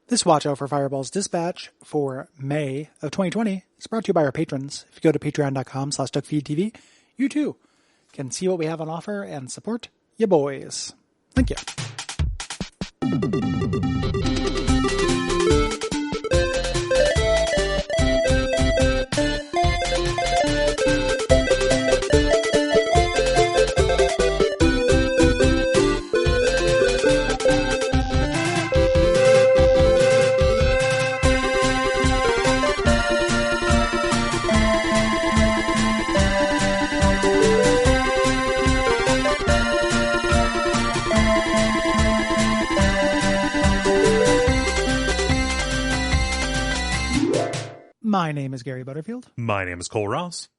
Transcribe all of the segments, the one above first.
This Watch Out for Fireballs dispatch for May of 2020 is brought to you by our patrons. If you go to patreon.com/Duckfeed.tv, you too can see what we have on offer and support ya boys. Thank you. My name is Gary Butterfield. My name is Cole Ross.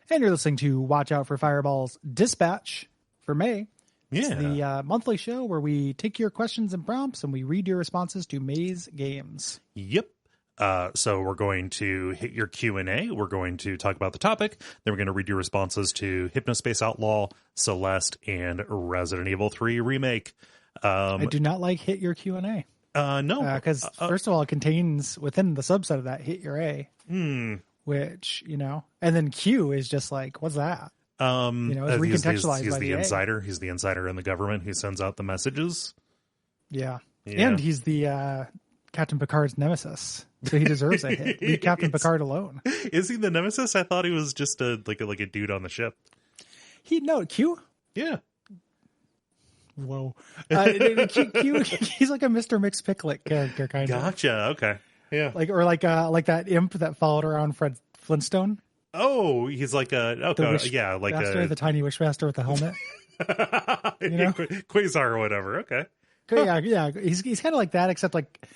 And you're listening to Watch Out for Fireballs Dispatch for May. Yeah. It's the monthly show where we take your questions and prompts and we read your responses to May's games. Yep. So we're going to hit your Q&A. We're going to talk about the topic. Then we're going to read your responses to Hypnospace Outlaw, Celeste, and Resident Evil 3 Remake. I do not like hit your Q&A. No. Because first of all, it contains within the subset of that hit your A. Which, and then Q is just like, what's that? It's recontextualized he's by the A. insider. He's the insider in the government who sends out the messages. Yeah. And he's the Captain Picard's nemesis. So he deserves a hit. Leave Captain Picard alone. Is he the nemesis? I thought he was just a dude on the ship. Q? Yeah. Whoa. Q, he's like a Mr. Mixed-Picklet character, kind of. Gotcha. Okay. Yeah. Like that imp that followed around Fred Flintstone. Oh, he's like the tiny Wishmaster with the helmet. Quasar or whatever. Okay. Yeah. He's kind of like that, except like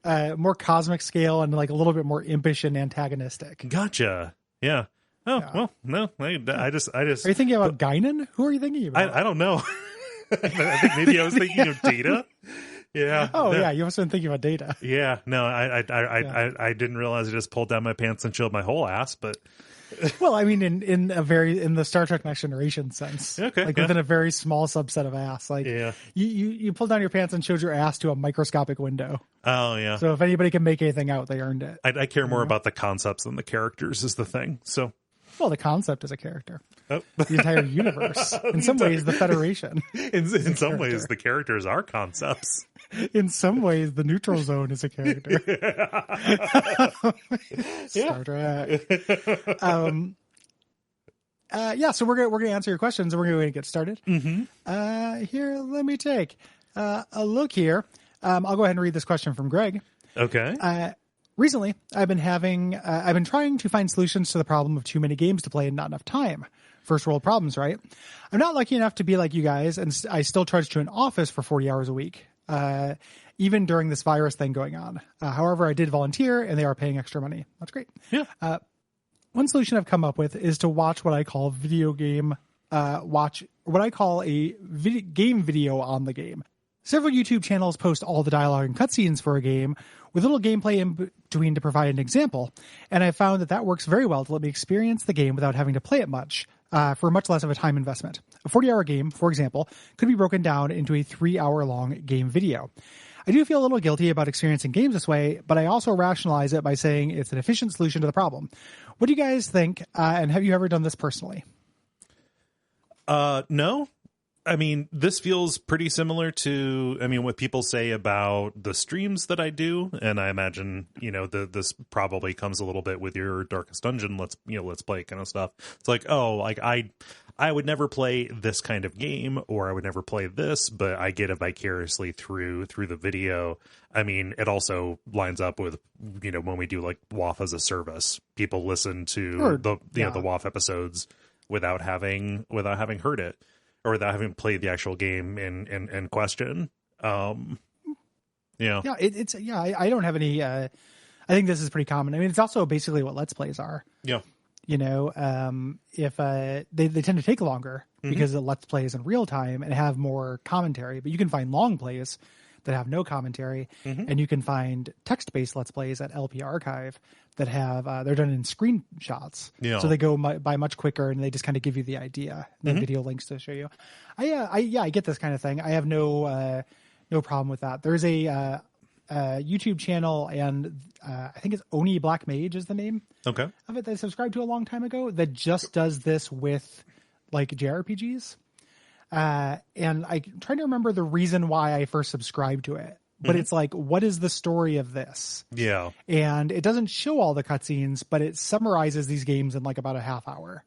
more cosmic scale and like a little bit more impish and antagonistic. Gotcha. Yeah. Oh, yeah. Well, no, I just. Are you thinking about Guinan? Who are you thinking about? I don't know. I think maybe I was thinking of Data. Yeah. Oh, yeah. You must have been thinking about Data. Yeah. No, I didn't realize I just pulled down my pants and showed my whole ass, but. Well, I mean, in the Star Trek Next Generation sense, okay, within a very small subset of ass, you pulled down your pants and showed your ass to a microscopic window. Oh yeah. So if anybody can make anything out, they earned it. I care more about the concepts than the characters is the thing. So. Well, the concept is a character. Oh. The entire universe. In some ways, the Federation. In some ways, the characters are concepts. In some ways, the neutral zone is a character. Star Trek. So we're gonna answer your questions and we're going to get started. Mm-hmm. Here, let me take a look here. I'll go ahead and read this question from Greg. Okay. Recently, I've been trying to find solutions to the problem of too many games to play and not enough time. First world problems, right? I'm not lucky enough to be like you guys, and I still trudge to an office for 40 hours a week, even during this virus thing going on. However, I did volunteer, and they are paying extra money. That's great. Yeah. One solution I've come up with is to watch what I call a game video on the game. Several YouTube channels post all the dialogue and cutscenes for a game with little gameplay in between to provide an example, and I found that works very well to let me experience the game without having to play it much, for much less of a time investment. A 40-hour game, for example, could be broken down into a 3-hour-long game video. I do feel a little guilty about experiencing games this way, but I also rationalize it by saying it's an efficient solution to the problem. What do you guys think, and have you ever done this personally? No. I mean, this feels pretty similar to, what people say about the streams that I do. And I imagine, this probably comes a little bit with your Darkest Dungeon, let's play kind of stuff. It's like, I would never play this kind of game, or I would never play this, but I get it vicariously through the video. I mean, it also lines up with, when we do like WAF as a service, people listen to the WAF episodes without having heard it. Or without having played the actual game in question. I don't have any. I think this is pretty common. I mean, it's also basically what Let's Plays are. Yeah. If they tend to take longer because the Let's Plays in real time and have more commentary, but you can find long plays that have no commentary, and you can find text-based Let's Plays at LP Archive that have they're done in screenshots, so they go by much quicker, and they just kind of give you the idea, and then video links to show you. I get this kind of thing. I have no problem with that. There's a YouTube channel, and I think it's Oni Black Mage is the name of it that I subscribed to a long time ago, that just does this with like JRPGs. And I'm trying to remember the reason why I first subscribed to it. But it's like, what is the story of this? Yeah. And it doesn't show all the cutscenes, but it summarizes these games in like about a half hour.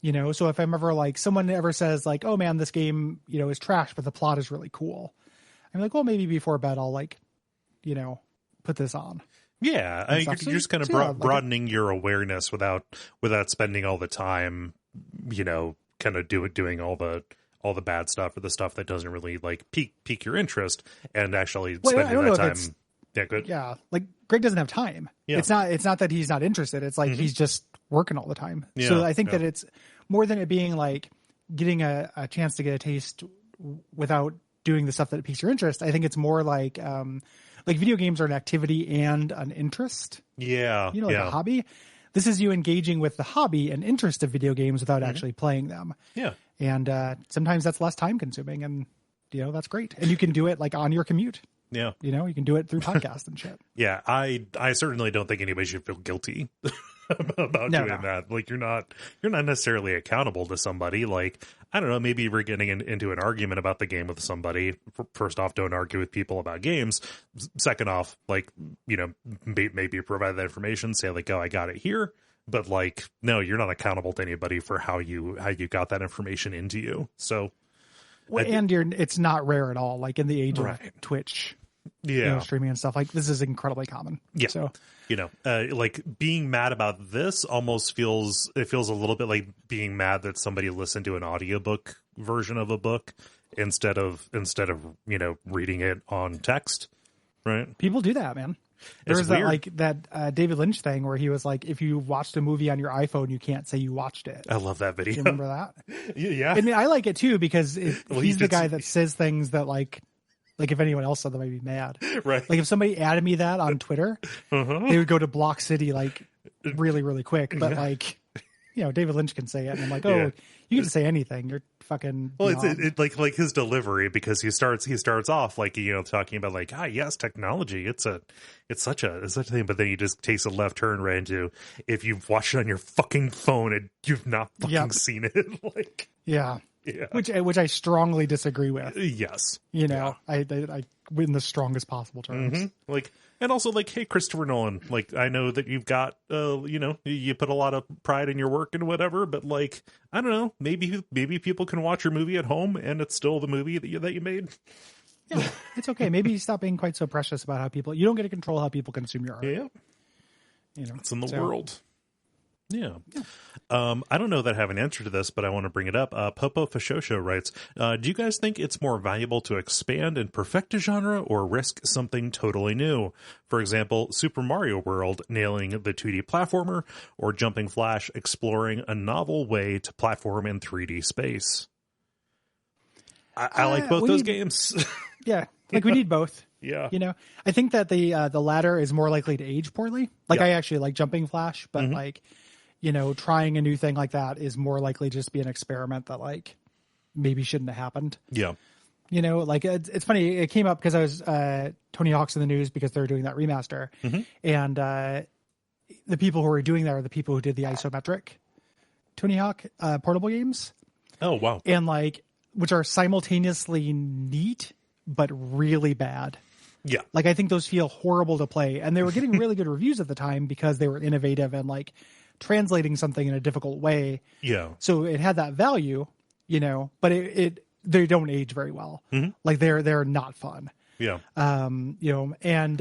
You know, so if I'm ever like, someone ever says like, oh man, this game, you know, is trash, but the plot is really cool, I'm like, well, maybe before bed I'll like, you know, put this on. Yeah. You're just kind of broadening your awareness without spending all the time, you know, kind of doing all the bad stuff or the stuff that doesn't really like pique your interest, and actually spending that time. Yeah, good. Yeah, like Greg doesn't have time. Yeah. It's not that he's not interested. It's like he's just working all the time. Yeah, so I think that it's more than it being like getting a chance to get a taste without doing the stuff that piques your interest. I think it's more like video games are an activity and an interest. Yeah, you know, like a hobby. This is you engaging with the hobby and interest of video games without actually playing them. Yeah. And sometimes that's less time consuming, and, you know, that's great. And you can do it like on your commute. Yeah. You know, you can do it through podcast and shit. Yeah. I certainly don't think anybody should feel guilty about doing that. Like, you're not necessarily accountable to somebody. Like, I don't know, maybe we're getting into an argument about the game with somebody. First off, don't argue with people about games. Second off, like, you know, maybe provide that information, say like, oh, I got it here. But like, no, you're not accountable to anybody for how you got that information into you. So, and it's not rare at all. Like in the age of Twitch, you know, streaming and stuff, like this is incredibly common. Yeah. So, you know, like being mad about this almost feels a little bit like being mad that somebody listened to an audiobook version of a book instead of you know, reading it on text. Right. People do that, man. There's that David Lynch thing where he was like, if you watched a movie on your iPhone, you can't say you watched it. I love that video. Do you remember that? Yeah. I mean, I like it too, because he's the guy that says things that like if anyone else said them, I'd be mad. Right. Like if somebody added me that on Twitter, they would go to Block City like really, really quick. But like, you know, David Lynch can say it, and I'm like, oh, you can say anything. You're fucking. Well, it's like his delivery, because he starts off like, you know, talking about like, yes, technology, it's such a thing, but then he just takes a left turn right into, if you've watched it on your fucking phone and you've not fucking seen it, like, which I strongly disagree with. Yes, you know, I in the strongest possible terms. Like, and also like, hey, Christopher Nolan, like, I know that you've got, you know, you put a lot of pride in your work and whatever, but like, I don't know, maybe people can watch your movie at home and it's still the movie that you made. Yeah, it's okay. Maybe stop being quite so precious about how you don't get to control how people consume your art. Yeah. You know, it's in the world. Yeah. I don't know that I have an answer to this, but I want to bring it up. Popo Fashosho writes, do you guys think it's more valuable to expand and perfect a genre or risk something totally new? For example, Super Mario World nailing the 2D platformer, or Jumping Flash exploring a novel way to platform in 3D space? I like both those games. Yeah. Like we need both. Yeah. You know, I think that the latter is more likely to age poorly. Like I actually like Jumping Flash, but like, you know, trying a new thing like that is more likely to just be an experiment that like maybe shouldn't have happened. Yeah. You know, like it's funny. It came up because I was Tony Hawk's in the news because they're doing that remaster, and the people who are doing that are the people who did the isometric Tony Hawk portable games. Oh wow! And like, which are simultaneously neat but really bad. Yeah. Like I think those feel horrible to play, and they were getting really good reviews at the time because they were innovative and like translating something in a difficult way. Yeah. So it had that value, you know, but they don't age very well. Like they're not fun. Yeah. You know, and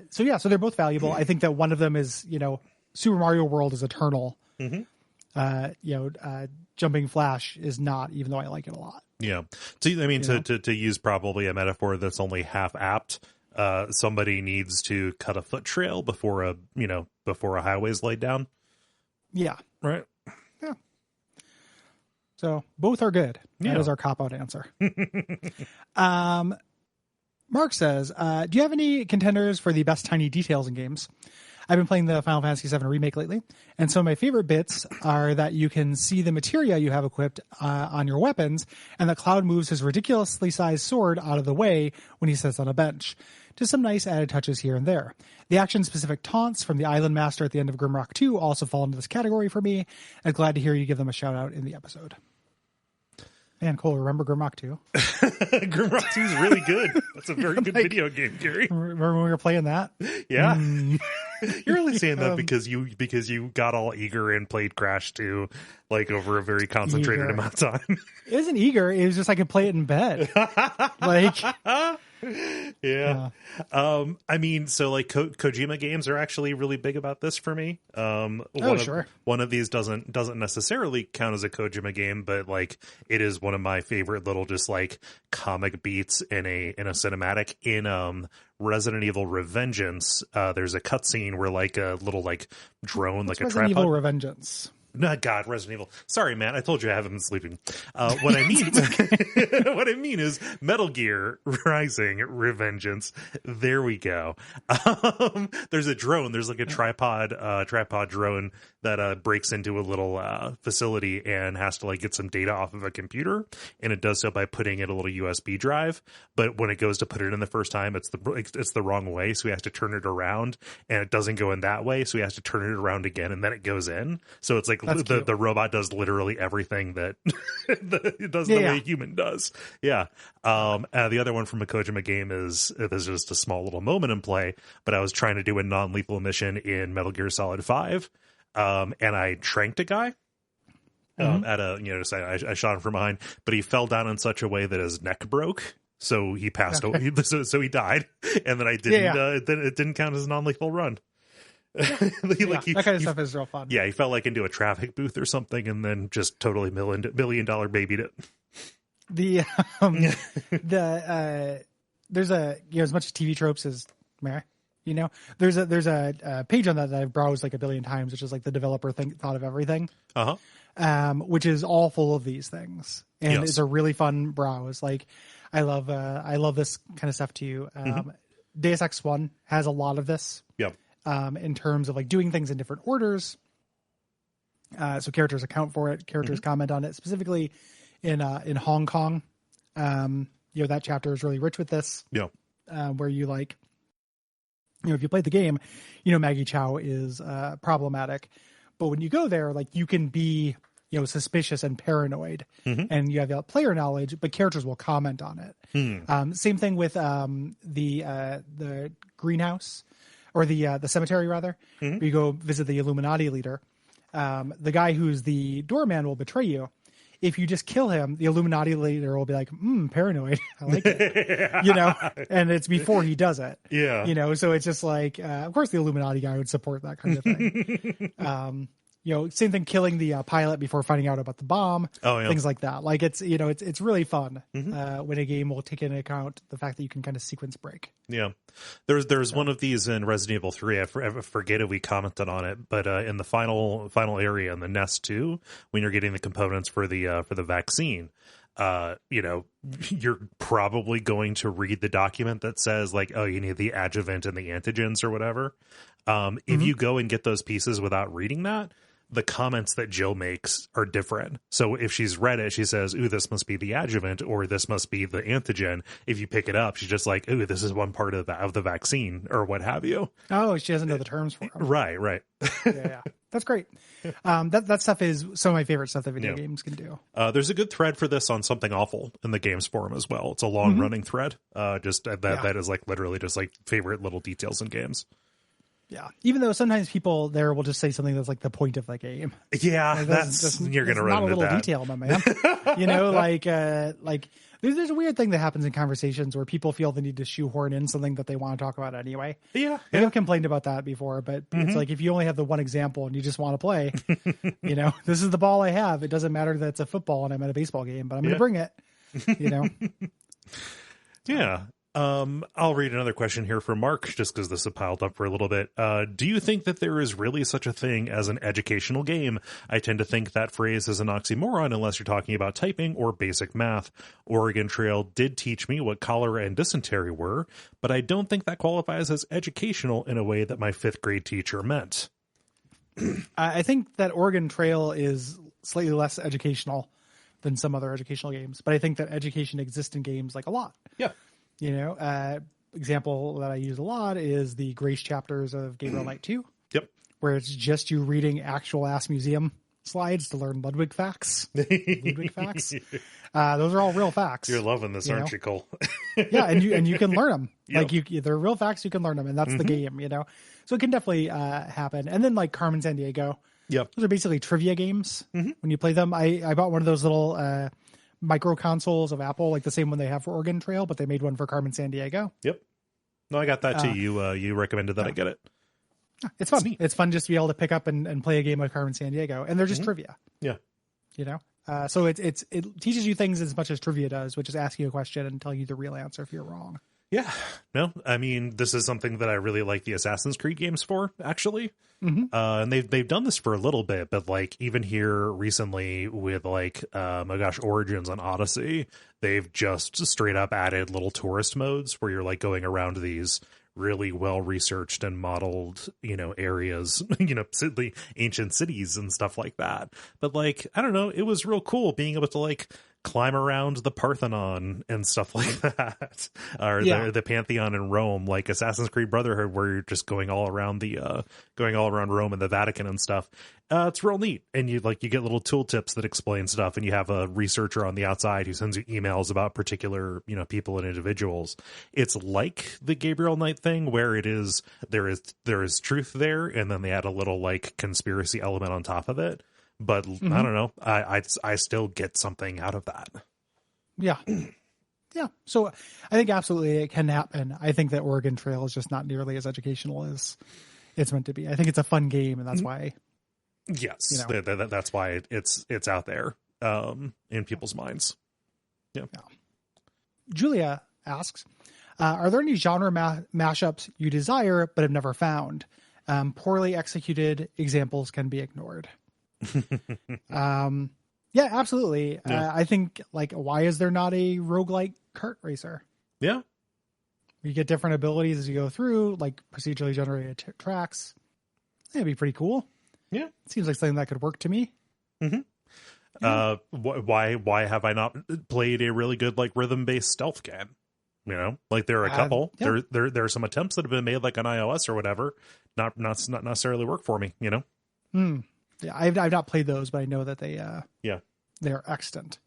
so they're both valuable. I think that one of them is, you know, Super Mario World is eternal. You know, Jumping Flash is not, even though I like it a lot. Yeah. So I mean, to use probably a metaphor that's only half apt, somebody needs to cut a foot trail before a highway's laid down. Yeah. Right. Yeah. So both are good. That is our cop-out answer. Mark says, do you have any contenders for the best tiny details in games? I've been playing the Final Fantasy VII Remake lately, and some of my favorite bits are that you can see the materia you have equipped on your weapons, and that Cloud moves his ridiculously sized sword out of the way when he sits on a bench. Just some nice added touches here and there. The action-specific taunts from the Island Master at the end of Grimrock 2 also fall into this category for me. I'm glad to hear you give them a shout-out in the episode. Man, Cole, remember Grimrock 2? Grimrock 2 is really good. That's a very good video game, Gary. Remember when we were playing that? Yeah. You're really saying that because you got all eager and played Crash 2 like over a very concentrated amount of time. It wasn't eager. It was just I could play it in bed. Like... Yeah. I mean, so like Kojima games are actually really big about this for me. Sure. One of these doesn't necessarily count as a Kojima game, but like it is one of my favorite little just like comic beats in a cinematic. In Resident Evil Revengeance, there's a cutscene where like a little like drone, like a Resident tripod. Evil Revengeance. Not God, Resident Evil. Sorry, man. I told you I haven't been sleeping. What I mean, what I mean is Metal Gear Rising Revengeance. There we go. There's a drone. There's like a tripod drone that breaks into a little facility and has to like get some data off of a computer, and it does so by putting in a little USB drive. But when it goes to put it in the first time, it's the wrong way, so he has to turn it around, and it doesn't go in that way, so he has to turn it around again, and then it goes in. So it's like the robot does literally everything that it does the way a human does. Yeah. The other one from a Kojima game is just a small little moment in play, but I was trying to do a non-lethal mission in Metal Gear Solid 5, and I tranked a guy. At a I shot him from behind, but he fell down in such a way that his neck broke, so he passed away. So he died, and then I didn't. It didn't count as a non-lethal run. That kind of stuff is real fun. Yeah, he fell like into a traffic booth or something, and then just totally $1 million babied it. There's a as much TV tropes as there's a page on that I've browsed like a billion times, which is like the developer thought of everything, which is all full of these things, and it's a really fun browse. Like I love this kind of stuff too. Deus Ex 1 has a lot of this. Yep. In terms of like doing things in different orders. So characters account for it, characters comment on it, specifically in Hong Kong. That chapter is really rich with this. Yeah. Where you like, if you played the game, Maggie Chow is problematic, but when you go there, like you can be, suspicious and paranoid, and you have that player knowledge, but characters will comment on it. Same thing with the greenhouse. Or the cemetery, rather, where you go visit the Illuminati leader. The guy who's the doorman will betray you. If you just kill him, the Illuminati leader will be like, paranoid. I like it. And it's before he does it. Yeah. So it's just like, of course the Illuminati guy would support that kind of thing. Same thing, killing the pilot before finding out about the bomb. Things like that. Like it's really fun when a game will take into account the fact that you can kind of sequence break. Yeah. There's one of these in Resident Evil 3. I forget if we commented on it, but in the final area in the Nest 2, when you're getting the components for the vaccine, you're probably going to read the document that says like, oh, you need the adjuvant and the antigens or whatever. If you go and get those pieces without reading that, the comments that Jill makes are different. So if she's read it, she says, ooh, this must be the adjuvant, or this must be the antigen. If you pick it up, she's just like, ooh, this is one part of the vaccine, or what have you. Oh, she doesn't know the terms for them. Right. Yeah. That's great. That stuff is some of my favorite stuff that video games can do. There's a good thread for this on Something Awful in the games forum as well. It's a long running thread. That is like literally just like favorite little details in games. Yeah, even though sometimes people there will just say something that's like the point of the game. Yeah, that's you're going to run into that. Not a little detail, my man. like there's a weird thing that happens in conversations where people feel the need to shoehorn in something that they want to talk about anyway. Yeah. I've complained about that before, but it's like if you only have the one example and you just want to play, this is the ball I have. It doesn't matter that it's a football and I'm at a baseball game, but I'm going to bring it. Yeah. I'll read another question here from Mark, just because this has piled up for a little bit. Do you think that there is really such a thing as an educational game? I tend to think that phrase is an oxymoron unless you're talking about typing or basic math. Oregon Trail did teach me what cholera and dysentery were, but I don't think that qualifies as educational in a way that my 5th grade teacher meant. I think that Oregon Trail is slightly less educational than some other educational games, but I think that education exists in games like a lot. Yeah. You know, example that I use a lot is the Grace chapters of Gabriel Knight 2. Yep. Where it's just you reading actual ass museum slides to learn Ludwig facts. Ludwig facts. Those are all real facts. You're loving this, aren't you, Cole? Yeah, and you can learn them. Yep. Like they're real facts. You can learn them, and that's the game. You know, so it can definitely happen. And then like Carmen Sandiego. Yep. Those are basically trivia games. When you play them, I bought one of those little micro consoles of Apple, like the same one they have for Oregon Trail, but they made one for Carmen Sandiego. Yep. No, I got that too. You recommended that I get it. It's fun. It's fun just to be able to pick up and play a game of Carmen Sandiego, and they're just trivia. Yeah. You know, so it teaches you things as much as trivia does, which is ask you a question and tell you the real answer if you're wrong. Yeah. No, I mean, this is something that I really like the Assassin's Creed games for, actually. And they've done this for a little bit, but like even here recently with like, oh gosh, Origins on Odyssey, they've just straight up added little tourist modes where you're like going around these really well researched and modeled, you know, areas, you know, the ancient cities and stuff like that. But like, I don't know, it was real cool being able to like climb around the Parthenon and stuff like that, or the Pantheon in Rome, like Assassin's Creed Brotherhood, where you're just going all around Rome and the Vatican and stuff. It's real neat, and you get little tooltips that explain stuff, and you have a researcher on the outside who sends you emails about particular, you know, people and individuals. It's like the Gabriel Knight thing, where there is truth there, and then they add a little like conspiracy element on top of it. But I don't know. I still get something out of that. Yeah. Yeah. So I think absolutely it can happen. I think that Oregon Trail is just not nearly as educational as it's meant to be. I think it's a fun game, and that's why. Yes, you know. that's why it's out there in people's minds. Yeah. Julia asks, are there any genre mashups you desire but have never found? Poorly executed examples can be ignored. Yeah, absolutely. Yeah. I think like, why is there not a roguelike kart racer? Yeah. You get different abilities as you go through, like procedurally generated tracks. That'd be pretty cool. Yeah. It seems like something that could work to me. Yeah. Why have I not played a really good like rhythm-based stealth game? You know, like there are a couple. Yeah. There are some attempts that have been made like on iOS or whatever. Not necessarily work for me. You know. Yeah, I've not played those, but I know that they're extant.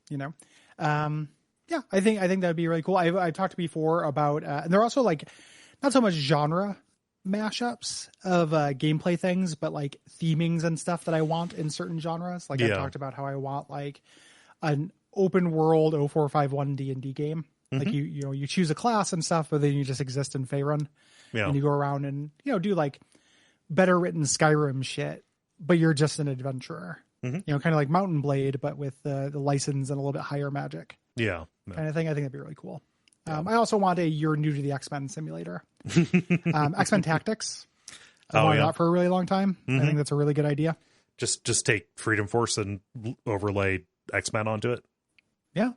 You know, yeah, I think that'd be really cool. I talked before about, and they're also like not so much genre mashups of gameplay things, but like themings and stuff that I want in certain genres. Like I talked about how I want like an open world 0451 D&D game. Like you choose a class and stuff, but then you just exist in Faerun, and you go around and do like better written Skyrim shit, but you're just an adventurer. Kind of like Mountain Blade, but with the license and a little bit higher magic. Yeah, kind of thing. I think that'd be really cool. I also want a you're new to the X-Men simulator. X-Men Tactics. I wanted that for a really long time. I think that's a really good idea. Just take Freedom Force and overlay X-Men onto it. Yeah.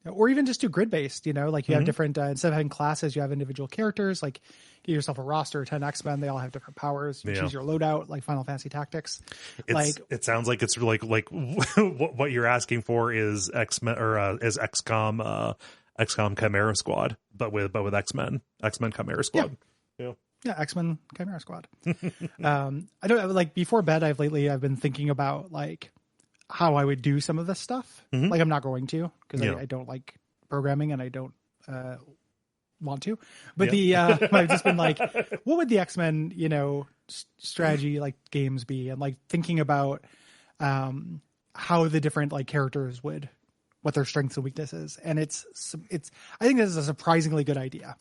Or even just do grid based, like you have different, instead of having classes, you have individual characters, like get yourself a roster, 10 X-Men, they all have different powers. You choose your loadout, like Final Fantasy Tactics. It sounds like it's like what you're asking for is X-Men or is XCOM Chimera Squad, but with X-Men Chimera Squad. Yeah, X-Men Chimera Squad. I don't like before bed. I've been thinking about like how I would do some of this stuff. Like I'm not going to, because I don't like programming and I don't want to. But I've just been like, what would the X-Men, strategy like games be? And like thinking about how the different like characters would, what their strengths and weaknesses. And it's I think this is a surprisingly good idea.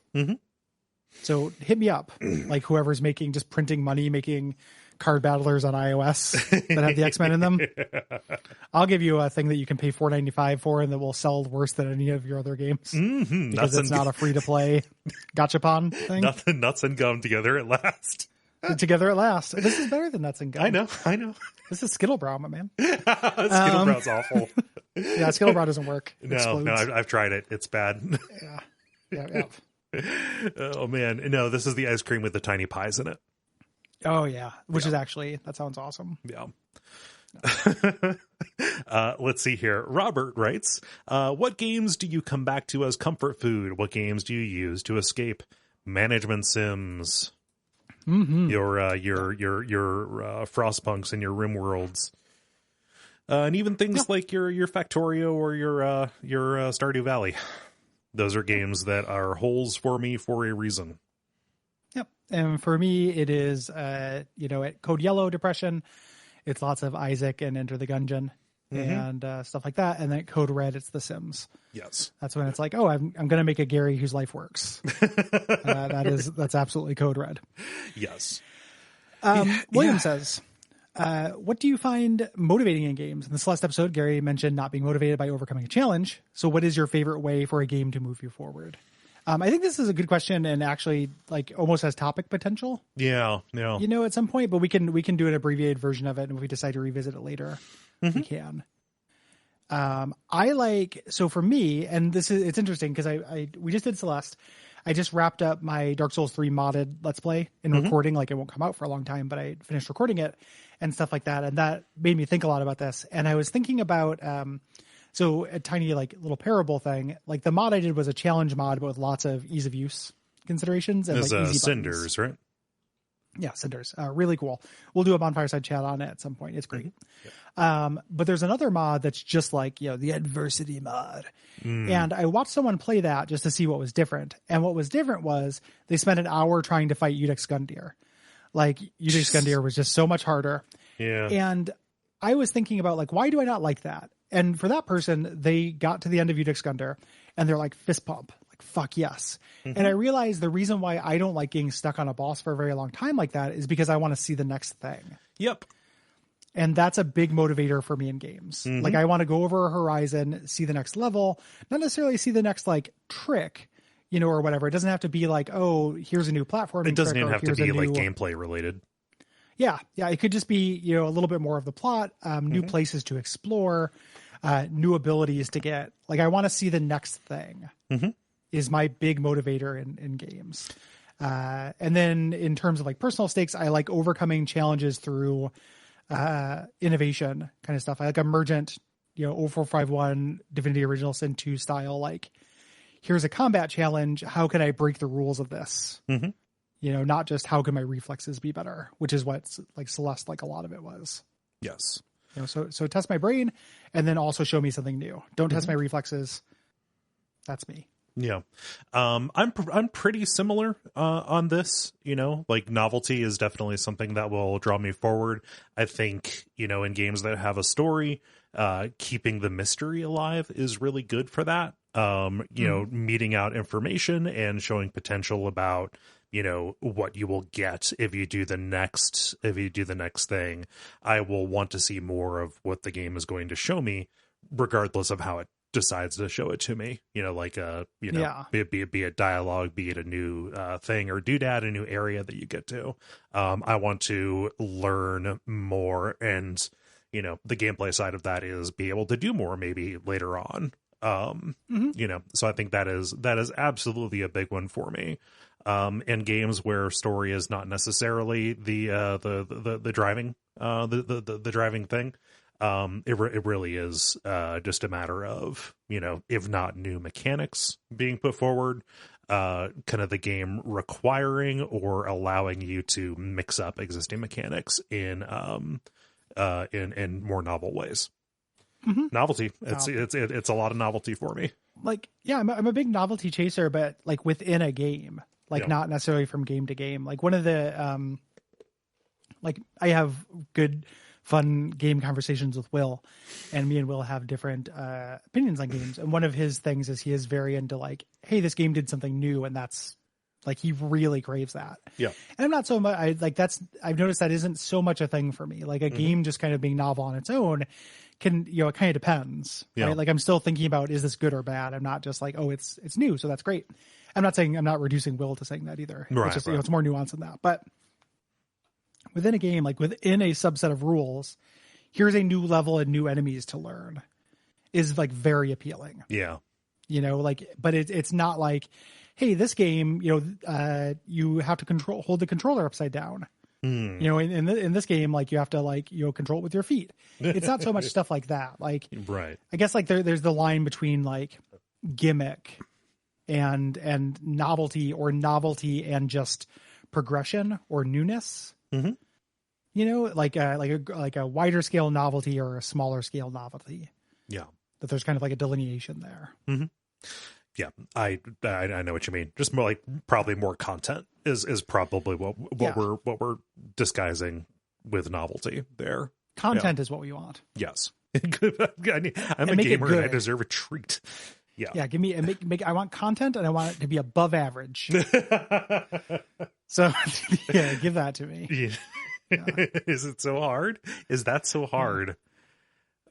So hit me up, like whoever's just printing money, making card battlers on iOS that have the X-Men in them. I'll give you a thing that you can pay $4.95 for and that will sell worse than any of your other games because it's not a free-to-play gachapon thing. Nuts and gum together at last. Together at last. This is better than Nuts and Gum. I know. This is Skittlebrow, my man. Skittlebrow's awful. Yeah, Skittlebrow doesn't work. No, I've tried it. It's bad. Yeah. Oh, man. No, this is the ice cream with the tiny pies in it. Oh, yeah. Which is actually, that sounds awesome. Yeah. Let's see here. Robert writes, what games do you come back to as comfort food? What games do you use to escape management sims? Your Frostpunks and your RimWorlds, and even things like your Factorio or your Stardew Valley. Those are games that are holes for me for a reason. Yep, and for me, it is at Code Yellow Depression, it's lots of Isaac and Enter the Gungeon and stuff like that, and then at Code Red, it's The Sims. Yes, that's when it's like, oh, I'm going to make a Gary whose life works. That's absolutely Code Red. Yes. William says, what do you find motivating in games? In the Celeste episode, Gary mentioned not being motivated by overcoming a challenge. So what is your favorite way for a game to move you forward? I think this is a good question and actually like almost has topic potential. Yeah. At some point, but we can do an abbreviated version of it. And if we decide to revisit it later, we can. So for me, and it's interesting because we just did Celeste. I just wrapped up my Dark Souls 3 modded Let's Play in recording. Like it won't come out for a long time, but I finished recording it and stuff like that. And that made me think a lot about this. And I was thinking about, so a tiny like little parable thing, like the mod I did was a challenge mod, but with lots of ease of use considerations. And there's like easy Cinders, right? Yeah, Cinders. Really cool. We'll do a Bonfireside chat on it at some point. It's great. But there's another mod that's just like, the adversity mod. And I watched someone play that just to see what was different. And what was different was they spent an hour trying to fight Udex Gundyr. Like Udex Gundyr was just so much harder. Yeah. And I was thinking about like, why do I not like that? And for that person, they got to the end of Udex Gundyr and they're like fist pump. Fuck yes. And I realized the reason why I don't like getting stuck on a boss for a very long time like that is because I want to see the next thing. Yep. And that's a big motivator for me in games. Like I want to go over a horizon, see the next level, not necessarily see the next like trick, or whatever. It doesn't have to be like, oh, here's a new platform. It doesn't even have to be like gameplay related. Yeah. It could just be, a little bit more of the plot, new places to explore, new abilities to get. Like I want to see the next thing. Is my big motivator in games. And then in terms of like personal stakes, I like overcoming challenges through innovation kind of stuff. I like Emergent, 0451 Divinity Original Sin 2 style. Like, here's a combat challenge. How can I break the rules of this? Not just how can my reflexes be better, which is what like Celeste, like a lot of it was. Yes. So test my brain and then also show me something new. Don't test my reflexes. That's me. Yeah. I'm pretty similar on this, like novelty is definitely something that will draw me forward. I think, in games that have a story, keeping the mystery alive is really good for that. Meeting out information and showing potential about, what you will get if you do the next thing. I will want to see more of what the game is going to show me, regardless of how it decides to show it to me, be it dialogue, be it a new thing or doodad, a new area that you get to. I want to learn more, and the gameplay side of that is be able to do more maybe later on. So I think that is absolutely a big one for me. In games where story is not necessarily the driving the driving thing. It really is just a matter of, if not new mechanics being put forward, kind of the game requiring or allowing you to mix up existing mechanics in more novel ways. Novelty. It's a lot of novelty for me. Like, yeah, I'm a big novelty chaser, but like within a game, like not necessarily from game to game. Like one of the, like I have good fun game conversations with Will, and me and Will have different opinions on games. And one of his things is he is very into like, hey, this game did something new, and that's Like he really craves that. Yeah. And I'm not so much, I've noticed that isn't so much a thing for me. Like a game just kind of being novel on its own can, it kind of depends. Yeah. Right. Like I'm still thinking about, is this good or bad? I'm not just like, oh, it's new, so that's great. I'm not reducing Will to saying that either. Right, it's just, right. it's more nuanced than that. But within a game, like within a subset of rules, here's a new level and new enemies to learn is like very appealing. Yeah. But it's not like, hey, this game, you have to hold the controller upside down. In this game, like you have to control it with your feet. It's not so much stuff like that. Like, right. I guess like there's the line between like gimmick and novelty, or novelty and just progression or newness. Mm-hmm. Like a wider scale novelty or a smaller scale novelty. Yeah. That there's kind of like a delineation there. Mm-hmm. Yeah, I know what you mean. Just more like probably more content is probably what we're disguising with novelty there. Content is what we want. Yes. I'm a gamer and I deserve a treat. Yeah. Yeah, give me I want content and I want it to be above average. So yeah, give that to me. Yeah. Yeah. Is it so hard? Is that so hard?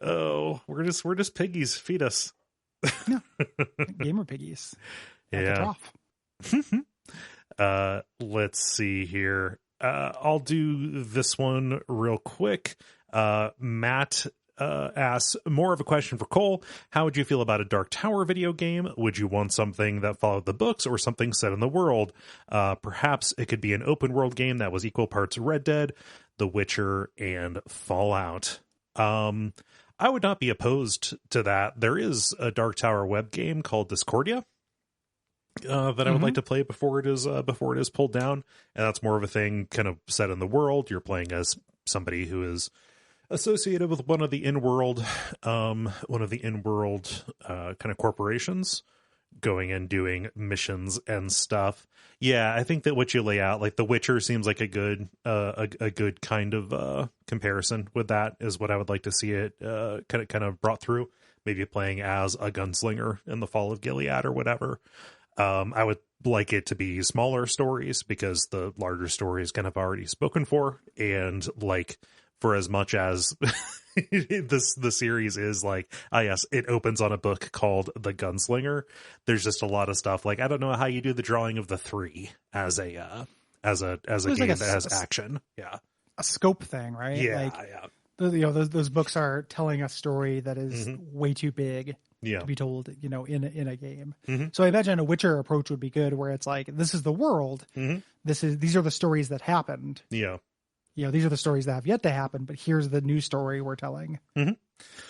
Yeah. Oh, we're just piggies. Feed us. No. Gamer piggies. Yeah. Let's see here. I'll do this one real quick. Matt asks, more of a question for Kole. How would you feel about a Dark Tower video game? Would you want something that followed the books or something set in the world? Perhaps it could be an open world game that was equal parts Red Dead, The Witcher, and Fallout. I would not be opposed to that. There is a Dark Tower web game called Discordia that I would like to play before it is pulled down, and that's more of a thing kind of set in the world. You're playing as somebody who is associated with one of the in-world kind of corporations, going and doing missions and stuff. Yeah, I think that what you lay out, like The Witcher, seems like a good kind of comparison with that, is what I would like to see it kind of brought through. Maybe playing as a gunslinger in the Fall of Gilead or whatever. I would like it to be smaller stories because the larger stories kind of already spoken for, and like for as much as the series is like, yes, it opens on a book called The Gunslinger. There's just a lot of stuff like, I don't know how you do the drawing of the three as a game that has action. Yeah, a scope thing, right? Yeah, yeah. Those books are telling a story that is way too big to be told, in a game. So I imagine a Witcher approach would be good, where it's like, this is the world. These are the stories that happened. Yeah. These are the stories that have yet to happen, but here's the new story we're telling,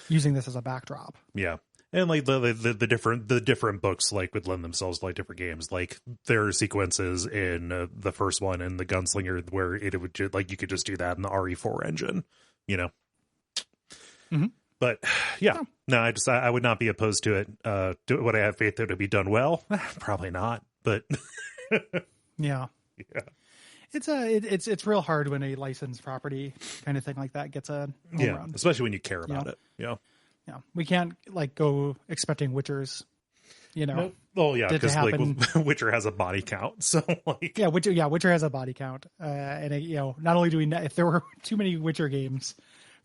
using this as a backdrop. Yeah. And like the different books like would lend themselves to like different games. Like there are sequences in the first one in The Gunslinger where it would like, you could just do that in the RE4 engine, But yeah, no, I would not be opposed to it. Would I have faith that it would be done well? Probably not, but yeah. It's real hard when a licensed property kind of thing like that gets a home run. Especially when you care about it. Yeah. We can't like go expecting Witchers, Nope. Oh yeah, because like Witcher has a body count, so like Witcher has a body count, and not only do we if there were too many Witcher games,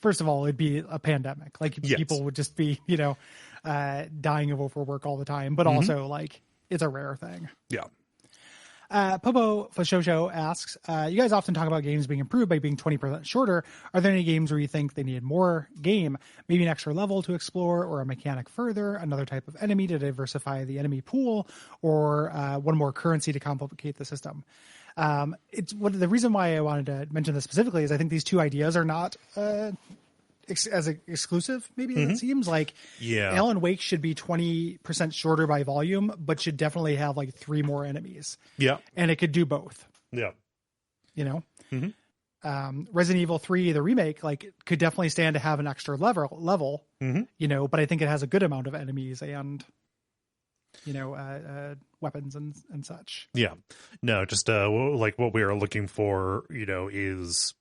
first of all, it'd be a pandemic. Like people would just be dying of overwork all the time, but also like it's a rare thing. Yeah. Popo Fashojo asks, you guys often talk about games being improved by being 20% shorter. Are there any games where you think they needed more game, maybe an extra level to explore, or a mechanic further, another type of enemy to diversify the enemy pool, or one more currency to complicate the system? The reason why I wanted to mention this specifically is I think these two ideas are not as exclusive, maybe as it seems. Like, Alan Wake should be 20% shorter by volume, but should definitely have like 3 more enemies. Yeah, and it could do both. Yeah, Resident Evil 3, the remake, like could definitely stand to have an extra level. But I think it has a good amount of enemies and weapons and such. Yeah, no, just like what we are looking for, is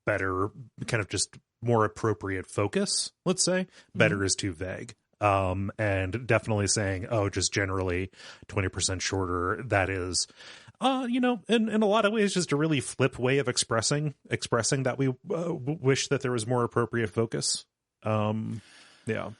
better, kind of just more appropriate focus, let's say. Better is too vague. And definitely saying, just generally 20% shorter, that is In a lot of ways, just a really flip way of expressing that we wish that there was more appropriate focus. Yeah.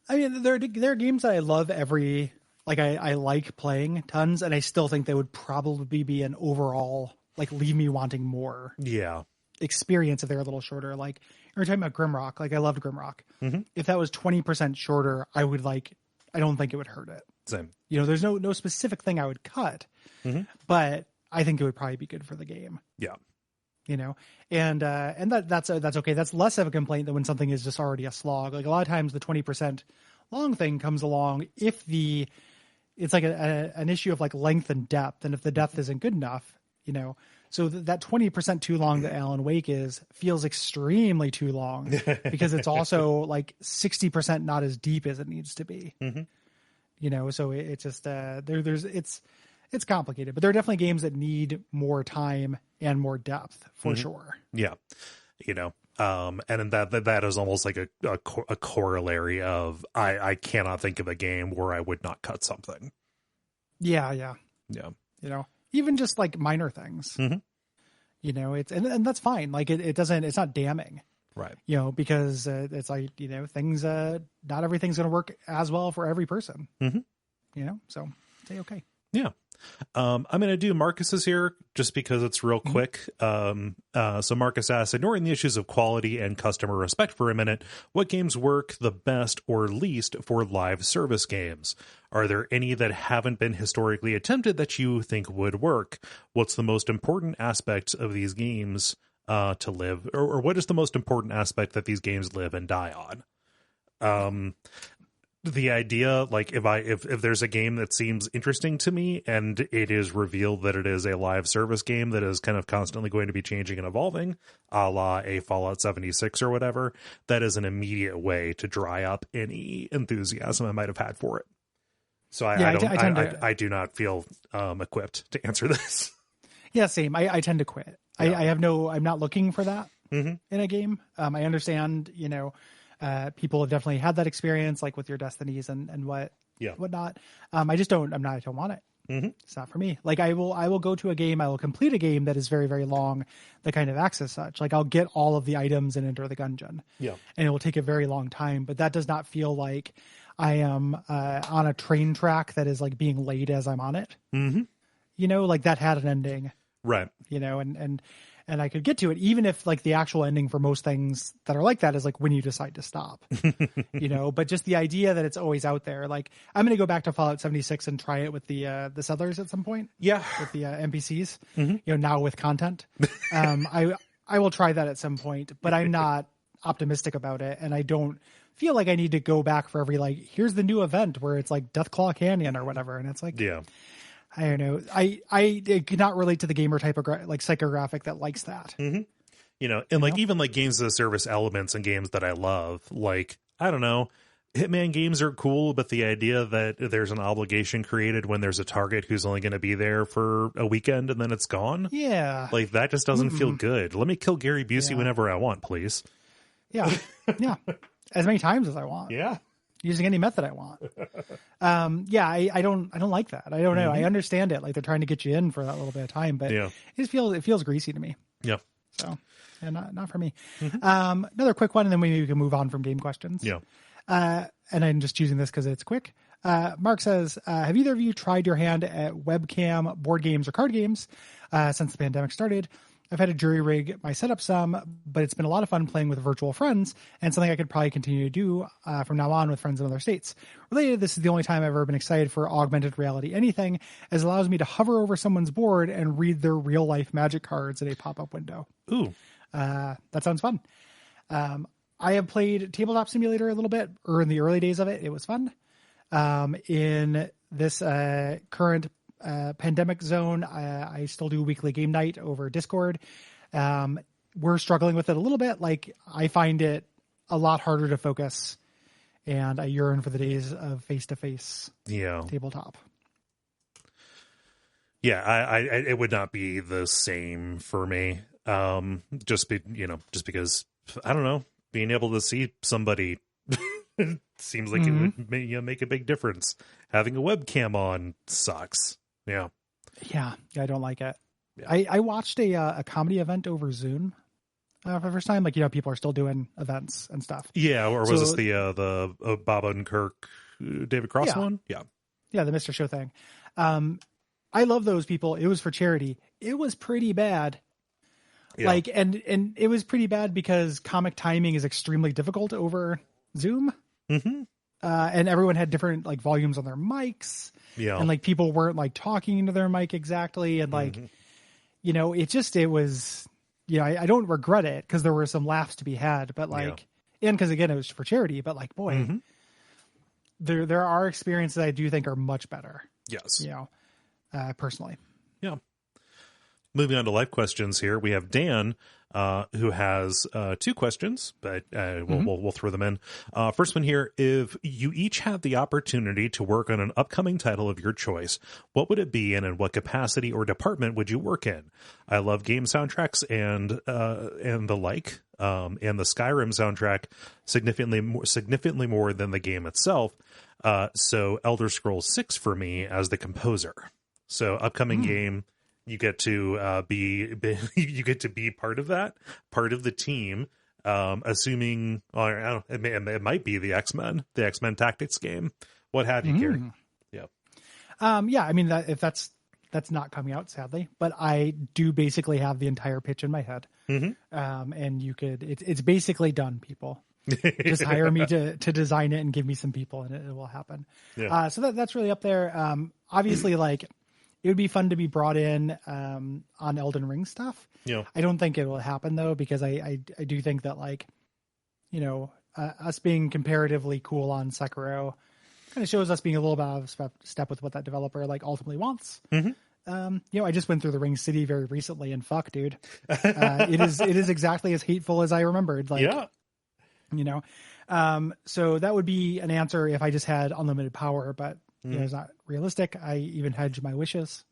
I mean, there are games that I love I like playing tons, and I still think they would probably be an overall, like, leave me wanting more. Yeah. Experience if they're a little shorter. Like, you're talking about Grimrock. Like, I loved Grimrock. Mm-hmm. If that was 20% shorter, I don't think it would hurt it. Same. There's no specific thing I would cut, but I think it would probably be good for the game. Yeah. And that's okay. That's less of a complaint than when something is just already a slog. Like, a lot of times the 20% long thing comes along if it's like an issue of like length and depth. And if the depth isn't good enough, so that 20% too long that Alan Wake feels extremely too long because it's also like 60% not as deep as it needs to be. So it's just it's complicated, but there are definitely games that need more time and more depth for sure. Yeah. And that is almost like a corollary of I cannot think of a game where I would not cut something. Yeah. Even just like minor things, it's, and that's fine. Like it's not damning. Right. Because it's like, things, not everything's going to work as well for every person, so say, okay. Yeah. I'm going to do Marcus's here just because it's real quick. So Marcus asks, ignoring the issues of quality and customer respect for a minute, what games work the best or least for live service games? Are there any that haven't been historically attempted that you think would work? What's the most important aspect of these games to live, or what is the most important aspect that these games live and die on? The idea, like if there's a game that seems interesting to me and it is revealed that it is a live service game that is kind of constantly going to be changing and evolving, a la a Fallout 76 or whatever, that is an immediate way to dry up any enthusiasm I might have had for it. So I do not feel equipped to answer this. Yeah, same. I tend to quit. Yeah. I'm not looking for that in a game. I understand, people have definitely had that experience, like with your Destinies and whatnot. I don't want it. It's not for me. Like I will go to a game, I will complete a game that is very, very long that kind of acts as such. Like I'll get all of the items and enter the dungeon. Yeah. And it will take a very long time, but that does not feel like I am on a train track that is like being laid as I'm on it. Like that had an ending. Right. And I could get to it, even if like the actual ending for most things that are like that is like when you decide to stop, but just the idea that it's always out there. Like I'm going to go back to Fallout 76 and try it with the settlers at some point. Yeah. With the NPCs, now with content. I will try that at some point, but I'm not optimistic about it. And I don't feel like I need to go back for every, like, here's the new event where it's like Deathclaw Canyon or whatever. And it's like, yeah. I don't know. I could not relate to the gamer type of psychographic that likes that. And even like games as a service elements and games that I love, like, I don't know, Hitman games are cool, but the idea that there's an obligation created when there's a target who's only going to be there for a weekend and then it's gone. Yeah. Like that just doesn't feel good. Let me kill Gary Busey whenever I want, please. Yeah. Yeah. As many times as I want. Yeah. Using any method I want. I don't like that. I don't know. I understand it. Like they're trying to get you in for that little bit of time, but it feels greasy to me. Yeah. So, not for me. Another quick one, and then we can move on from game questions. Yeah. And I'm just choosing this because it's quick. Mark says, have either of you tried your hand at webcam, board games, or card games since the pandemic started? I've had to jury rig my setup some, but it's been a lot of fun playing with virtual friends and something I could probably continue to do from now on with friends in other states. Related, this is the only time I've ever been excited for augmented reality anything, as it allows me to hover over someone's board and read their real life magic cards in a pop-up window. Ooh. That sounds fun. I have played Tabletop Simulator a little bit, or in the early days of it. It was fun. In this current pandemic zone, I still do weekly game night over Discord. We're struggling with it a little bit. Like I find it a lot harder to focus, and I yearn for the days of face-to-face tabletop. Yeah, it would not be the same for me. Just because I don't know, being able to see somebody seems like it would make a big difference. Having a webcam on sucks. Yeah. Yeah, I don't like it. Yeah. I watched a comedy event over Zoom for the first time. Like, people are still doing events and stuff. Yeah, or was this the Bob and Kirk, David Cross one? Yeah. Yeah, the Mr. Show thing. I love those people. It was for charity. It was pretty bad. Yeah. Like, and it was pretty bad because comic timing is extremely difficult over Zoom. Mm-hmm. And everyone had different like volumes on their mics. Yeah. And like people weren't like talking into their mic exactly. And like, it was, I don't regret it because there were some laughs to be had, but like, and because again, it was for charity, but like, boy, there are experiences I do think are much better. Yes. Personally. Yeah. Moving on to live questions here, we have Dan, who has 2 questions, but we'll throw them in. First one here: if you each had the opportunity to work on an upcoming title of your choice, what would it be, and in what capacity or department would you work in? I love game soundtracks and the like, and the Skyrim soundtrack significantly more than the game itself. So Elder Scrolls 6 for me as the composer. So upcoming game. You get to you get to be part of the team. Assuming, I don't know, it might be the X-Men Tactics game. What have you, Gary? Yeah. Yeah. I mean, if that's not coming out, sadly, but I do basically have the entire pitch in my head. And it's basically done, people. Just hire me to design it and give me some people and it will happen. Yeah. So that's really up there. Obviously, like, it would be fun to be brought in on Elden Ring stuff. Yeah. I don't think it will happen though, because I do think that, like, us being comparatively cool on Sekiro kind of shows us being a little bit out of step with what that developer like ultimately wants. I just went through the Ring City very recently, and fuck, dude, it is exactly as hateful as I remembered. Like, so that would be an answer if I just had unlimited power, but it's not realistic. I even hedge my wishes.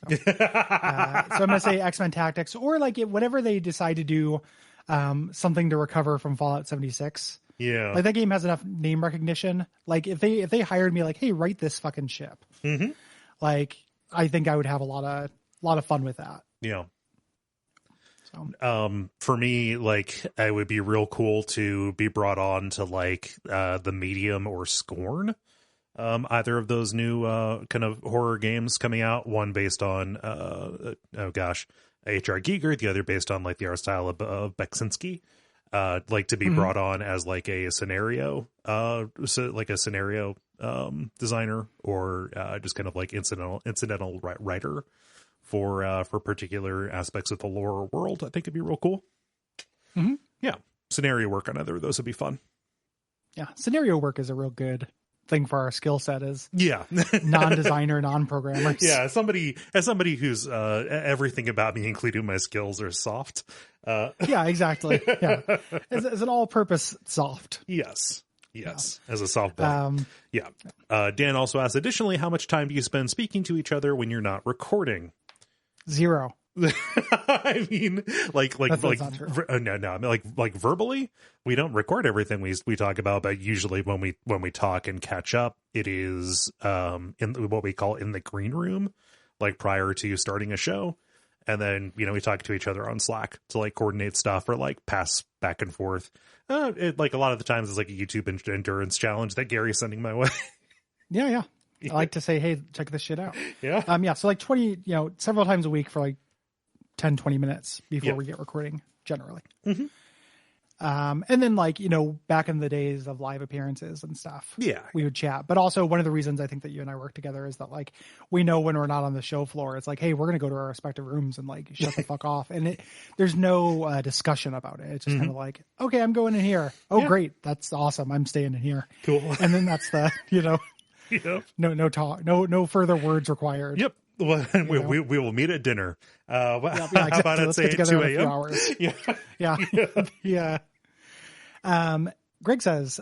So I'm going to say X-Men Tactics, or like whatever they decide to do, something to recover from Fallout 76. Yeah. Like, that game has enough name recognition. Like, if they hired me, like, hey, write this fucking ship. Like, I think I would have a lot of fun with that. Yeah. So. For me, like, it would be real cool to be brought on to like the Medium or Scorn. Either of those new kind of horror games coming out, one based on H.R. Giger, the other based on like the art style of Beksinski, like to be brought on as like a scenario designer, or just kind of like incidental writer for particular aspects of the lore or world. I think it'd be real cool. Yeah, scenario work on either of those would be fun. Yeah, scenario work is a real good thing for our skill set as non-designer, non-programmers. Yeah, as somebody who's everything about me, including my skills, are soft. Yeah, exactly. Yeah, as an all-purpose soft. Yes, as a soft button. Dan also asked, additionally, how much time do you spend speaking to each other when you're not recording? 0. I mean, like verbally, we don't record everything we talk about, but usually when we talk and catch up, it is in what we call in the green room, like prior to starting a show. And then, we talk to each other on Slack to like coordinate stuff or like pass back and forth. Like a lot of the times it's like a YouTube endurance challenge that Gary's sending my way. Yeah. I like to say, hey, check this shit out. Yeah. So like 20, several times a week for like 10, 20 minutes before we get recording generally. And then like, back in the days of live appearances and stuff, we would chat. But also one of the reasons I think that you and I work together is that like, we know when we're not on the show floor, it's like, hey, we're going to go to our respective rooms and like, shut the fuck off. And there's no discussion about it. It's just kind of like, okay, I'm going in here. Oh, great. That's awesome. I'm staying in here. Cool. And then that's the, no talk, no further words required. Yep. Well, we will meet at dinner. Exactly. How about at say 2 a.m.? Yeah. Greg says,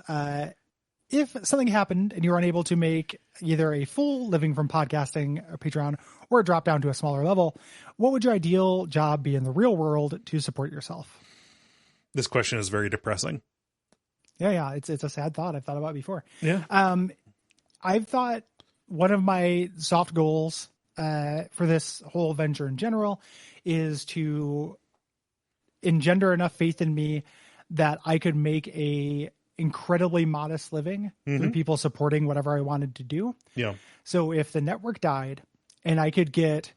if something happened and you were unable to make either a full living from podcasting or Patreon or drop down to a smaller level, what would your ideal job be in the real world to support yourself? This question is very depressing. Yeah. It's a sad thought I've thought about before. Yeah. I've thought one of my soft goals for this whole venture in general is to engender enough faith in me that I could make a incredibly modest living through people supporting whatever I wanted to do. Yeah. So if the network died and I could get,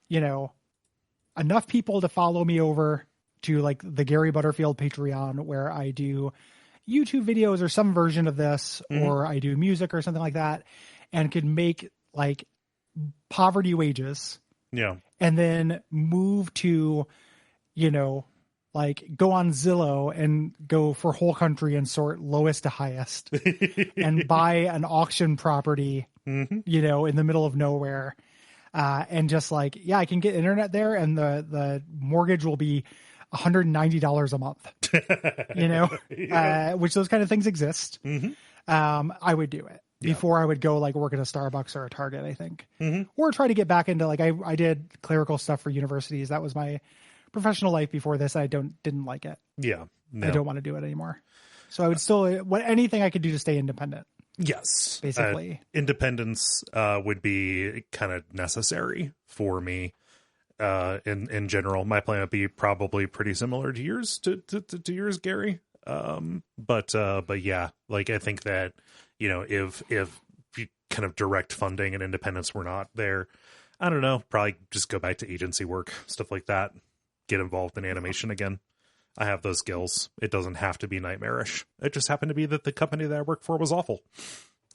enough people to follow me over to like the Gary Butterfield Patreon, where I do YouTube videos or some version of this, or I do music or something like that, and could make like poverty wages. Yeah. And then move to, like go on Zillow and go for whole country and sort lowest to highest and buy an auction property, in the middle of nowhere. And just like, I can get internet there and the mortgage will be $190 a month, which those kind of things exist. I would do it before I would go like work at a Starbucks or a Target, I think, or try to get back into like, I did clerical stuff for universities. That was my professional life before this. I didn't like it. Yeah. No. I don't want to do it anymore. So I would still, anything I could do to stay independent. Yes. Basically. Independence would be kind of necessary for me. In general, my plan would be probably pretty similar to yours, to yours, Gary. But yeah, like I think that, if kind of direct funding and independence were not there, I don't know, probably just go back to agency work, stuff like that. Get involved in animation again. I have those skills. It doesn't have to be nightmarish. It just happened to be that the company that I worked for was awful.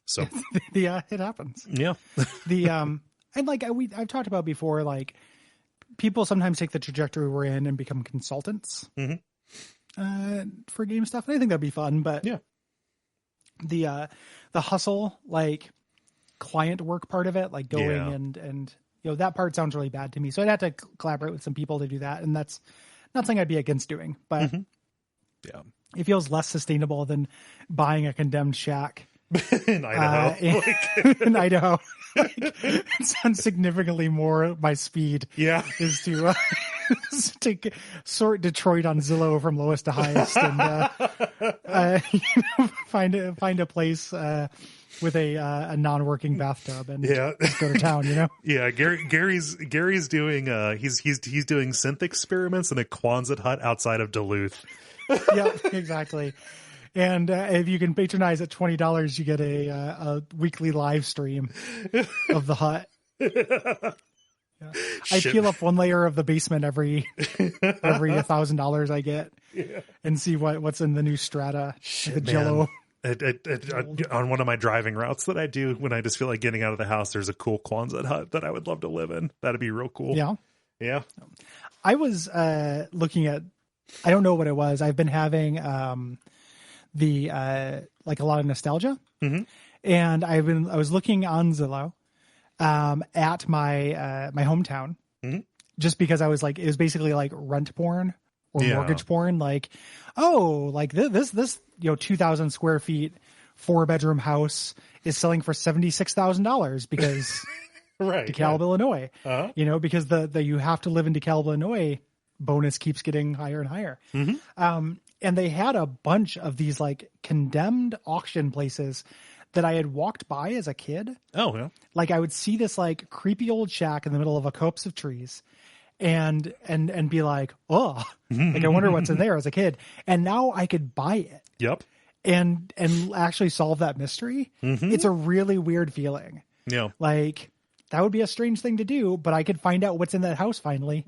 So yeah, it happens. Yeah. And like I've talked about before, like people sometimes take the trajectory we're in and become consultants for game stuff. And I think that'd be fun, but yeah, the hustle, like client work part of it, like going and that part sounds really bad to me. So I'd have to collaborate with some people to do that. And that's not something I'd be against doing, but it feels less sustainable than buying a condemned shack in Idaho. In Idaho. It sounds significantly more my speed. Yeah. Is to sort Detroit on Zillow from lowest to highest and find a place with a non-working bathtub and just go to town, Yeah, Gary's doing he's doing synth experiments in a Quonset hut outside of Duluth. Yeah, exactly. And if you can patronize at $20, you get a weekly live stream of the hut. Yeah. I peel up one layer of the basement every $1,000 I get, and see what's in the new strata. The Jello. On one of my driving routes that I do when I just feel like getting out of the house, there's a cool Quonset hut that I would love to live in. That'd be real cool. Yeah. Yeah. I was looking at, I don't know what it was. I've been having like a lot of nostalgia, and I was looking on Zillow at my my hometown, just because I was like, it was basically like rent porn or mortgage porn, like, oh, like this 2,000 square feet 4-bedroom house is selling for $76,000 because DeKalb, Illinois, because the you have to live in DeKalb, Illinois bonus keeps getting higher and higher. And they had a bunch of these like condemned auction places that I had walked by as a kid. Oh, yeah. Like I would see this like creepy old shack in the middle of a copse of trees and be like, oh, like I wonder what's in there as a kid. And now I could buy it. Yep. And actually solve that mystery. It's a really weird feeling. Yeah. Like that would be a strange thing to do, but I could find out what's in that house finally.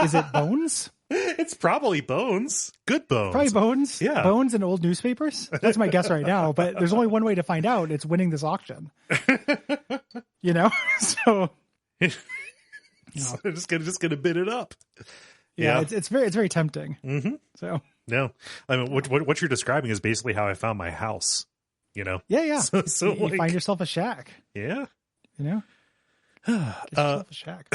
Is it bones? It's probably bones. Good bones. Probably bones. Yeah. Bones and old newspapers. That's my guess right now, but there's only one way to find out. It's winning this auction. So just gonna bid it up. Yeah. It's very tempting. So no, I mean, what you're describing is basically how I found my house, Yeah. So you like, find yourself a shack. Yeah. Get yourself a shack.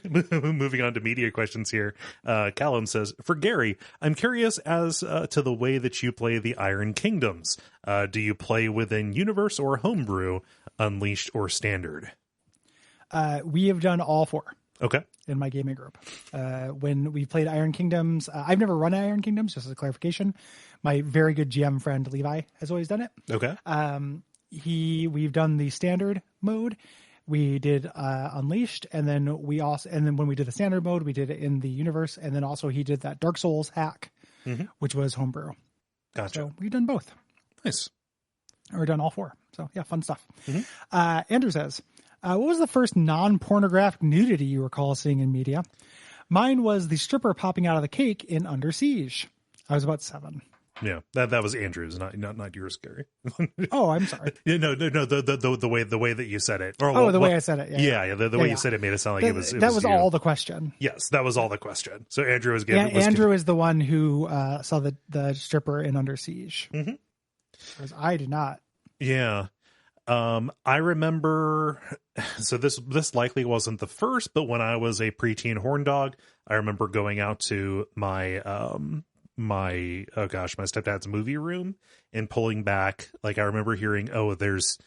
Moving on to media questions here. Callum says, for Gary, I'm curious as to the way that you play the Iron Kingdoms. Do you play within universe or homebrew, unleashed or standard? We have done all four. Okay. In my gaming group. When we played Iron Kingdoms, I've never run Iron Kingdoms, just as a clarification. My very good GM friend Levi has always done it. Okay. We've done the standard mode, We did Unleashed, and then when we did the standard mode, we did it in the universe, and then also he did that Dark Souls hack, which was homebrew. Gotcha. So we've done both. Nice. Or done all 4. So yeah, fun stuff. Andrew says, what was the first non-pornographic nudity you recall seeing in media? Mine was the stripper popping out of the cake in Under Siege. I was about 7. Yeah, that was Andrew's, not yours, Gary. Oh, I'm sorry. No. The way that you said it. The way I said it. Yeah. The way you said it made it sound like it was. That was all the question. Yes, that was all the question. So Andrew was getting. Yeah, Andrew is the one who saw the stripper in Under Siege. Whereas I did not. Yeah. I remember, so this likely wasn't the first, but when I was a preteen horn dog, I remember going out to my my stepdad's movie room and pulling back. Like, I remember hearing, there's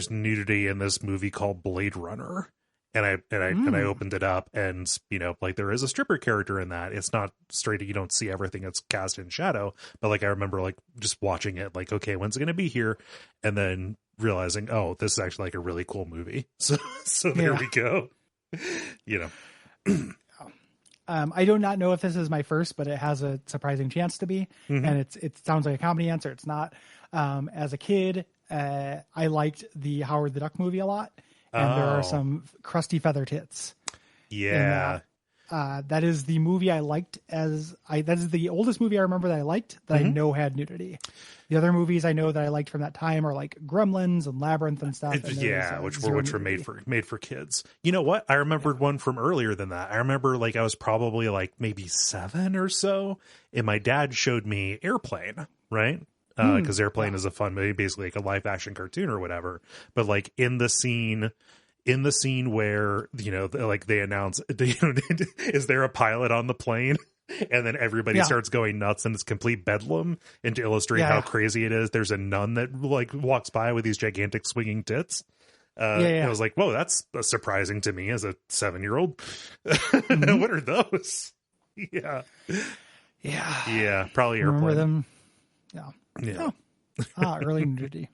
nudity in this movie called Blade Runner. And I opened it up, and like, there is a stripper character in that. It's not straight. You don't see everything that's cast in shadow, but like, I remember like just watching it, like, okay, when's it going to be here? And then realizing, this is actually like a really cool movie. So there we go. I do not know if this is my first, but it has a surprising chance to be. And it sounds like a comedy answer. It's not. As a kid, I liked the Howard the Duck movie a lot. And there are some crusty feather tits. Yeah. That is the movie I liked that is the oldest movie I remember that I liked that I know had nudity. The other movies I know that I liked from that time are like Gremlins and Labyrinth and stuff. Which were made for kids. You know what? I remembered one from earlier than that. I remember like I was probably like maybe 7 or so, and my dad showed me Airplane, right? Because Airplane is a fun movie, basically like a live action cartoon or whatever. But like in the scene where, like they announce, is there a pilot on the plane? And then everybody starts going nuts, and it's complete bedlam. And to illustrate how crazy it is, there's a nun that like walks by with these gigantic swinging tits. I was like, whoa, that's surprising to me as a 7-year-old. What are those? Yeah. Probably Airplane. Remember them? Yeah. Early nudity.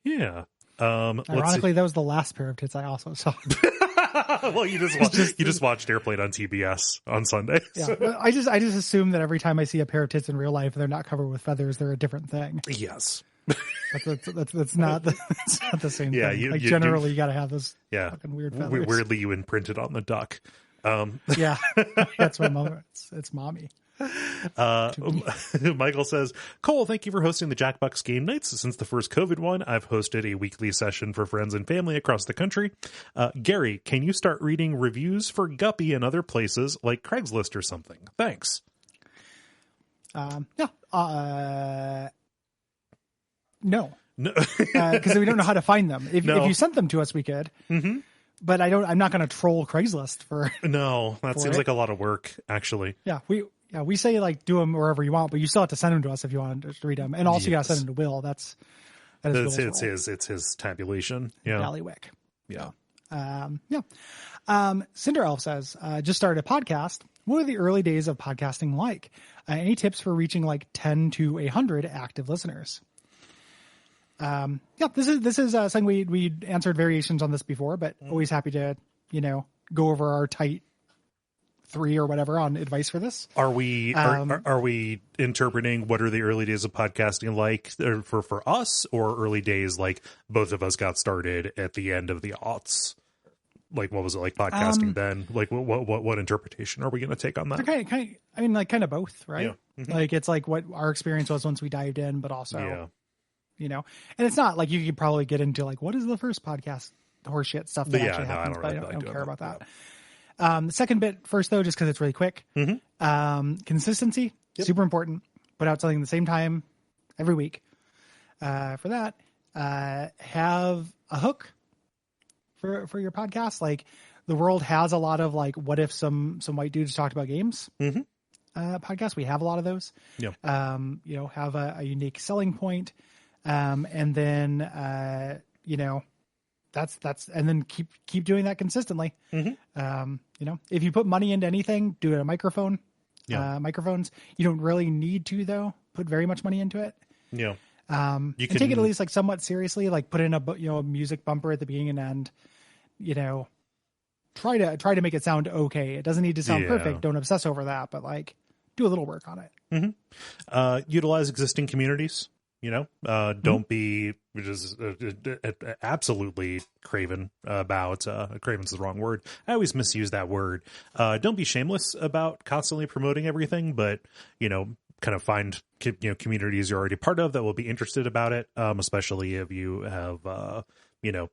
Yeah. Ironically, that was the last pair of tits I also saw. Well, you just watched Airplane on TBS on Sunday. Yeah, So. I just assume that every time I see a pair of tits in real life, they're not covered with feathers; they're a different thing. Yes. That's not the same thing. You got to have this fucking weird feathers. Weirdly, you imprinted on the duck. Yeah, that's my moment. It's mommy. Michael says, Kole, thank you for hosting the Jackbox game nights. Since the first COVID one, I've hosted a weekly session for friends and family across the country. Gary, can you start reading reviews for Guppy and other places like Craigslist or something? Thanks. No, because we don't know how to find them. If you sent them to us, we could. But I'm not going to troll Craigslist for. No, that seems like a lot of work, actually. We say like do them wherever you want, but you still have to send them to us if you want to read them, and also you got to send them to Will. That is it's his tabulation. Yeah, Ballywick. Yeah. Cinder Elf says, just started a podcast. What are the early days of podcasting like? Any tips for reaching like 10 to 100 active listeners? This is something we answered variations on this before, but always happy to go over our tight 3 or whatever on advice for this. Are we interpreting what are the early days of podcasting like for us, or early days like both of us got started at the end of the aughts? Like, what was it like podcasting then? Like, what interpretation are we going to take on that? Kind of both, right? Yeah. Like, it's like what our experience was once we dived in, but also, and it's not like you could probably get into like, what is the first podcast horseshit stuff that actually happens, but I don't care about that. The second bit first, though, just because it's really quick. Consistency, super important. Put out something at the same time every week. For that, have a hook for your podcast. Like, the world has a lot of like, what if some white dudes talked about games podcasts. We have a lot of those. Have a unique selling point, and then that's and then keep doing that consistently. If you put money into anything, do it a microphone. Microphones, you don't really need to, though, put very much money into it. You can take it at least like somewhat seriously, like put in a music bumper at the beginning and end. try to make it sound okay. It doesn't need to sound perfect. Don't obsess over that, but like do a little work on it. Utilize existing communities. Don't be, which is absolutely craven about, craven's the wrong word. I always misuse that word. Don't be shameless about constantly promoting everything, but, kind of find, communities you're already part of that will be interested about it. Especially if you have,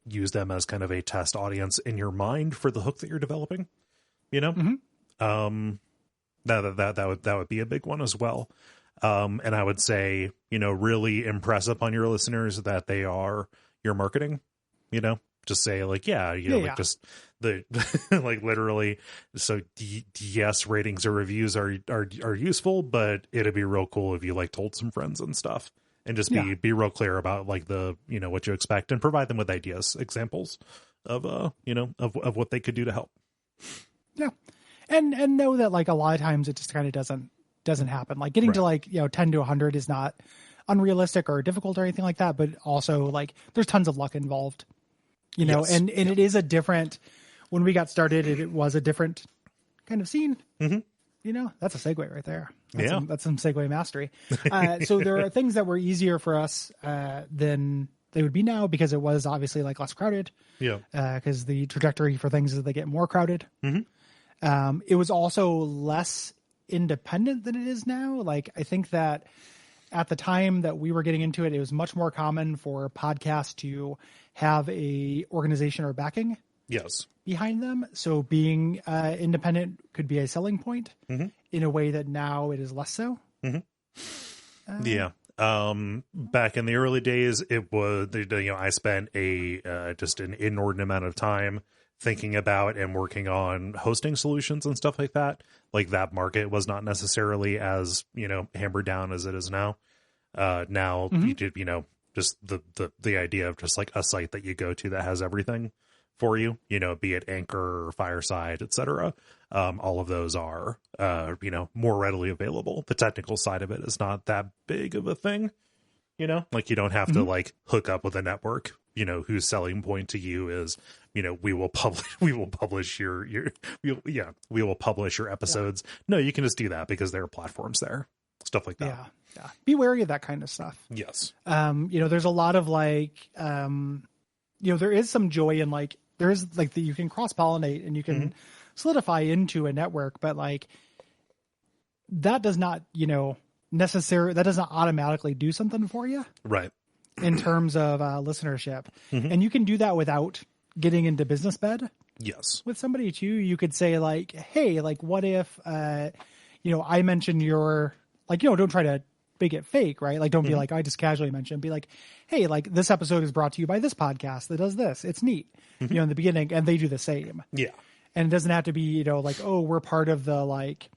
use them as kind of a test audience in your mind for the hook that you're developing, that would be a big one as well. And I would say, really impress upon your listeners that they are your marketing, just say like, just the like literally. So yes, ratings or reviews are useful, but it'd be real cool if you like told some friends and stuff and just be real clear about like the, what you expect and provide them with ideas, examples of, of what they could do to help. Yeah. And know that like a lot of times it just kind of doesn't happen. Like getting to like 10 to 100 is not unrealistic or difficult or anything like that, but also like there's tons of luck involved, and it is a different, when we got started it was a different kind of scene. That's a segue right there. That's some segue mastery. So there are things that were easier for us than they would be now, because it was obviously like less crowded, because the trajectory for things is they get more crowded. It was also less independent than it is now. Like I think that at the time that we were getting into it, it was much more common for podcasts to have a organization or backing behind them. So being independent could be a selling point in a way that now it is less so. Back in the early days, it was, I spent just an inordinate amount of time thinking about and working on hosting solutions and stuff like that. Like that market was not necessarily as, hammered down as it is now. Now you did, just the idea of just like a site that you go to that has everything for you, be it Anchor or Fireside, etc. All of those are, more readily available. The technical side of it is not that big of a thing, like you don't have to like hook up with a network, whose selling point to you is, we will publish your episodes. No, you can just do that because there are platforms there, stuff like that. Yeah. Be wary of that kind of stuff. Yes. There's a lot of like, there is some joy in like, there is like you can cross pollinate and you can solidify into a network, but like that does not, that doesn't automatically do something for you. Right. In terms of listenership. And you can do that without getting into business bed. Yes. With somebody too. You could say like, hey, like what if, I mentioned your, like, don't try to make it fake, right? Like, don't be like, I just casually mentioned, be like, hey, like this episode is brought to you by this podcast that does this. It's neat, in the beginning, and they do the same. Yeah. And it doesn't have to be, like, oh, we're part of the like,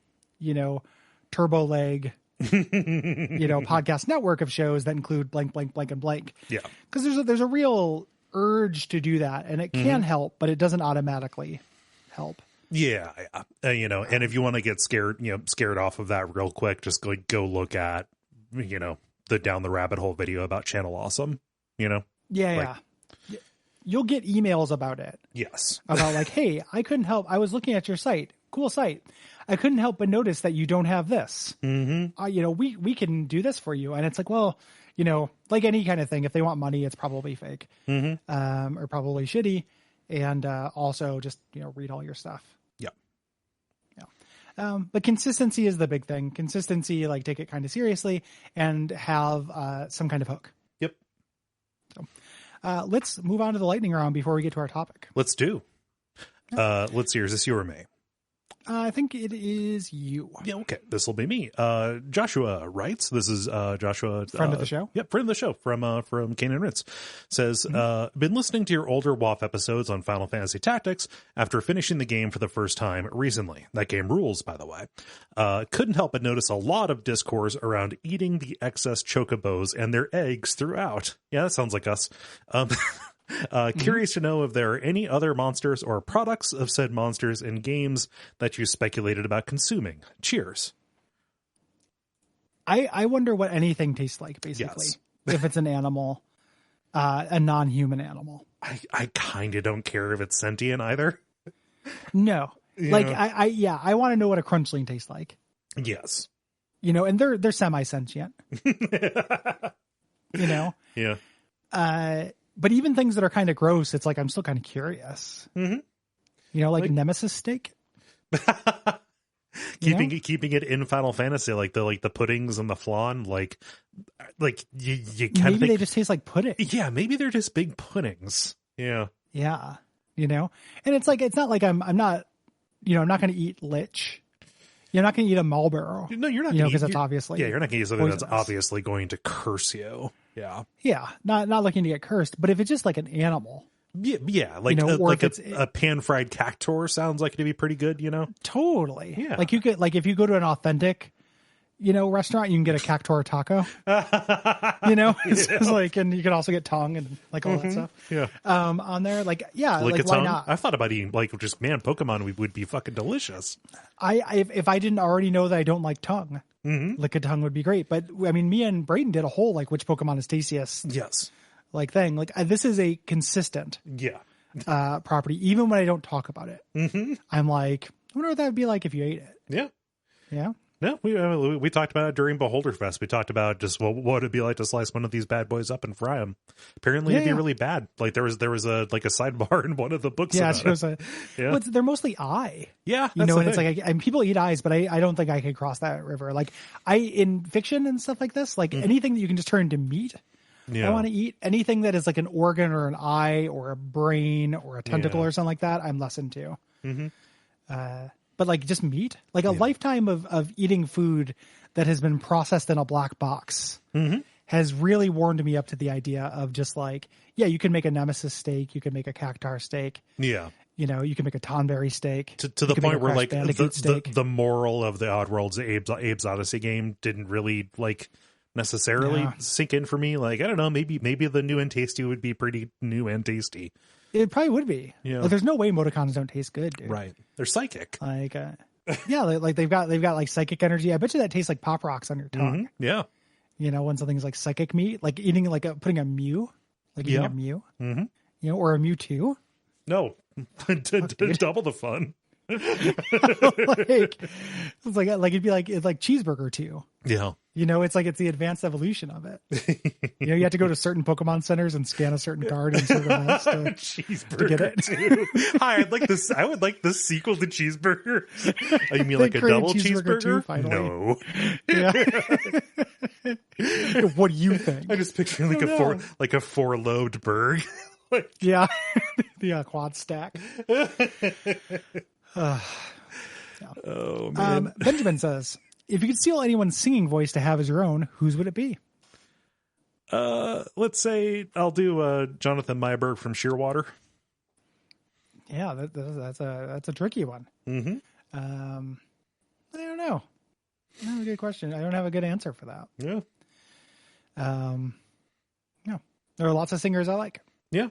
Turbo Leg, podcast network of shows that include blank, blank, blank, and blank. Yeah. Because there's a real urge to do that, and it can help, but it doesn't automatically help. Yeah. And if you want to get scared off of that real quick, just go look at, the Down the Rabbit Hole video about Channel Awesome, Yeah. You'll get emails about it. Yes. About like, hey, I couldn't help. I was looking at your site. Cool site. I couldn't help but notice that you don't have this. We can do this for you. And it's like, well, like any kind of thing, if they want money, it's probably fake, or probably shitty. And also just, read all your stuff. But consistency is the big thing. Consistency, like take it kind of seriously and have some kind of hook. Yep. So let's move on to the lightning round before we get to our topic. Let's do. Let's see. Is this you or me? I think it is you. Yeah, okay. This will be me. Joshua writes, this is Joshua. Friend of the show? Yep, friend of the show from Kane and Ritz. Says, been listening to your older WoF episodes on Final Fantasy Tactics after finishing the game for the first time recently. That game rules, by the way. Couldn't help but notice a lot of discourse around eating the excess chocobos and their eggs throughout. Yeah, that sounds like us. Curious to know if there are any other monsters or products of said monsters in games that you speculated about consuming. Cheers. I wonder what anything tastes like, basically. Yes. If it's an animal, a non-human animal. I kind of don't care if it's sentient either. No. You Like, know? I want to know what a crunchling tastes like. Yes. You know, and they're semi-sentient. You know? Yeah. But even things that are kind of gross, it's like, I'm still kind of curious. Mm-hmm. You know, like Nemesis steak. Keeping it in Final Fantasy, like the puddings and the flan, like you kind of maybe they just taste like pudding. Yeah, maybe they're just big puddings. Yeah. Yeah. You know? And it's like, it's not like I'm not, you know, I'm not going to eat lich. You're not going to eat a Marlboro. No, you're not. You know, because that's obviously. Yeah, you're not going to eat something poisonous. that's obviously going to curse you. Yeah. Yeah. Not looking to get cursed, but if it's just like an animal. Yeah. Like, you know, like a pan-fried cactor sounds like it'd be pretty good, you know? Totally. Yeah. Like you could, like if you go to an authentic, you know, restaurant, you can get a cactor taco. You know, it's like, and you can also get tongue and like all that stuff. Yeah. On there, like, yeah, like why tongue? not? I thought about eating like just Pokemon would be fucking delicious. If I didn't already know that I don't like tongue, lick a tongue would be great. But I mean, me and Brayden did a whole like which Pokemon is tastiest. Yes. Like thing. Like this is a consistent property. Even when I don't talk about it, I'm like, I wonder what that would be like if you ate it. Yeah. Yeah. No, we talked about it during Beholder Fest. We talked about just what would it be like to slice one of these bad boys up and fry them. Apparently, it'd be really bad. Like there was a like a sidebar in one of the books. Yeah, about well, they're mostly eye. Yeah, you know, and it's like and people eat eyes, but I don't think I could cross that river. Like in fiction and stuff like this, like anything that you can just turn into meat. Yeah. I want to eat anything that is like an organ or an eye or a brain or a tentacle or something like that. I'm less into. But like just meat, like a lifetime of eating food that has been processed in a black box has really warmed me up to the idea of just like, yeah, you can make a Nemesis steak. You can make a cactar steak. Yeah. You know, you can make a Tonberry steak. To the point where like the moral of the Oddworld's Abe's Odyssey game didn't really like necessarily sink in for me. Like, I don't know, maybe the new and tasty would be pretty new and tasty. It probably would be. Yeah. Like, there's no way emoticons don't taste good, dude. Right. They're psychic. Like, yeah, like they've got like psychic energy. I bet you that tastes like pop rocks on your tongue. Yeah. You know, when something's like psychic meat, like eating like putting a Mew, like eating a Mew, you know, or a Mewtwo. No, double the fun. Like, it's like it'd be like it's like cheeseburger too. Yeah. You know, it's like it's the advanced evolution of it. You know, you have to go to certain Pokemon centers and scan a certain card and certain events to get it. Too. Hi, I'd like this. I would like the sequel to Cheeseburger. Oh, you mean like a double cheeseburger? Too, finally. No. Yeah. What do you think? I'm just picturing like a four-lobed bird. Yeah. The quad stack. Oh man. Benjamin says, if you could steal anyone's singing voice to have as your own, whose would it be? Let's say I'll do Jonathan Myberg from Shearwater. Yeah, that's a tricky one. I don't know. That's a good question. I don't have a good answer for that. Yeah. No, there are lots of singers I like. Yeah.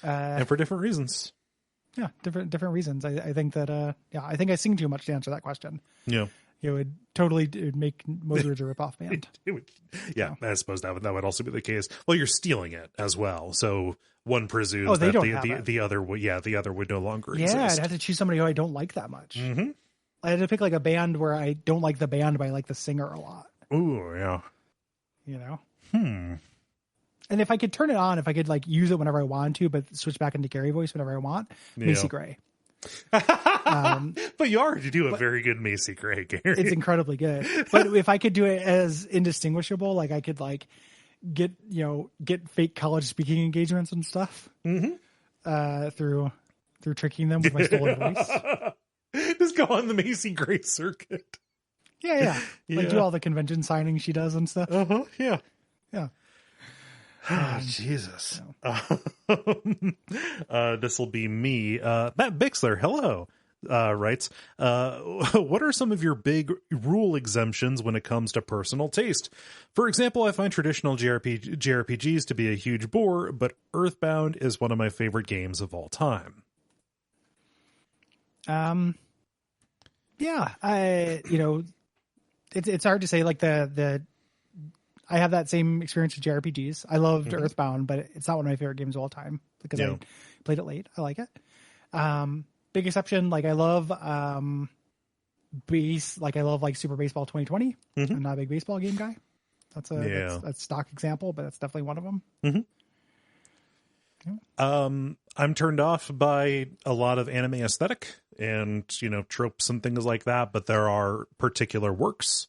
And for different reasons. Yeah, different reasons. I think that I think I sing too much to answer that question. Yeah. It would make Motorhead a ripoff band. It would, yeah, I suppose that would also be the case. Well, you're stealing it as well, so one presumes that the other would no longer exist. Yeah, I'd have to choose somebody who I don't like that much. I had to pick like a band where I don't like the band, but I like the singer a lot. Ooh, yeah. You know. And if I could turn it on, if I could like use it whenever I want to, but switch back into Gary voice whenever I want, Macy Gray. But you already do a very good Macy Gray, Gary. It's incredibly good. But if I could do it as indistinguishable, like I could like get fake college speaking engagements and stuff through tricking them with my stolen voice. Just go on the Macy Gray circuit. Yeah. Like do all the convention signings she does and stuff. Yeah. Yeah. Oh, Jesus. This will be me. Matt Bixler, hello. Writes, what are some of your big rule exemptions when it comes to personal taste? For example, I find traditional JRPGs to be a huge bore, but Earthbound is one of my favorite games of all time. Yeah, it's hard to say. Like I have that same experience with JRPGs. I loved Earthbound, but it's not one of my favorite games of all time because I played it late. I like it. Big exception. Like I love I love like Super Baseball 2020. I'm not a big baseball game guy. That's a stock example, but that's definitely one of them. I'm turned off by a lot of anime aesthetic and, tropes and things like that, but there are particular works,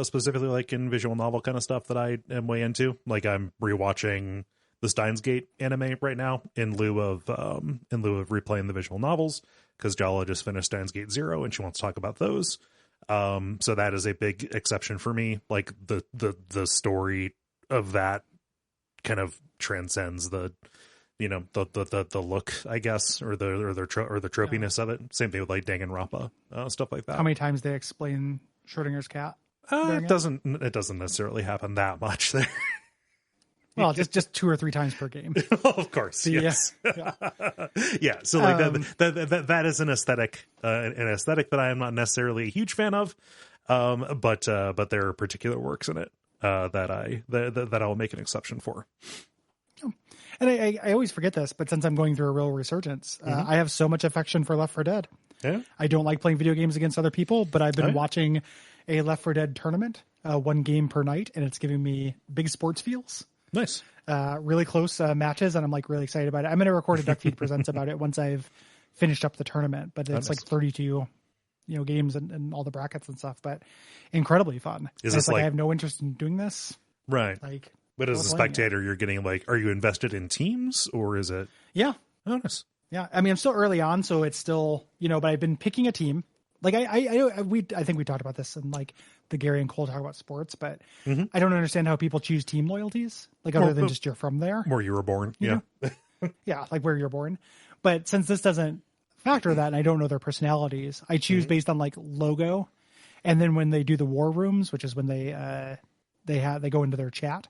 specifically like in visual novel kind of stuff that I am way into. Like I'm rewatching the Steins Gate anime right now in lieu of replaying the visual novels, because Jala just finished Steins Gate 0 and she wants to talk about those. So that is a big exception for me. Like the story of that kind of transcends the look, I guess, or the tropiness of it. Same thing with like Danganronpa, stuff like that. How many times they explain Schrodinger's cat? It doesn't necessarily happen that much there. Well, just 2 or 3 times per game. Of course, yes. Yeah. So like that is an aesthetic that I am not necessarily a huge fan of, but there are particular works in it that I will make an exception for. And I always forget this, but since I'm going through a real resurgence, I have so much affection for Left 4 Dead. Yeah. I don't like playing video games against other people, but I've been watching a Left 4 Dead tournament, 1 game per night, and it's giving me big sports feels. Nice. Really close matches, and I'm like really excited about it. I'm going to record a Duckfeed Presents about it once I've finished up the tournament, but it's like 32 games and all the brackets and stuff, but incredibly fun. It's like I have no interest in doing this. Right. Like, but as a spectator, you're getting like, are you invested in teams or is it? Yeah. Oh, nice. Yeah. I mean, I'm still early on, so it's still, but I've been picking a team. Like I think we talked about this in like the Gary and Kole talk about sports, but I don't understand how people choose team loyalties, like other than just you're from there. Where you were born. Yeah. Yeah. Like where you're born. But since this doesn't factor that and I don't know their personalities, I choose based on like logo. And then when they do the war rooms, which is when they go into their chat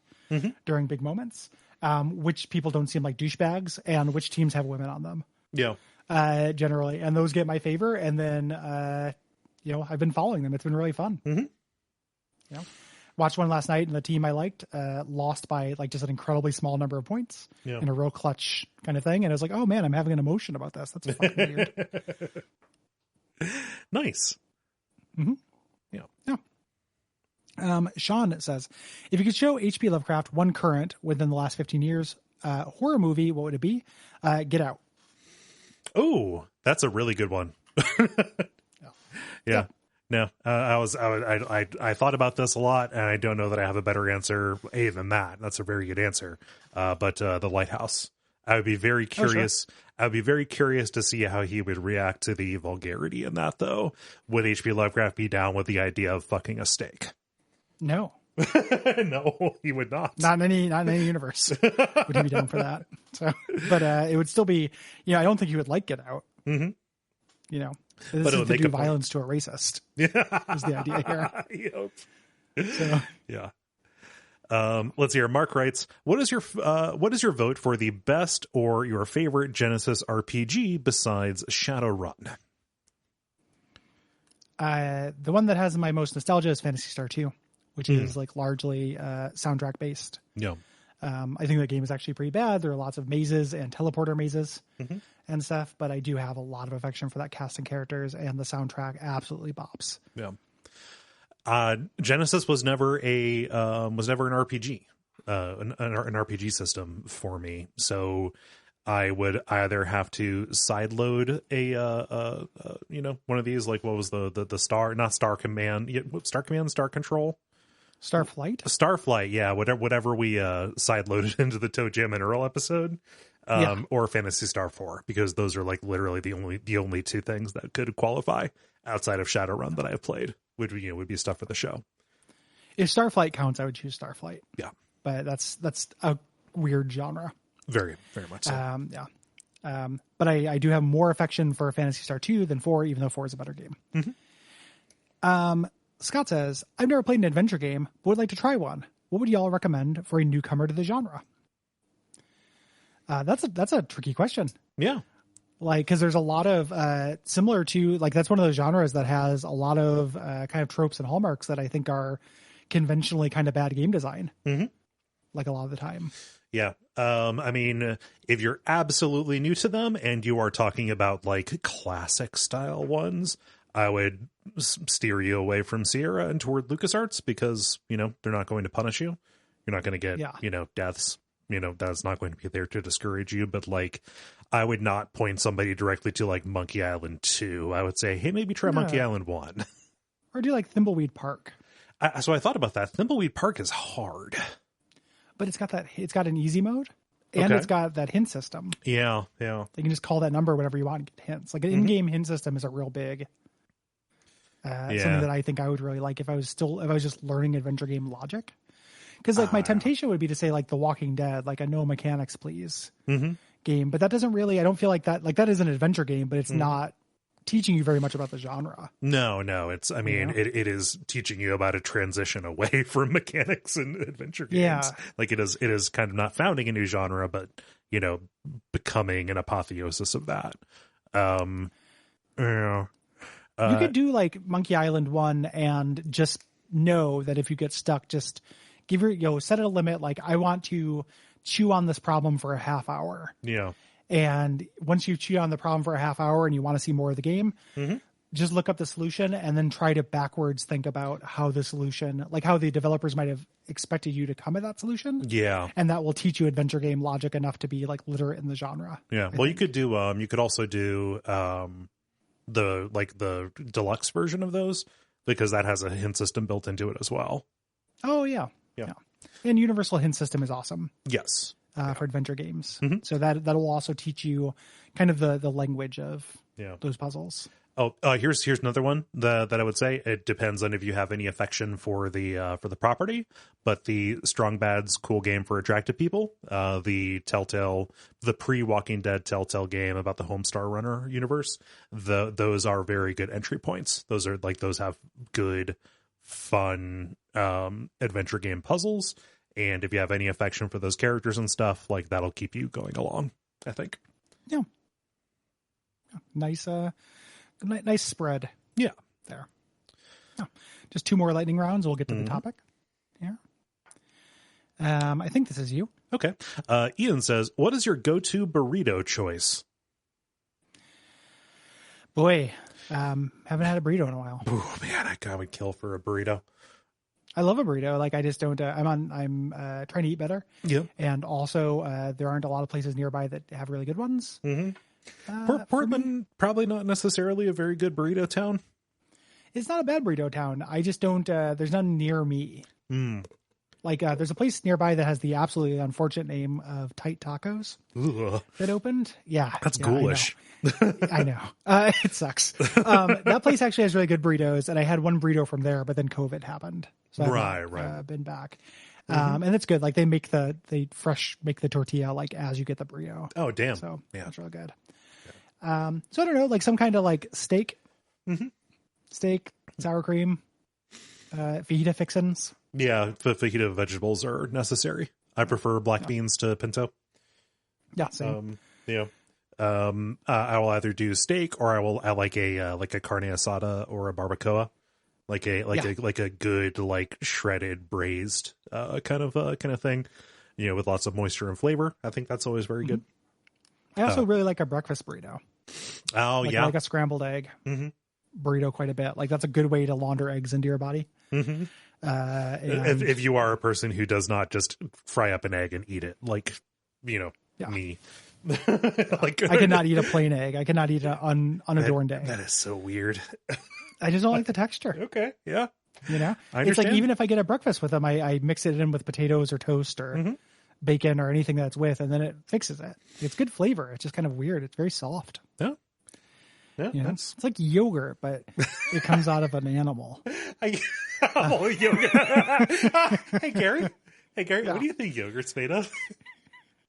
during big moments, which people don't seem like douchebags and which teams have women on them. Yeah. Generally, and those get my favor. And then, I've been following them. It's been really fun. Watched one last night and the team I liked, lost by like just an incredibly small number of points in a real clutch kind of thing. And I was like, oh man, I'm having an emotion about this. That's fucking weird. Nice. Yeah. Sean says, if you could show H.P. Lovecraft one current within the last 15 years, horror movie, what would it be? Get Out. Oh, that's a really good one. Yeah. No, I thought about this a lot, and I don't know that I have a better answer than that. That's a very good answer. But The Lighthouse, I would be very curious. Oh, sure. I would be very curious to see how he would react to the vulgarity in that, though. Would H.P. Lovecraft be down with the idea of fucking a steak? No. No, he would not. Not in any universe would he be down for that. So, but it would still be, I don't think he would like Get Out. This but is to do violence to a racist. Yeah, is the idea here. Yep. So yeah. Let's hear. Mark writes, what is your vote for the best or your favorite Genesis RPG besides Shadowrun? The one that has my most nostalgia is Phantasy Star 2, which is like largely soundtrack based. Yeah. I think the game is actually pretty bad. There are lots of mazes and teleporter mazes and stuff, but I do have a lot of affection for that cast and characters, and the soundtrack absolutely bops. Yeah. Genesis was never an RPG, an RPG system for me. So I would either have to sideload one of these, like what was the Star, not Star Command, Star Command, Star Control. Starflight, yeah, whatever we sideloaded into the Toe Jam and Earl episode, or Phantasy Star 4, because those are like literally the only 2 things that could qualify outside of Shadowrun that I've played, which would be stuff for the show. If Starflight counts, I would choose Starflight. Yeah, but that's a weird genre. Very, very much so. But I do have more affection for Phantasy Star 2 than 4, even though 4 is a better game. Scott says, I've never played an adventure game, but would like to try one. What would y'all recommend for a newcomer to the genre? That's a tricky question. Yeah. Like, cause there's a lot of, similar to like, that's one of those genres that has a lot of, kind of tropes and hallmarks that I think are conventionally kind of bad game design. Mm-hmm. Like a lot of the time. Yeah. I mean, if you're absolutely new to them and you are talking about like classic style ones, I would steer you away from Sierra and toward LucasArts because, you know, they're not going to punish you. You're not going to get, you know, deaths. You know, that's not going to be there to discourage you. But like, I would not point somebody directly to like Monkey Island 2. I would say, hey, maybe try Monkey Island 1. Or do like Thimbleweed Park. So I thought about that. Thimbleweed Park is hard. But it's got an easy mode. And it's got that hint system. Yeah. You can just call that number whenever you want and get hints. Like an in-game hint system is a real big something that I think I would really like if I was just learning adventure game logic. Because like my temptation would be to say like The Walking Dead, like a no mechanics please game, but that doesn't really. I don't feel like that is an adventure game, but it's not teaching you very much about the genre. No, it's. I mean, it is teaching you about a transition away from mechanics and adventure games. Yeah, like it is kind of not founding a new genre, but you know, becoming an apotheosis of that. You could do like Monkey Island 1 and just know that if you get stuck, just set it a limit. Like I want to chew on this problem for a half hour. Yeah. And once you chew on the problem for a half hour and you want to see more of the game, just look up the solution and then try to backwards think about how the solution, like how the developers might have expected you to come at that solution. Yeah. And that will teach you adventure game logic enough to be like literate in the genre. Yeah. Well, you could also do the deluxe version of those because that has a hint system built into it as well. Oh yeah. And Universal Hint System is awesome. Yes. For adventure games. So that will also teach you kind of the language of those puzzles. Oh, here's another one that I would say. It depends on if you have any affection for the property, but the Strong Bad's cool game for attractive people. The pre-Walking Dead Telltale game about the Homestar Runner universe. Those are very good entry points. Those have good, fun adventure game puzzles. And if you have any affection for those characters and stuff, like that'll keep you going along, I think. Yeah. Nice spread. Yeah. There. Oh, just 2 more lightning rounds. We'll get to the topic here. I think this is you. Okay. Ian says, what is your go-to burrito choice? Boy, haven't had a burrito in a while. Oh man, I would kill for a burrito. I love a burrito. Like I just don't. I'm trying to eat better. Yeah. And also, there aren't a lot of places nearby that have really good ones. Portland, probably not necessarily a very good burrito town. It's not a bad burrito town. I just don't. There's none near me. Like there's a place nearby that has the absolutely unfortunate name of Tight Tacos that opened. Yeah, that's ghoulish. I know. It sucks. That place actually has really good burritos, and I had one burrito from there, but then COVID happened. So I've been back. And it's good. Like they make the tortilla like as you get the burrito. Oh, damn. So that's real good. Yeah. So I don't know, like some kind of like steak, sour cream, fajita fixins. Yeah. The fajita vegetables are necessary. I prefer black beans to pinto. Yeah. Same. I will either do steak or I like a carne asada or a barbacoa. Like a good like shredded braised kind of thing, you know, with lots of moisture and flavor. I think that's always very good. I also really like a breakfast burrito. Oh yeah, like a scrambled egg burrito quite a bit. Like that's a good way to launder eggs into your body. If you are a person who does not just fry up an egg and eat it, like you know me. Like I cannot eat a plain egg. I cannot eat an unadorned egg. That is so weird. I just don't like the texture. Okay. Yeah. You know, it's like even if I get a breakfast with them, I mix it in with potatoes or toast or bacon or anything that's with, and then it fixes it. It's good flavor. It's just kind of weird. It's very soft. Yeah. Yeah. You know? It's like yogurt, but it comes out of an animal. Yogurt. Hey, Gary. What do you think yogurt's made of?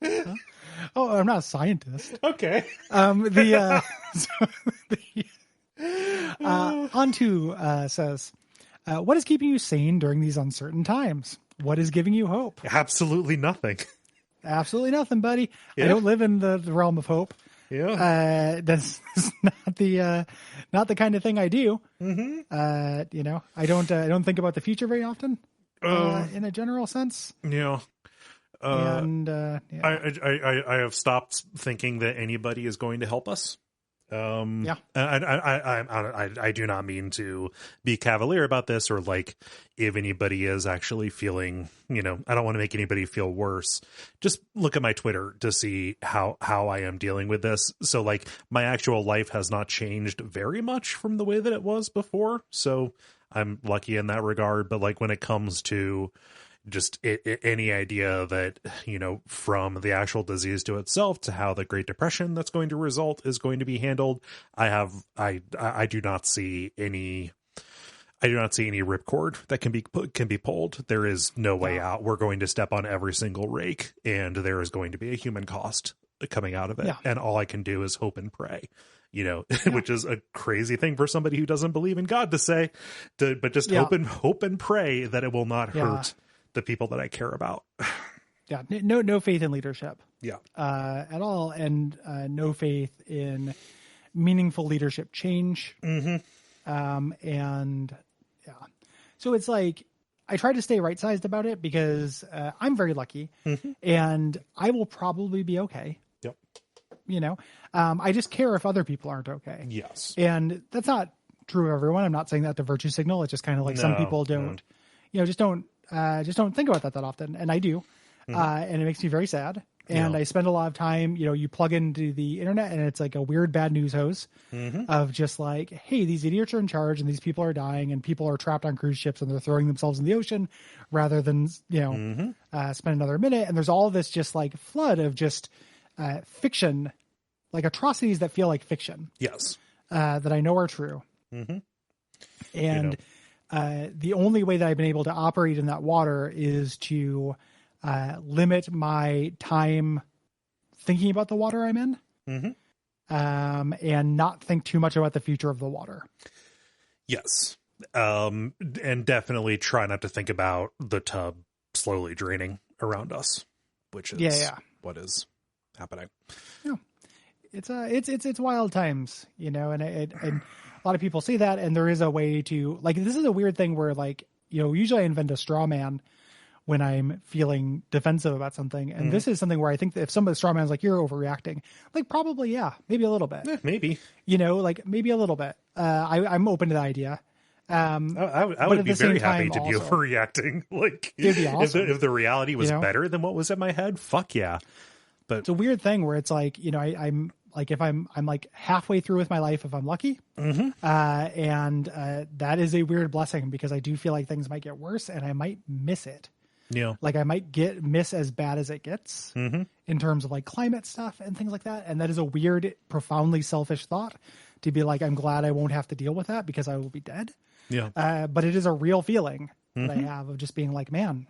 Huh? Oh, I'm not a scientist. Okay. Antu says, what is keeping you sane during these uncertain times? What is giving you hope? Absolutely nothing. Absolutely nothing, buddy. Yeah. I don't live in the realm of hope. Yeah. That's not the kind of thing I do. You know, I don't think about the future very often. in a general sense. Yeah. And I have stopped thinking that anybody is going to help us. I do not mean to be cavalier about this, or like if anybody is actually feeling, I don't want to make anybody feel worse. Just look at my Twitter to see how I am dealing with this. So like my actual life has not changed very much from the way that it was before. So I'm lucky in that regard. But like when it comes to just any idea that, from the actual disease to itself to how the Great Depression that's going to result is going to be handled, I do not see any ripcord that can be pulled. There is no way out. We're going to step on every single rake, and there is going to be a human cost coming out of it. Yeah. And all I can do is hope and pray, which is a crazy thing for somebody who doesn't believe in God to say, but just hope and pray that it will not hurt the people that I care about. Yeah. No faith in leadership. Yeah. At all. And no faith in meaningful leadership change. Mm-hmm. So it's like, I try to stay right-sized about it because I'm very lucky and I will probably be okay. Yep. I just care if other people aren't okay. Yes. And that's not true of everyone. I'm not saying that to virtue signal. It's just kind of like some people don't, just don't think about that often. And I do. And it makes me very sad. And I spend a lot of time, you plug into the internet and it's like a weird bad news hose of just like, hey, these idiots are in charge and these people are dying and people are trapped on cruise ships and they're throwing themselves in the ocean rather than, spend another minute. And there's all this just like flood of just fiction, like atrocities that feel like fiction. Yes. That I know are true. And the only way that I've been able to operate in that water is to limit my time thinking about the water I'm in, and not think too much about the future of the water. Yes. And definitely try not to think about the tub slowly draining around us, which is what is happening. Yeah. It's wild times, and a lot of people see that, and there is a way to, like, this is a weird thing where, like, usually I invent a straw man when I'm feeling defensive about something. And this is something where I think that if some of the straw man's like, you're overreacting, like probably, maybe a little bit, maybe, like maybe a little bit. I'm open to the idea. I would be very happy to be overreacting. Like, it'd be awesome. if the reality was better than what was in my head, fuck yeah. But it's a weird thing where it's like, I'm like, if I'm like halfway through with my life, if I'm lucky, and that is a weird blessing because I do feel like things might get worse and I might miss it. Yeah. Like I might miss as bad as it gets in terms of like climate stuff and things like that. And that is a weird, profoundly selfish thought to be like, I'm glad I won't have to deal with that because I will be dead. Yeah. But it is a real feeling that I have of just being like, man,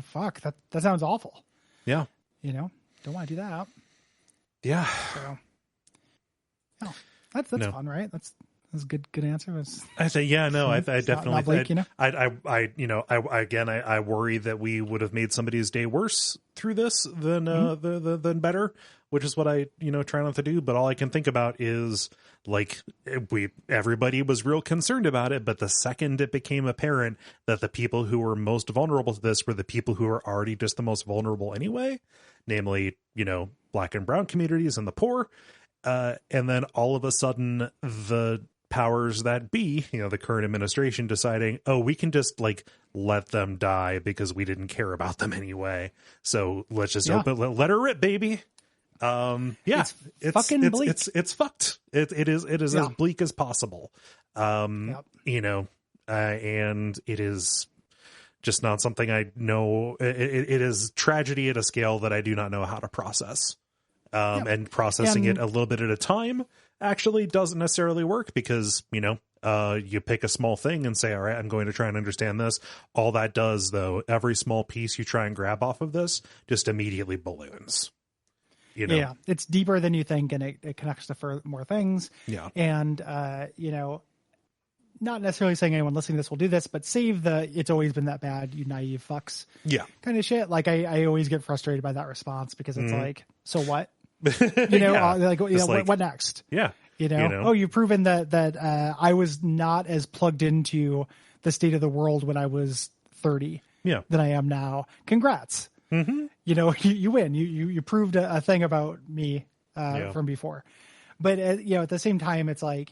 fuck, that sounds awful. Yeah. Don't want to do that. Yeah. So, that's fun, right? That's a good answer. I say, I definitely, not bleak, I worry that we would have made somebody's day worse through this than better, which is what I, try not to do. But all I can think about is like everybody was real concerned about it. But the second it became apparent that the people who were most vulnerable to this were the people who are already just the most vulnerable anyway, namely, Black and brown communities and the poor. And then all of a sudden the powers that be, the current administration deciding, we can just like let them die because we didn't care about them anyway. So let's just let her rip, baby. It's fucking bleak. It's fucked. It is as bleak as possible. And it is just not something I know. It is tragedy at a scale that I do not know how to process. And processing it a little bit at a time actually doesn't necessarily work because, you pick a small thing and say, all right, I'm going to try and understand this. All that does, though, every small piece you try and grab off of this just immediately balloons. Yeah, it's deeper than you think, and it connects to more things. Yeah. And, not necessarily saying anyone listening to this will do this, but save the "it's always been that bad, you naive fucks" kind of shit. Like I always get frustrated by that response because it's like, so what? What next? Yeah. You've proven that I was not as plugged into the state of the world when I was 30 than I am now. Congrats. You know, you win. You proved a thing about me from before. But you know, at the same time, it's like,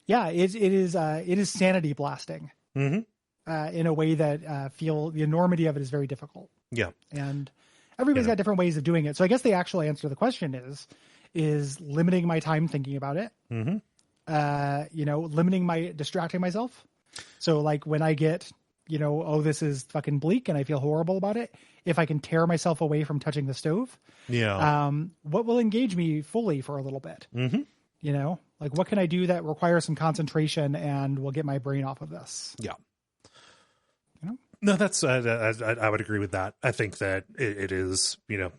yeah, it is sanity blasting in a way that feel the enormity of it is very difficult. Yeah, and everybody's got different ways of doing it. So I guess the actual answer to the question is limiting my time thinking about it. You know, distracting myself. So like when I get, you know, oh, this is fucking bleak and I feel horrible about it, if I can tear myself away from touching the stove, what will engage me fully for a little bit? You know, like what can I do that requires some concentration and will get my brain off of this? Yeah. You know? No, that's, I would agree with that. I think that it is, you know,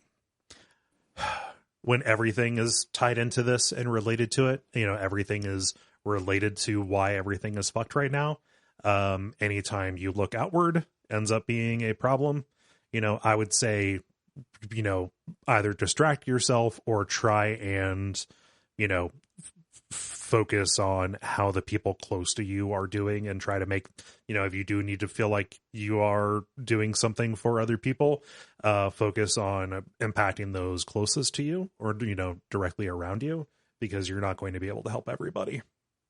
when everything is tied into this and related to it, you know, everything is related to why everything is fucked right now. Anytime you look outward ends up being a problem. You know, I would say, you know, either distract yourself or try and, you know, focus on how the people close to you are doing and try to make, you know, if you do need to feel like you are doing something for other people, focus on impacting those closest to you or, you know, directly around you, because you're not going to be able to help everybody.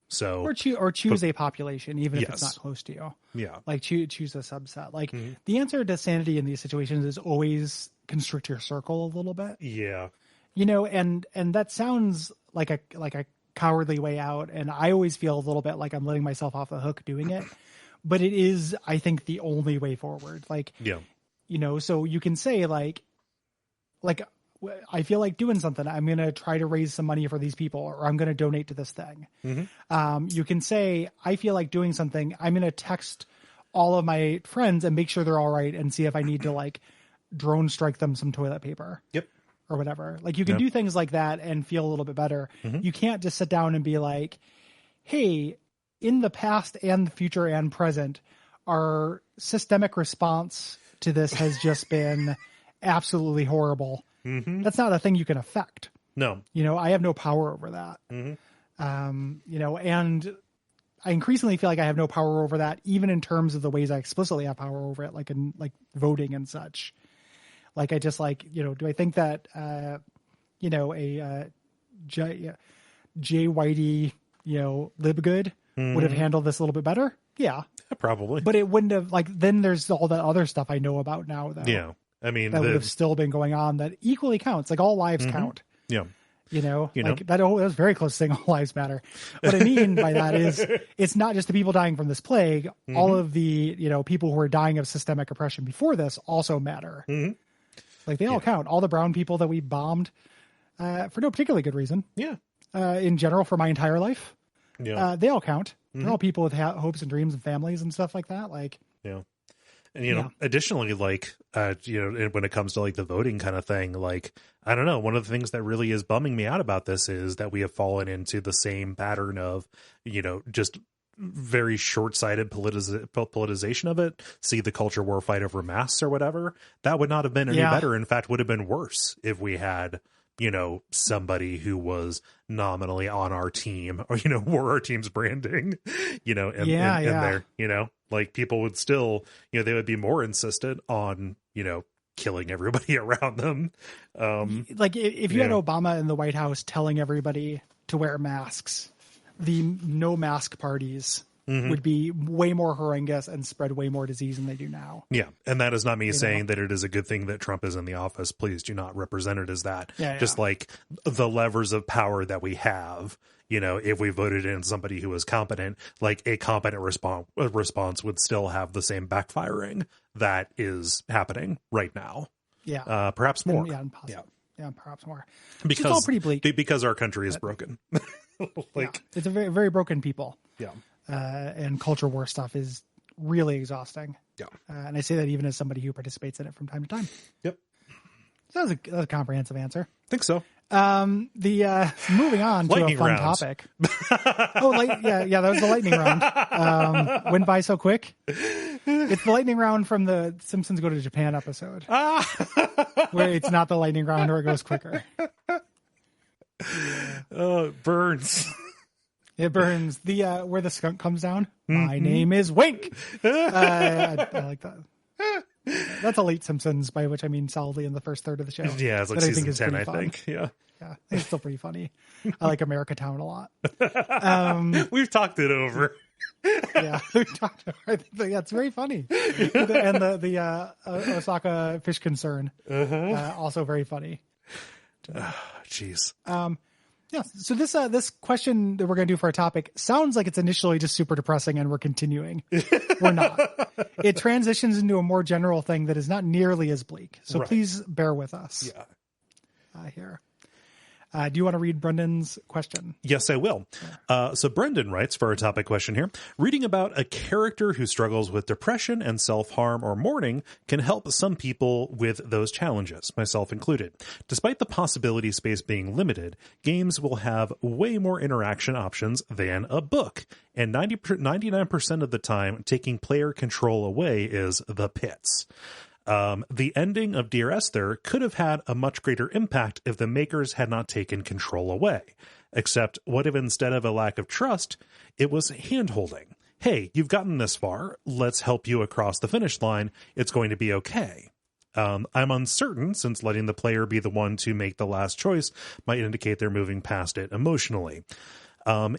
So or choose a population, even if it's not close to you. Yeah. Like choose a subset. Like the answer to sanity in these situations is always constrict your circle a little bit. Yeah. You know, and that sounds like a cowardly way out. And I always feel a little bit like I'm letting myself off the hook doing it, but it is, I think, the only way forward. Like, yeah, you know, so you can say like I feel like doing something. I'm going to try to raise some money for these people, or I'm going to donate to this thing. You can say, I feel like doing something. I'm going to text all of my friends and make sure they're all right and see if I need to like drone strike them some toilet paper. Yep. Or whatever. Like you can do things like that and feel a little bit better. You can't just sit down and be like, hey, in the past and the future and present, our systemic response to this has just been absolutely horrible. That's not a thing you can affect. No. You know, I have no power over that. You know, and I increasingly feel like I have no power over that, even in terms of the ways I explicitly have power over it, like in like voting and such. Like, I just like, you know, do I think that, you know, a Jay Whitey, you know, Libgood would have handled this a little bit better? Yeah. Probably. But it wouldn't have, like, then there's all that other stuff I know about now, though. Yeah. I mean, that would have still been going on that equally counts. Like, all lives count. Yeah. You know, that was very close to saying all lives matter. What I mean by that is it's not just the people dying from this plague. All of the, you know, people who are dying of systemic oppression before this also matter. Like they all count. All the brown people that we bombed for no particularly good reason. Yeah. In general, for my entire life. Yeah. They all count. They're all people with hopes and dreams and families and stuff like that. Like, yeah. And, you know, additionally, like, you know, when it comes to like the voting kind of thing, like, I don't know, one of the things that really is bumming me out about this is that we have fallen into the same pattern of, you know, just very short-sighted politicization of it. See the culture war fight over masks or whatever. That would not have been any better. In fact, would have been worse if we had, you know, somebody who was nominally on our team or, you know, wore our team's branding, you know, in there, you know, like people would still, you know, they would be more insistent on, you know, killing everybody around them. Like if you had Obama in the White House telling everybody to wear masks, the no mask parties would be way more horrendous and spread way more disease than they do now. Yeah. And that is not me saying that it is a good thing that Trump is in the office. Please do not represent it as that. Just like the levers of power that we have, you know, if we voted in somebody who was competent, like a competent response would still have the same backfiring that is happening right now. Yeah. Perhaps more. Yeah, perhaps more. Because it's all pretty bleak. Because our country is broken. It's a very, very broken people. Yeah. And culture war stuff is really exhausting. Yeah. And I say that even as somebody who participates in it from time to time. Yep. So that was a comprehensive answer. I think so. Moving on to a fun topic. That was the lightning round. Went by so quick. It's the lightning round from the Simpsons Go to Japan episode. Where it's not the lightning round where it goes quicker. Oh, it burns. It burns. The where the skunk comes down. My name is Wink. I like that. That's a late Simpsons, by which I mean solidly in the first third of the show. Yeah, it's like that season is 10, pretty I fun. think. Yeah. Yeah, I think it's still pretty funny. I like America Town a lot. We've talked it over. Yeah, we talked about it. Yeah, it's very funny. And the Osaka fish concern, also very funny. Jeez. Yeah. So this question that we're going to do for our topic sounds like it's initially just super depressing, and we're continuing. We're not. It transitions into a more general thing that is not nearly as bleak. So please bear with us. Yeah. Here. Do you want to read Brendan's question? Yes, I will. So Brendan writes for our topic question here. Reading about a character who struggles with depression and self-harm or mourning can help some people with those challenges, myself included. Despite the possibility space being limited, games will have way more interaction options than a book. And 99% of the time, taking player control away is the pits. The ending of Dear Esther could have had a much greater impact if the makers had not taken control away. Except, what if instead of a lack of trust, it was hand-holding? Hey, you've gotten this far. Let's help you across the finish line. It's going to be okay. I'm uncertain, since letting the player be the one to make the last choice might indicate they're moving past it emotionally.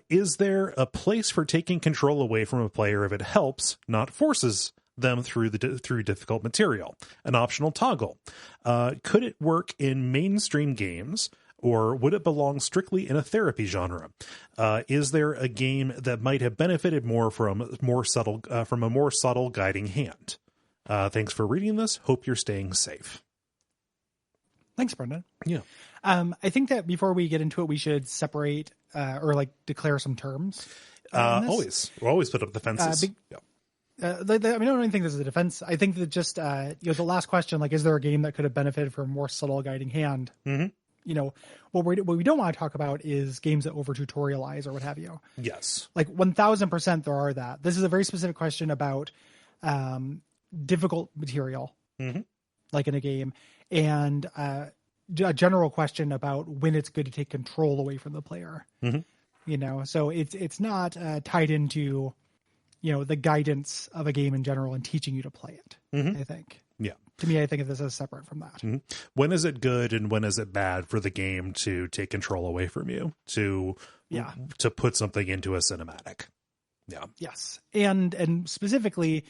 Is there a place for taking control away from a player if it helps, not forces them through difficult material? An optional toggle. Could it work in mainstream games, or would it belong strictly in a therapy genre? Is there a game that might have benefited more from a more subtle guiding hand? Thanks for reading this. Hope you're staying safe. Thanks, Brendan. Yeah. I think that before we get into it, we should separate or like declare some terms. Always. We'll always put up the fences. Yeah. I don't even think this is a defense. I think that just, the last question, like, is there a game that could have benefited from a more subtle guiding hand? Mm-hmm. What we don't want to talk about is games that over tutorialize or what have you. Yes. Like 1000% there are that. This is a very specific question about, difficult material, like in a game, and, a general question about when it's good to take control away from the player. So it's not tied into, the guidance of a game in general and teaching you to play it, I think. Yeah. To me, I think of this as separate from that. When is it good and when is it bad for the game to take control away from you, to put something into a cinematic? Yeah. Yes. And specifically,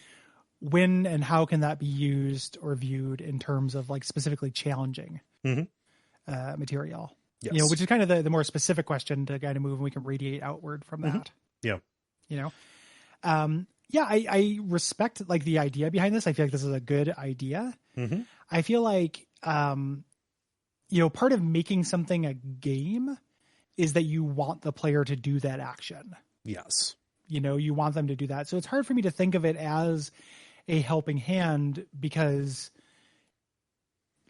when and how can that be used or viewed in terms of like specifically challenging material? Yes. Which is kind of the more specific question to kind of move, and we can radiate outward from that. Yeah. I respect like the idea behind this. I feel like this is a good idea. I feel like, part of making something a game is that you want the player to do that action. Yes. You want them to do that. So it's hard for me to think of it as a helping hand, because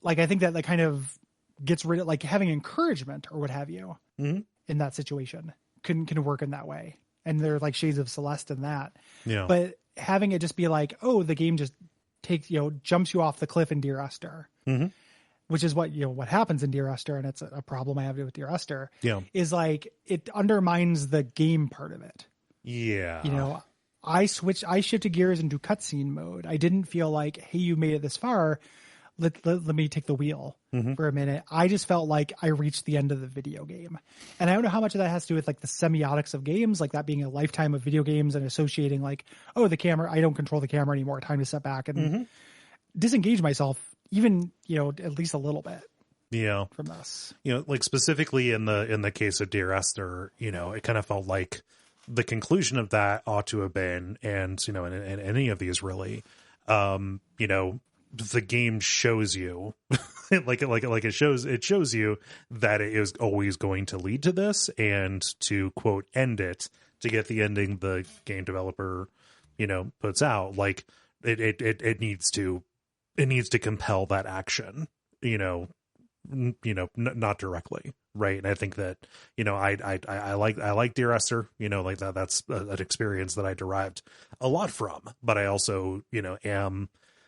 like, I think that kind of gets rid of like having encouragement or what have you in that situation can work in that way. And there are like shades of Celeste in that. Yeah. But having it just be like, oh, the game just takes, jumps you off the cliff in Dear Esther, which is what, what happens in Dear Esther. And it's a problem I have with Dear Esther is like, it undermines the game part of it. Yeah. I shifted gears into cutscene mode. I didn't feel like, hey, you made it this far. Let me take the wheel for a minute. I just felt like I reached the end of the video game. And I don't know how much of that has to do with like the semiotics of games, like that being a lifetime of video games and associating like, oh, the camera, I don't control the camera anymore. Time to step back and disengage myself, even, at least a little bit. Yeah. From this. Like specifically in the case of Dear Esther, it kind of felt like the conclusion of that ought to have been, and, in any of these really, the game shows you like it shows you that it is always going to lead to this, and to quote end it to get the ending the game developer puts out, like it needs to compel that action, not directly, right? And I think that I like Dear Esther, like that's an experience that I derived a lot from, but I also am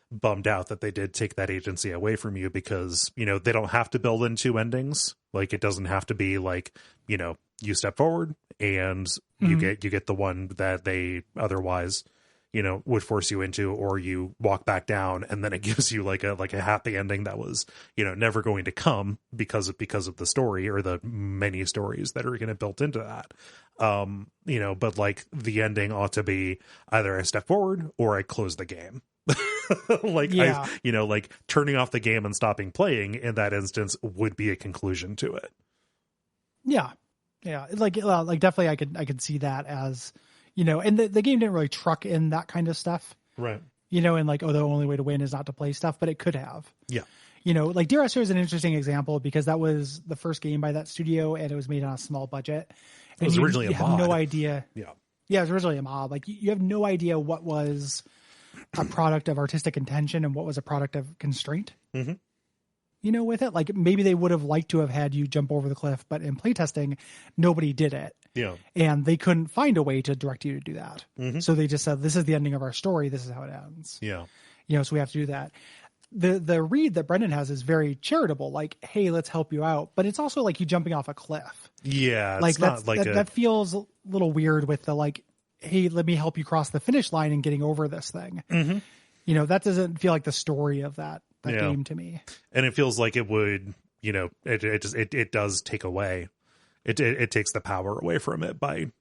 bummed out that they did take that agency away from you, because they don't have to build in two endings. Like, it doesn't have to be like you step forward and you get the one that they otherwise would force you into, or you walk back down and then it gives you like a happy ending that was, never going to come because of the story or the many stories that are going to built into that. But like the ending ought to be either I step forward or I close the game. Like, yeah. like turning off the game and stopping playing in that instance would be a conclusion to it. Yeah. Yeah. Like definitely I could see that as, and the game didn't really truck in that kind of stuff. Right. And like, the only way to win is not to play stuff, but it could have. Yeah. Like Dear Esther is an interesting example because that was the first game by that studio and it was made on a small budget. It was originally a mod. You have no idea. Yeah. Yeah, it was originally a mod. Like you have no idea what was a product of artistic intention and what was a product of constraint. Mm-hmm. With it, like maybe they would have liked to have had you jump over the cliff, but in playtesting, nobody did it. Yeah. And they couldn't find a way to direct you to do that. Mm-hmm. So they just said, this is the ending of our story. This is how it ends. Yeah. So we have to do that. The read that Brendan has is very charitable. Like, hey, let's help you out. But it's also like you jumping off a cliff. Yeah. Like that feels a little weird with the like, hey, let me help you cross the finish line and getting over this thing. Mm-hmm. That doesn't feel like the story of that game to me. And it feels like it would, it does take away. It takes the power away from it by,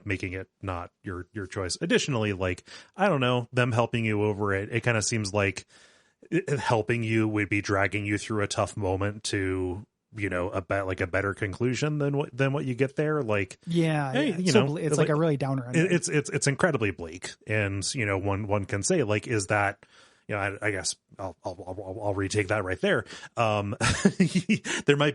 making it not your choice. Additionally, like, I don't know, them helping you over it, it kind of seems like helping you would be dragging you through a tough moment to, a better conclusion than what you get there. Like, hey, it's like a really downer. It's incredibly bleak. And, one can say, like, is that, I guess I'll retake that right there. It might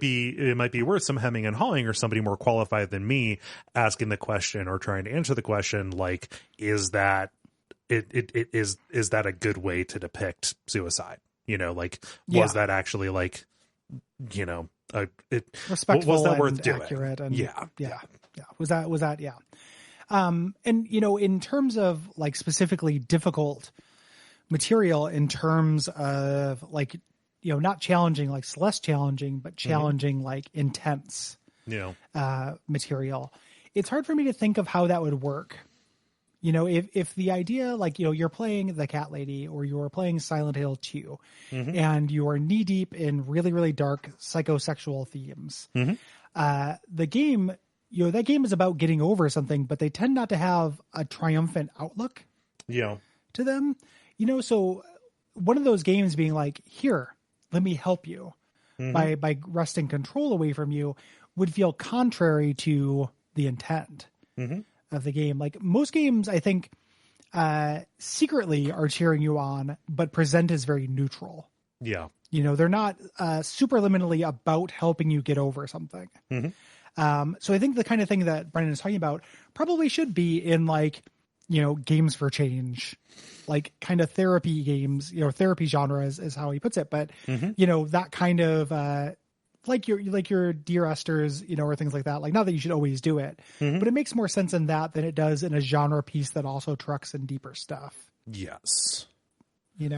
be worth some hemming and hawing or somebody more qualified than me asking the question or trying to answer the question. Like, is that is that a good way to depict suicide? Was that actually like, respectful, was that worth and doing? Accurate, and yeah. Was that yeah. And in terms of like specifically difficult material, in terms of like not challenging like Celeste challenging, but challenging like intense material, it's hard for me to think of how that would work. If the idea, like, you're playing the Cat Lady or you're playing Silent Hill 2 and you are knee deep in really, really dark psychosexual themes, the game, that game is about getting over something, but they tend not to have a triumphant outlook to them. So one of those games being like, here, let me help you by wresting control away from you would feel contrary to the intent of the game. Like most games, I think, secretly are cheering you on, but present as very neutral. Yeah. They're not superliminally about helping you get over something. So I think the kind of thing that Brendan is talking about probably should be in like, games for change, like kind of therapy games, therapy genre is how he puts it. But, that kind of, like your Dear Esther's, or things like that. Like, not that you should always do it, but it makes more sense in that than it does in a genre piece that also trucks in deeper stuff. Yes. You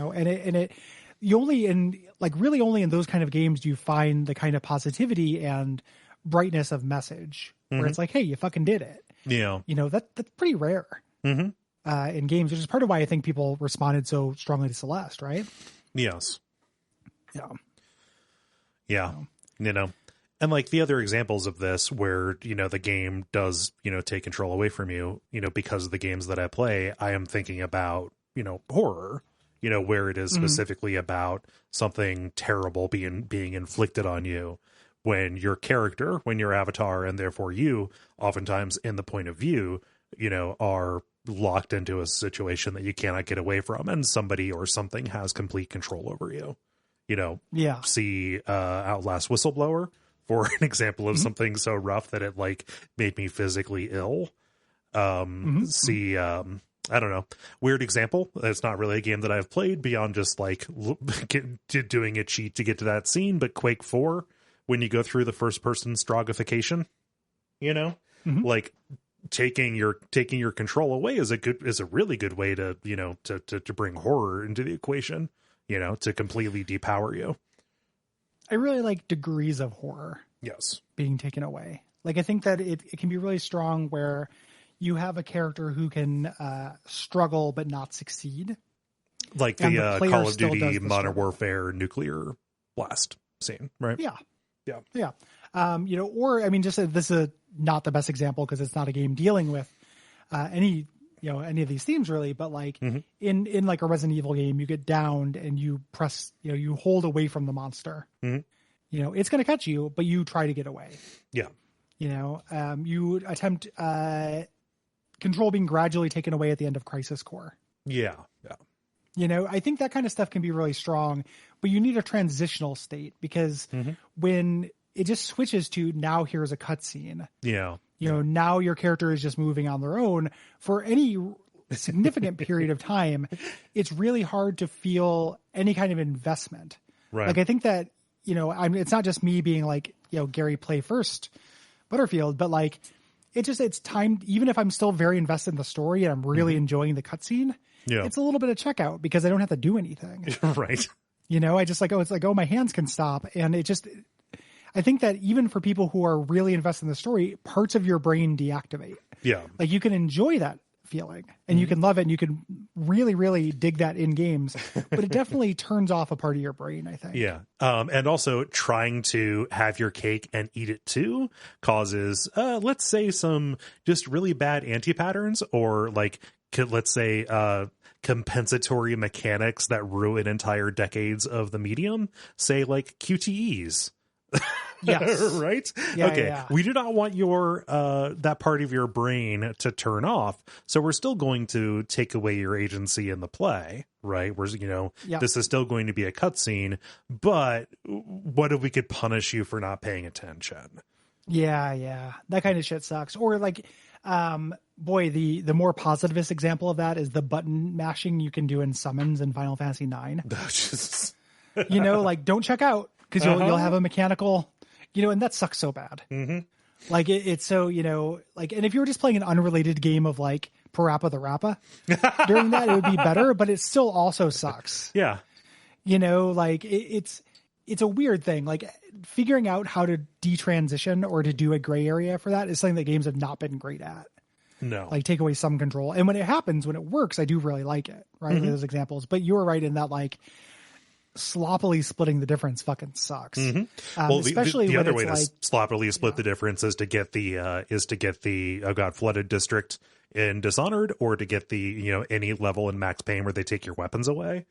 only really only in those kind of games do you find the kind of positivity and brightness of message where it's like, hey, you fucking did it. Yeah. That's pretty rare in games, which is part of why I think people responded so strongly to Celeste, right? Yes. Yeah. Yeah. And like the other examples of this where, the game does, take control away from you, because of the games that I play, I am thinking about, horror, where it is specifically about something terrible being inflicted on you when your character, when your avatar, and therefore you, oftentimes in the point of view, are locked into a situation that you cannot get away from, and somebody or something has complete control over you. See Outlast Whistleblower for an example of something so rough that it like made me physically ill. See, I don't know, weird example. It's not really a game that I've played beyond just like doing a cheat to get to that scene, but Quake 4, when you go through the first person strogification, like taking your control away is a really good way to, to bring horror into the equation. To completely depower you. I really like degrees of horror. Yes. Being taken away. Like, I think that it can be really strong where, you have a character who can struggle but not succeed. Like the Call of Duty Modern Warfare nuclear blast scene, right? Yeah. Yeah. Yeah. Or, I mean, just this is not the best example because it's not a game dealing with any of these themes really, but like in like a Resident Evil game, you get downed and you press, you hold away from the monster. It's going to catch you, but you try to get away. Yeah. You attempt control being gradually taken away at the end of Crisis Core. Yeah. Yeah. I think that kind of stuff can be really strong, but you need a transitional state because when it just switches to now here's a cutscene. Yeah. Now your character is just moving on their own for any significant period of time. It's really hard to feel any kind of investment. Right. Like I think that, it's not just me being like, Gary, play first Butterfield, but like it's time, even if I'm still very invested in the story and I'm really enjoying the cutscene, it's a little bit of checkout because I don't have to do anything. Right. I just like, it's like, my hands can stop. And I think that even for people who are really invested in the story, parts of your brain deactivate. Yeah. Like you can enjoy that feeling and you can love it and you can really, really dig that in games, but it definitely turns off a part of your brain, I think. Yeah. And also trying to have your cake and eat it too causes, let's say some just really bad anti-patterns or like, let's say, compensatory mechanics that ruin entire decades of the medium, say like QTEs. Yes. Right? Yeah, okay. yeah. We do not want your that part of your brain to turn off. So we're still going to take away your agency in the play, right? This is still going to be a cutscene, but what if we could punish you for not paying attention? Yeah. That kind of shit sucks. Or like, the more positivist example of that is the button mashing you can do in summons in Final Fantasy IX. Like don't check out because you'll have a mechanical, and that sucks so bad. Like it's so, and if you were just playing an unrelated game of like Parappa the Rappa during that, it would be better, but it still also sucks. Yeah. Like it's a weird thing. Like figuring out how to detransition or to do a gray area for that is something that games have not been great at. No. Like take away some control. And when it happens, when it works, I do really like it. Right. Those examples, but you were right in that like sloppily splitting the difference fucking sucks. Well, especially the when other way it's to sloppily split the difference is to get the flooded district in Dishonored, or to get the any level in Max Payne where they take your weapons away.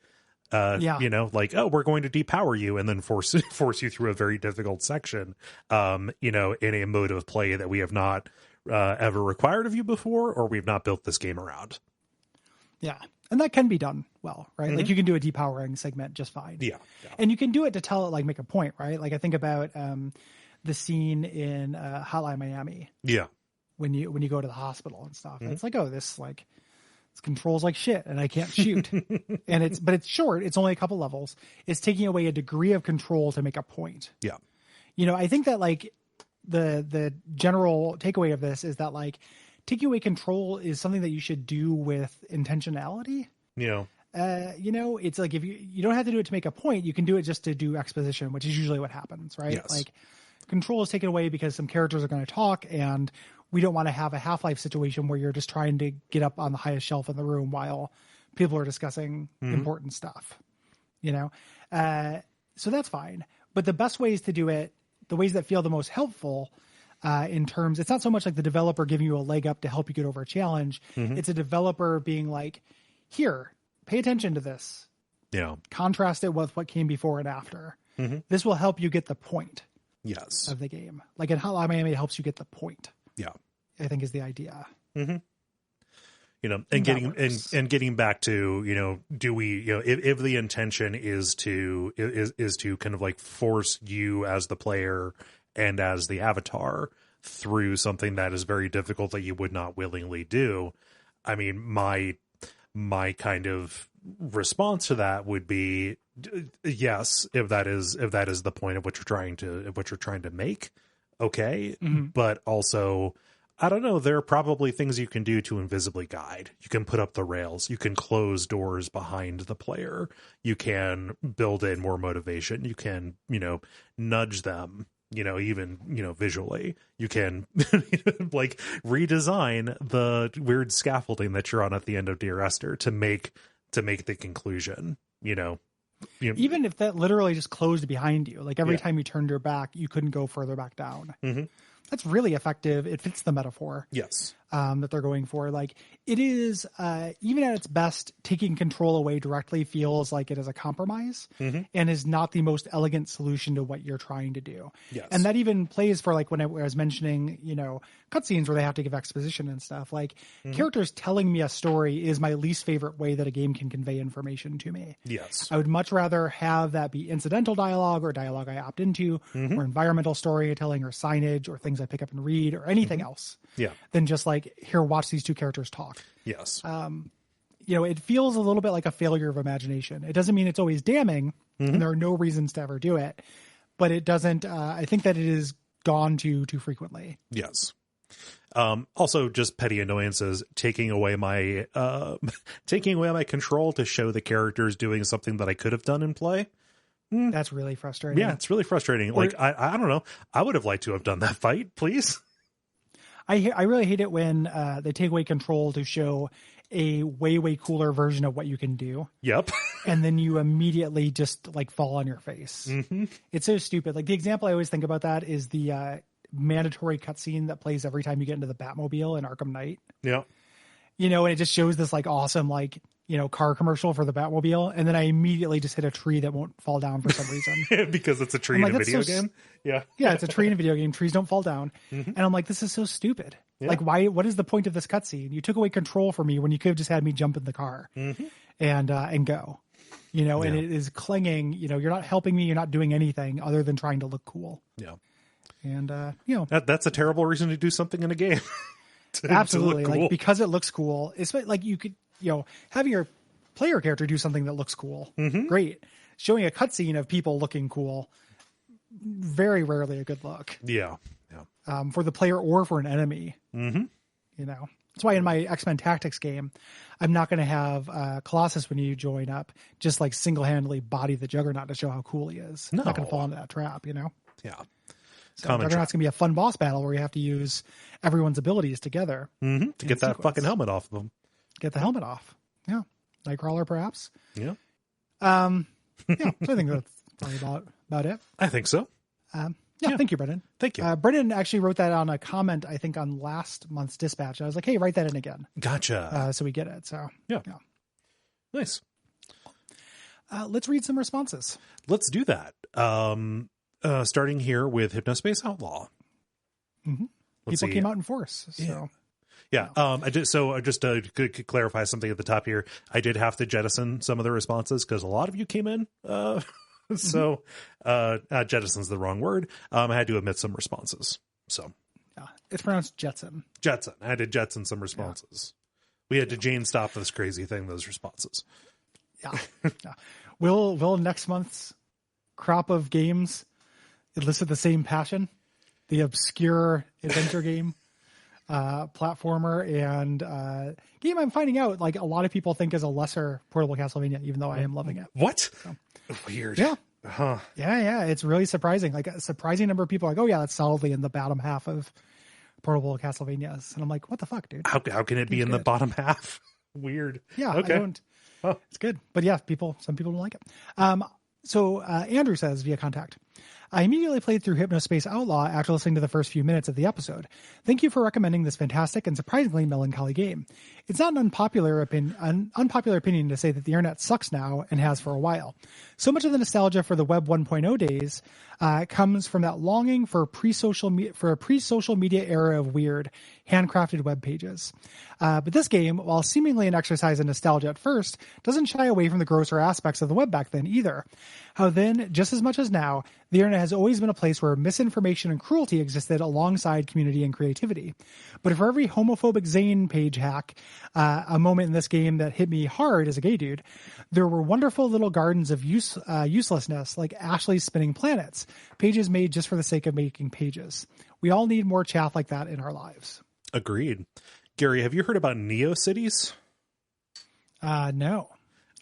Like, oh, we're going to depower you and then force you through a very difficult section. In a mode of play that we have not ever required of you before, or we've not built this game around. Yeah. And that can be done well, right? Like you can do a depowering segment just fine. Yeah. And you can do it to tell it, like make a point, right? Like I think about the scene in Hotline Miami. Yeah. When you go to the hospital and stuff. And it's like, oh, this controls like shit and I can't shoot. But it's short. It's only a couple levels. It's taking away a degree of control to make a point. Yeah. I think that like the general takeaway of this is that like taking away control is something that you should do with intentionality. Yeah. It's like if you don't have to do it to make a point, you can do it just to do exposition, which is usually what happens, right? Yes. Like control is taken away because some characters are going to talk and we don't want to have a Half-Life situation where you're just trying to get up on the highest shelf in the room while people are discussing important stuff, so that's fine. But the best ways to do it, the ways that feel the most helpful in terms, it's not so much like the developer giving you a leg up to help you get over a challenge. It's a developer being like, here, pay attention to this. Yeah. Contrast it with what came before and after. This will help you get the point. Yes. Of the game. Like in Hotline Miami, it helps you get the point. Yeah. I think is the idea. And getting back to, do we, if the intention is to kind of like force you as the player and as the avatar through something that is very difficult that you would not willingly do. I mean, my kind of response to that would be yes, if that is the point of what you're trying to make. Okay. But also, I don't know, there are probably things you can do to invisibly guide. You can put up the rails. You can close doors behind the player. You can build in more motivation. You can, nudge them, even, visually. You can like redesign the weird scaffolding that you're on at the end of Dear Esther to make the conclusion, Even if that literally just closed behind you, like every time you turned your back, you couldn't go further back down. Mm-hmm. That's really effective. It fits the metaphor. Yes. That they're going for. Like, it is, even at its best, taking control away directly feels like it is a compromise and is not the most elegant solution to what you're trying to do. Yes. And that even plays for, like, when I was mentioning, cutscenes where they have to give exposition and stuff. Like, characters telling me a story is my least favorite way that a game can convey information to me. Yes. I would much rather have that be incidental dialogue or dialogue I opt into or environmental storytelling or signage or things I pick up and read or anything else. Yeah. Than just like, here, watch these two characters talk. Yes. It feels a little bit like a failure of imagination. It doesn't mean it's always damning, and there are no reasons to ever do it, but it doesn't, I think that it is gone too frequently. Yes. Also just petty annoyances, taking away my control to show the characters doing something that I could have done in play. That's really frustrating. Yeah, it's really frustrating. I don't know. I would have liked to have done that fight, please. I really hate it when they take away control to show a way cooler version of what you can do. Yep. And then you immediately just like fall on your face. It's so stupid. Like, the example I always think about that is the mandatory cutscene that plays every time you get into the Batmobile in Arkham Knight. Yeah. And it just shows this like awesome, like, car commercial for the Batmobile. And then I immediately just hit a tree that won't fall down for some reason. Because it's a tree in a video game. Yeah. Yeah. It's a tree in a video game. Trees don't fall down. And I'm like, this is so stupid. Yeah. Like, what is the point of this cutscene? You took away control from me when you could have just had me jump in the car and go, and it is clinging, you're not helping me. You're not doing anything other than trying to look cool. Yeah. And, that's a terrible reason to do something in a game. Absolutely. To cool. Like, because it looks cool. It's like you could, having your player character do something that looks cool. Great. Showing a cutscene of people looking cool. Very rarely a good look. Yeah. For the player or for an enemy. That's why in my X-Men Tactics game, I'm not going to have Colossus, when you join up, just like single-handedly body the Juggernaut to show how cool he is. No. I'm not going to fall into that trap, Yeah. So Juggernaut's going to be a fun boss battle where you have to use everyone's abilities together. To get that fucking helmet off of them. Get the helmet off. Yeah. Nightcrawler, perhaps. Yeah. So I think that's probably about it. I think so. Yeah. Thank you, Brendan. Thank you. Brendan actually wrote that on a comment, I think, on last month's dispatch. I was like, hey, write that in again. Gotcha. So we get it. So yeah. Nice. Let's read some responses. Let's do that. Starting here with Hypnospace Outlaw. People came out in force. So. Yeah. Just to clarify something at the top here, I did have to jettison some of the responses because a lot of you came in. So jettison's the wrong word. I had to omit some responses. So it's pronounced Jetson. Jetson. I had to jetson some responses. We had to Jane stop this crazy thing, those responses. Yeah. Will next month's crop of games elicit the same passion? The obscure adventure game, platformer, and game I'm finding out like a lot of people think is a lesser portable Castlevania, even though I am loving it. What? So, weird. Yeah. Huh. Yeah. It's really surprising. Like, a surprising number of people are like, oh yeah, that's solidly in the bottom half of portable Castlevanias. And I'm like, what the fuck, dude? How can it be in the bottom half? Weird. Yeah. Okay. I don't. Oh. It's good. But yeah, some people don't like it. So Andrew says via contact, I immediately played through Hypnospace Outlaw after listening to the first few minutes of the episode. Thank you for recommending this fantastic and surprisingly melancholy game. It's not an unpopular opinion to say that the internet sucks now and has for a while. So much of the nostalgia for the Web 1.0 days comes from that longing for a pre-social media era of weird, handcrafted web pages. But this game, while seemingly an exercise in nostalgia at first, doesn't shy away from the grosser aspects of the web back then either. How then, just as much as now, the internet has always been a place where misinformation and cruelty existed alongside community and creativity. But for every homophobic Zane page hack, a moment in this game that hit me hard as a gay dude, there were wonderful little gardens of uselessness, like Ashley's Spinning Planets, pages made just for the sake of making pages. We all need more chaff like that in our lives. Agreed. Gary, have you heard about NeoCities? No.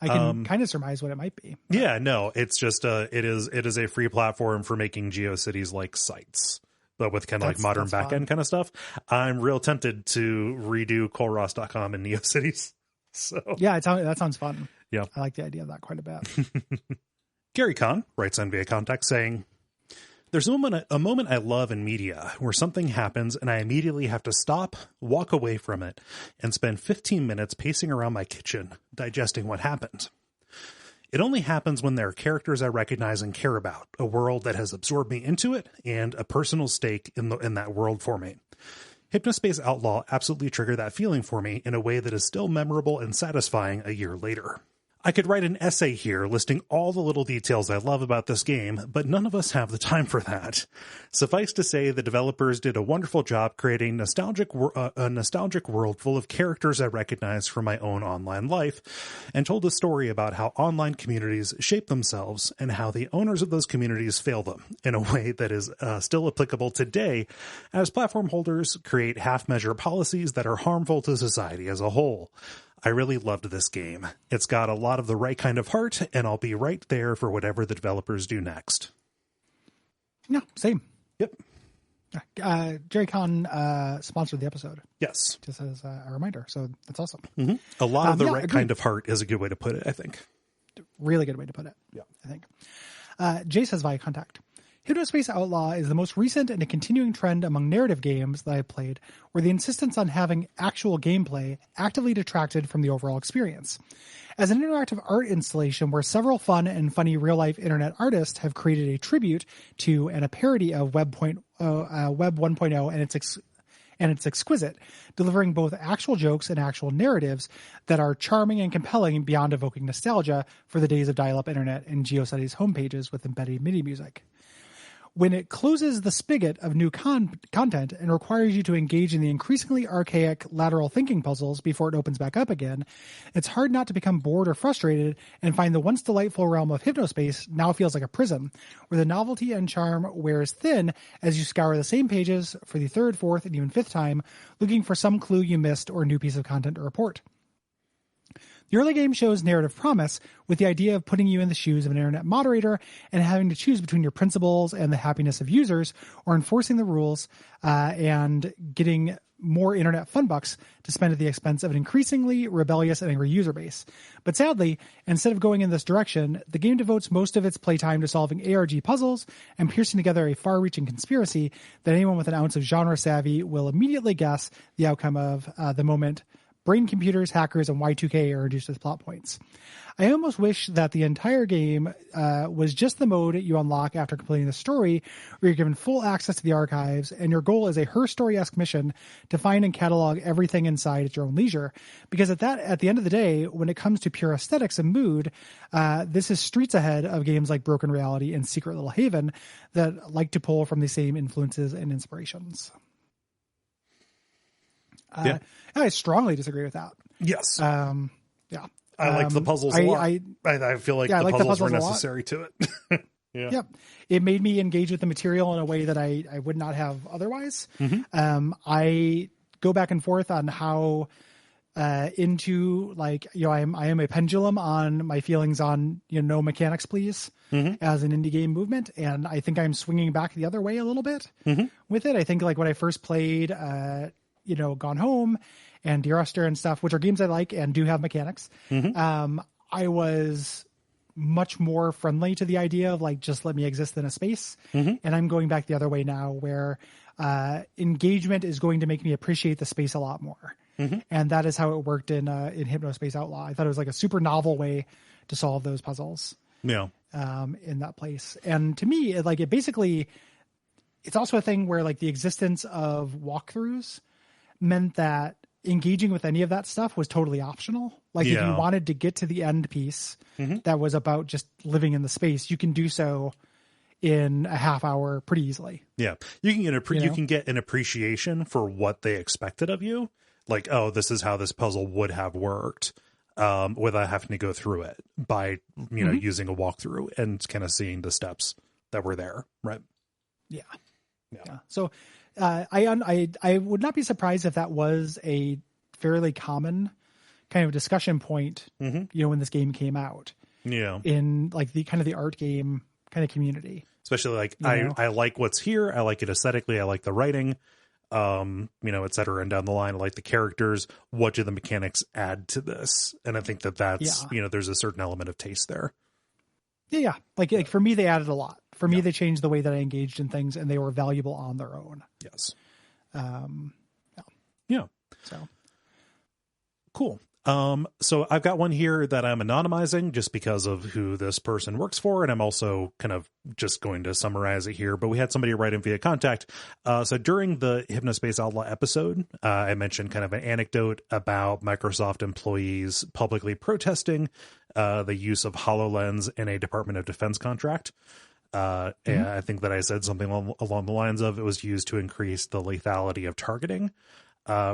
I can kind of surmise what it might be. Yeah, no, it's just it is a free platform for making GeoCities like sites, but with kind of like modern backend kind of stuff. I'm real tempted to redo KoleRoss.com and NeoCities. So yeah, that sounds fun. Yeah, I like the idea of that quite a bit. Gary Kahn writes on via contact saying, "There's a moment I love in media where something happens and I immediately have to stop, walk away from it, and spend 15 minutes pacing around my kitchen, digesting what happened. It only happens when there are characters I recognize and care about, a world that has absorbed me into it, and a personal stake in that world for me. Hypnospace Outlaw absolutely triggered that feeling for me in a way that is still memorable and satisfying a year later. I could write an essay here listing all the little details I love about this game, but none of us have the time for that. Suffice to say, the developers did a wonderful job creating a nostalgic world full of characters I recognize from my own online life, and told a story about how online communities shape themselves and how the owners of those communities fail them in a way that is still applicable today as platform holders create half-measure policies that are harmful to society as a whole. I really loved this game. It's got a lot of the right kind of heart, and I'll be right there for whatever the developers do next." Yeah, same. Yep. Jerry Kahn sponsored the episode. Yes. Just as a reminder. So that's awesome. Mm-hmm. A lot of the right agreed. kind of heart is a good way to put it, I think. Really good way to put it. Yeah. I think. Jay says via contact, "Hypnospace Outlaw is the most recent and a continuing trend among narrative games that I've played, where the insistence on having actual gameplay actively detracted from the overall experience. As an interactive art installation where several fun and funny real-life internet artists have created a tribute to and a parody of Web 1.0 and it's exquisite, delivering both actual jokes and actual narratives that are charming and compelling beyond evoking nostalgia for the days of dial-up internet and GeoCities homepages with embedded MIDI music. When it closes the spigot of new content and requires you to engage in the increasingly archaic lateral thinking puzzles before it opens back up again, it's hard not to become bored or frustrated and find the once delightful realm of Hypnospace now feels like a prison, where the novelty and charm wears thin as you scour the same pages for the third, fourth, and even fifth time, looking for some clue you missed or new piece of content to report. The early game shows narrative promise with the idea of putting you in the shoes of an internet moderator and having to choose between your principles and the happiness of users, or enforcing the rules and getting more internet fun bucks to spend at the expense of an increasingly rebellious and angry user base. But sadly, instead of going in this direction, the game devotes most of its playtime to solving ARG puzzles and piecing together a far-reaching conspiracy that anyone with an ounce of genre savvy will immediately guess the outcome of the moment brain computers, hackers, and Y2K are reduced as plot points. I almost wish that the entire game was just the mode you unlock after completing the story, where you're given full access to the archives, and your goal is a Her Story-esque mission to find and catalog everything inside at your own leisure. Because at the end of the day, when it comes to pure aesthetics and mood, this is streets ahead of games like Broken Reality and Secret Little Haven that like to pull from the same influences and inspirations. Yeah. I strongly disagree with that. Yes. Yeah. I like the puzzles a lot. I feel like the puzzles were necessary to it. Yeah. Yep. It made me engage with the material in a way that I would not have otherwise. Mm-hmm. I go back and forth on how into like, I am a pendulum on my feelings on, no mechanics, please, as an indie game movement. And I think I'm swinging back the other way a little bit with it. I think like when I first played, Gone Home and Dear Esther and stuff, which are games I like and do have mechanics. I was much more friendly to the idea of like, just let me exist in a space. And I'm going back the other way now where engagement is going to make me appreciate the space a lot more. And that is how it worked in Hypnospace Outlaw. I thought it was like a super novel way to solve those puzzles. Yeah. In that place. And to me, it's also a thing where like the existence of walkthroughs meant that engaging with any of that stuff was totally optional. Like if you wanted to get to the end piece that was about just living in the space, you can do so in a half hour pretty easily. Yeah. You can get you can get an appreciation for what they expected of you. Like, oh, this is how this puzzle would have worked, without having to go through it by, using a walkthrough and kind of seeing the steps that were there. Right. Yeah. So, I would not be surprised if that was a fairly common kind of discussion point, Mm-hmm. you know, when this game came out Yeah. in like the kind of the art game kind of community. Especially like You know? I like what's here. I like it aesthetically. I like the writing, you know, et cetera. And down the line, I like the characters. What do the mechanics add to this? And I think that's, you know, there's a certain element of taste there. Yeah. Like for me, they added a lot. For me, they changed the way that I engaged in things, and they were valuable on their own. Yes. Yeah. Yeah. So Cool. So I've got one here that I'm anonymizing just because of who this person works for, and I'm also kind of just going to summarize it here. But we had somebody write in via contact. So during the Hypnospace Outlaw episode, I mentioned kind of an anecdote about Microsoft employees publicly protesting the use of HoloLens in a Department of Defense contract. And I think that I said something along the lines of it was used to increase the lethality of targeting.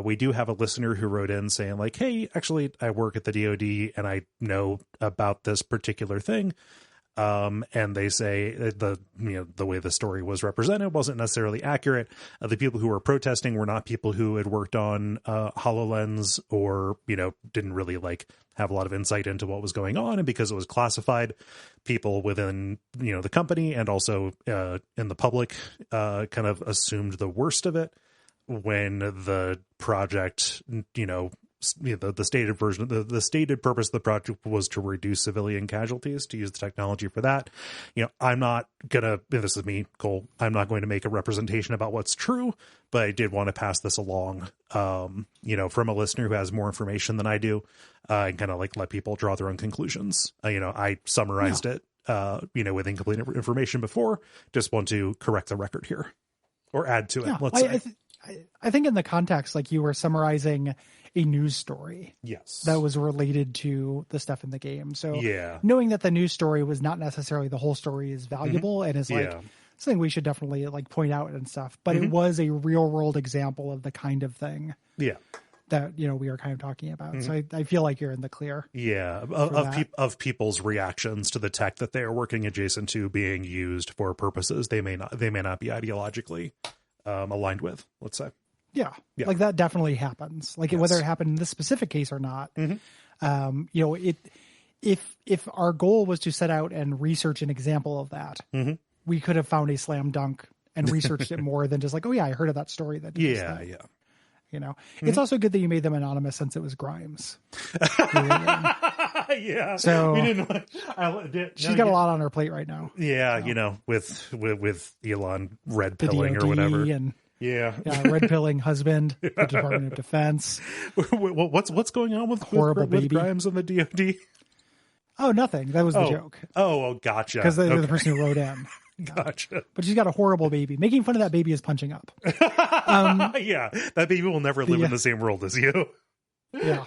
We do have a listener who wrote in saying like, hey, actually I work at the DoD and I know about this particular thing. And they say the way the story was represented wasn't necessarily accurate. The people who were protesting were not people who had worked on HoloLens or, you know, didn't really like have a lot of insight into what was going on. And because it was classified, people within, you know, the company and also in the public kind of assumed the worst of it when the project, you know, the stated version, the stated purpose of the project was to reduce civilian casualties, to use the technology for that. You know, I'm not gonna, this is me, Cole, I'm not going to make a representation about what's true, but I did want to pass this along, you know, from a listener who has more information than I do, and kind of like let people draw their own conclusions. You know, I summarized it, you know, with incomplete information before. Just want to correct the record here or add to it. Let's say. I think in the context, like you were summarizing a news story. Yes. That was related to the stuff in the game. So yeah, knowing that the news story was not necessarily the whole story is valuable and is like something we should definitely like point out and stuff, but it was a real world example of the kind of thing. Yeah. That, you know, we are kind of talking about. So I feel like you're in the clear. Yeah. Of people's reactions to the tech that they are working adjacent to being used for purposes they may not be ideologically aligned with, let's say. Yeah. Like that definitely happens. Like whether it happened in this specific case or not, you know, if our goal was to set out and research an example of that, we could have found a slam dunk and researched it more than just like, oh yeah, I heard of that story. That you know, it's also good that you made them anonymous since it was Grimes. Yeah. So we didn't. She's got a lot on her plate right now. Yeah, you know, with Elon red pilling or whatever. And red pilling husband, the Department of Defense. What's going on with Grimes and the DoD? Oh, nothing. That was the joke. Oh, gotcha. Because they're the person who wrote in. Gotcha. But she's got a horrible baby. Making fun of that baby is punching up. Yeah, that baby will never live in the same world as you. Yeah.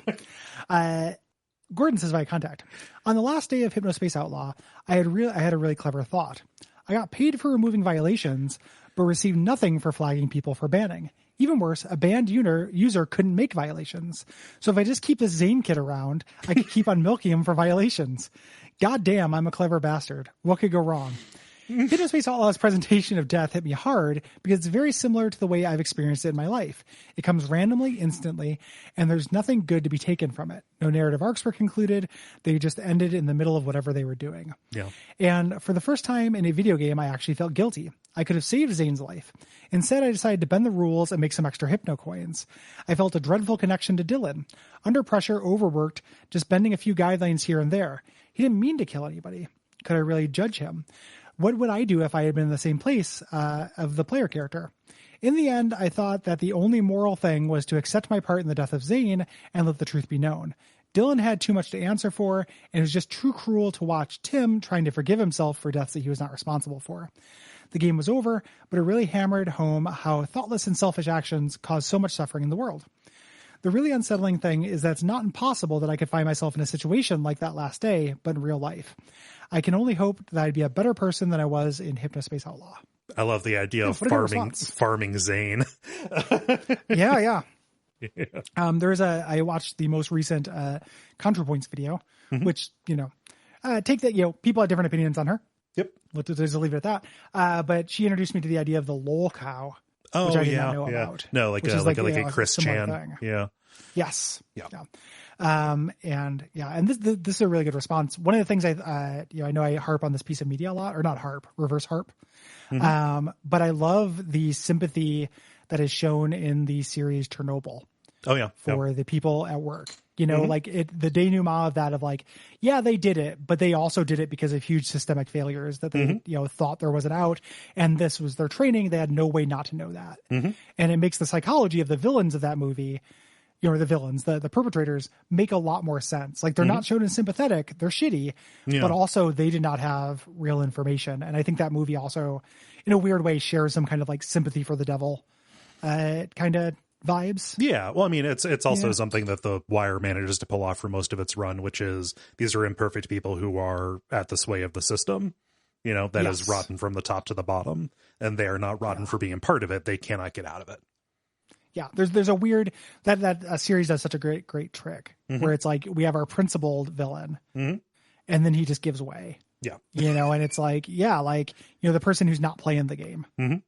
Gordon says via contact, on the last day of Hypnospace Outlaw, I had a really clever thought. I got paid for removing violations, but received nothing for flagging people for banning. Even worse, a banned user couldn't make violations. So if I just keep this Zane kid around, I could keep on milking him for violations. God damn, I'm a clever bastard. What could go wrong? Hypnospace Outlaw's presentation of death hit me hard because it's very similar to the way I've experienced it in my life. It comes randomly, instantly, and there's nothing good to be taken from it. No narrative arcs were concluded. They just ended in the middle of whatever they were doing. Yeah. And for the first time in a video game, I actually felt guilty. I could have saved Zane's life. Instead, I decided to bend the rules and make some extra hypno coins. I felt a dreadful connection to Dylan. Under pressure, overworked, just bending a few guidelines here and there. He didn't mean to kill anybody. Could I really judge him? What would I do if I had been in the same place of the player character? In the end, I thought that the only moral thing was to accept my part in the death of Zane and let the truth be known. Dylan had too much to answer for, and it was just too cruel to watch Tim trying to forgive himself for deaths that he was not responsible for. The game was over, but it really hammered home how thoughtless and selfish actions cause so much suffering in the world. The really unsettling thing is that it's not impossible that I could find myself in a situation like that last day, but in real life. I can only hope that I'd be a better person than I was in Hypnospace Outlaw. I love the idea of farming Zane. Yeah. I watched the most recent ContraPoints video, which, you know, take that, you know, people have different opinions on her. Yep. Let's just leave it at that. But she introduced me to the idea of the lol cow. Which I did not know about. No, like a Chris Chan. Thing. Yeah. Yes. Yeah. And this is a really good response. One of the things I know I harp on this piece of media a lot, or not harp, reverse harp. But I love the sympathy that is shown in the series Chernobyl. Oh yeah. For the people at work, like the denouement of that, of like, yeah, they did it, but they also did it because of huge systemic failures that they, thought there was an out, and this was their training. They had no way not to know that. And it makes the psychology of the villains of that movie, the villains, the perpetrators, make a lot more sense. Like, they're not shown as sympathetic, they're shitty, but also they did not have real information. And I think that movie also, in a weird way, shares some kind of like sympathy for the devil, kind of vibes. Yeah. Well, I mean, it's also something that The Wire manages to pull off for most of its run, which is these are imperfect people who are at the sway of the system, that is rotten from the top to the bottom, and they are not rotten for being part of it. They cannot get out of it. Yeah. There's a weird, that series does such a great trick where it's like, we have our principled villain and then he just gives way. Yeah. And it's like, the person who's not playing the game, and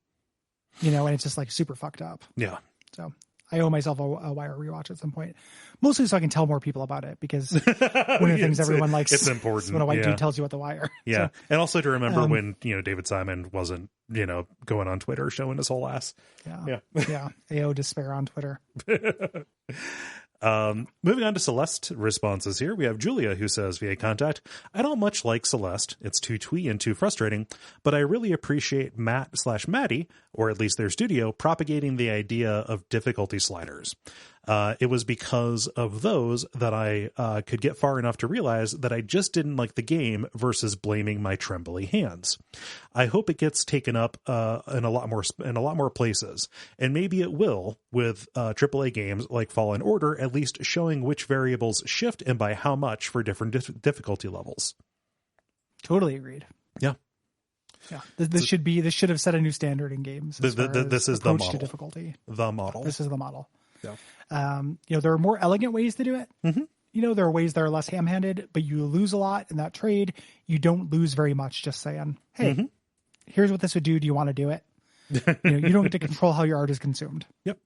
it's just like super fucked up. Yeah. So I owe myself a Wire rewatch at some point, mostly so I can tell more people about it, because one of the things everyone likes, it's important when a white dude tells you about the Wire. Yeah. So, and also to remember when, David Simon wasn't, going on Twitter showing his whole ass. Yeah. AO despair on Twitter. Moving on to Celeste responses here. We have Julia, who says via contact, I don't much like Celeste. It's too twee and too frustrating, but I really appreciate Matt/Maddie, or at least their studio, propagating the idea of difficulty sliders. It was because of those that I could get far enough to realize that I just didn't like the game versus blaming my trembly hands. I hope it gets taken up in a lot more places, and maybe it will with AAA games like Fallen Order, at least showing which variables shift and by how much for different difficulty levels. Totally agreed. Yeah. Yeah, this should have set a new standard in games. This is the model. To difficulty. The model. This is the model. Yeah. There are more elegant ways to do it. There are ways that are less ham-handed, but you lose a lot in that trade. You don't lose very much just saying, hey, here's what this would do. Do you want to do it? You don't get to control how your art is consumed. Yep.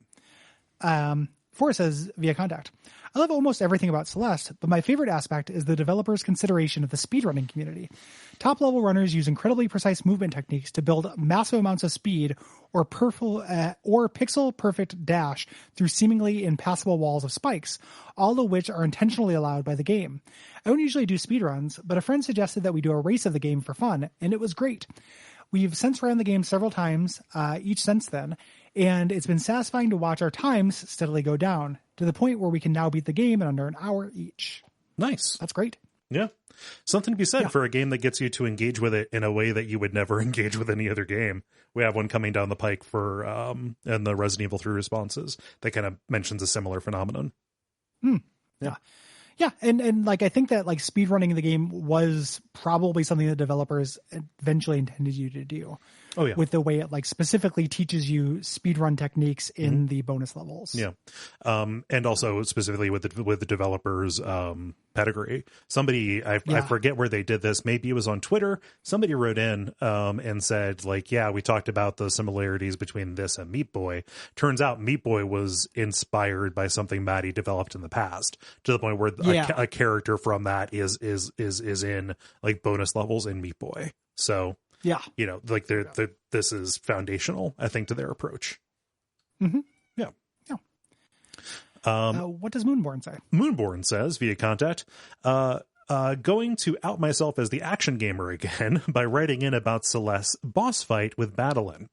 Forrest says via contact, I love almost everything about Celeste, but my favorite aspect is the developer's consideration of the speedrunning community. Top-level runners use incredibly precise movement techniques to build massive amounts of speed or pixel-perfect dash through seemingly impassable walls of spikes, all of which are intentionally allowed by the game. I don't usually do speedruns, but a friend suggested that we do a race of the game for fun, and it was great. We've since ran the game several times, each since then, and it's been satisfying to watch our times steadily go down to the point where we can now beat the game in under an hour each. Nice. That's great. Yeah. Something to be said for a game that gets you to engage with it in a way that you would never engage with any other game. We have one coming down the pike for and the Resident Evil 3 responses that kind of mentions a similar phenomenon. Yeah. Yeah, and like I think that like speedrunning the game was probably something that developers eventually intended you to do. Oh yeah. With the way it like specifically teaches you speedrun techniques in the bonus levels. Yeah. And also specifically with the developers pedigree. Somebody I forget where they did this. Maybe it was on Twitter. Somebody wrote in and said like, yeah, we talked about the similarities between this and Meat Boy. Turns out Meat Boy was inspired by something Maddie developed in the past, to the point where a character from that is in like bonus levels in Meat Boy. So yeah, like this is foundational, I think, to their approach. Mm-hmm. Yeah. What does Moonborn say? Moonborn says via contact, going to out myself as the action gamer again by writing in about Celeste's boss fight with Battlein.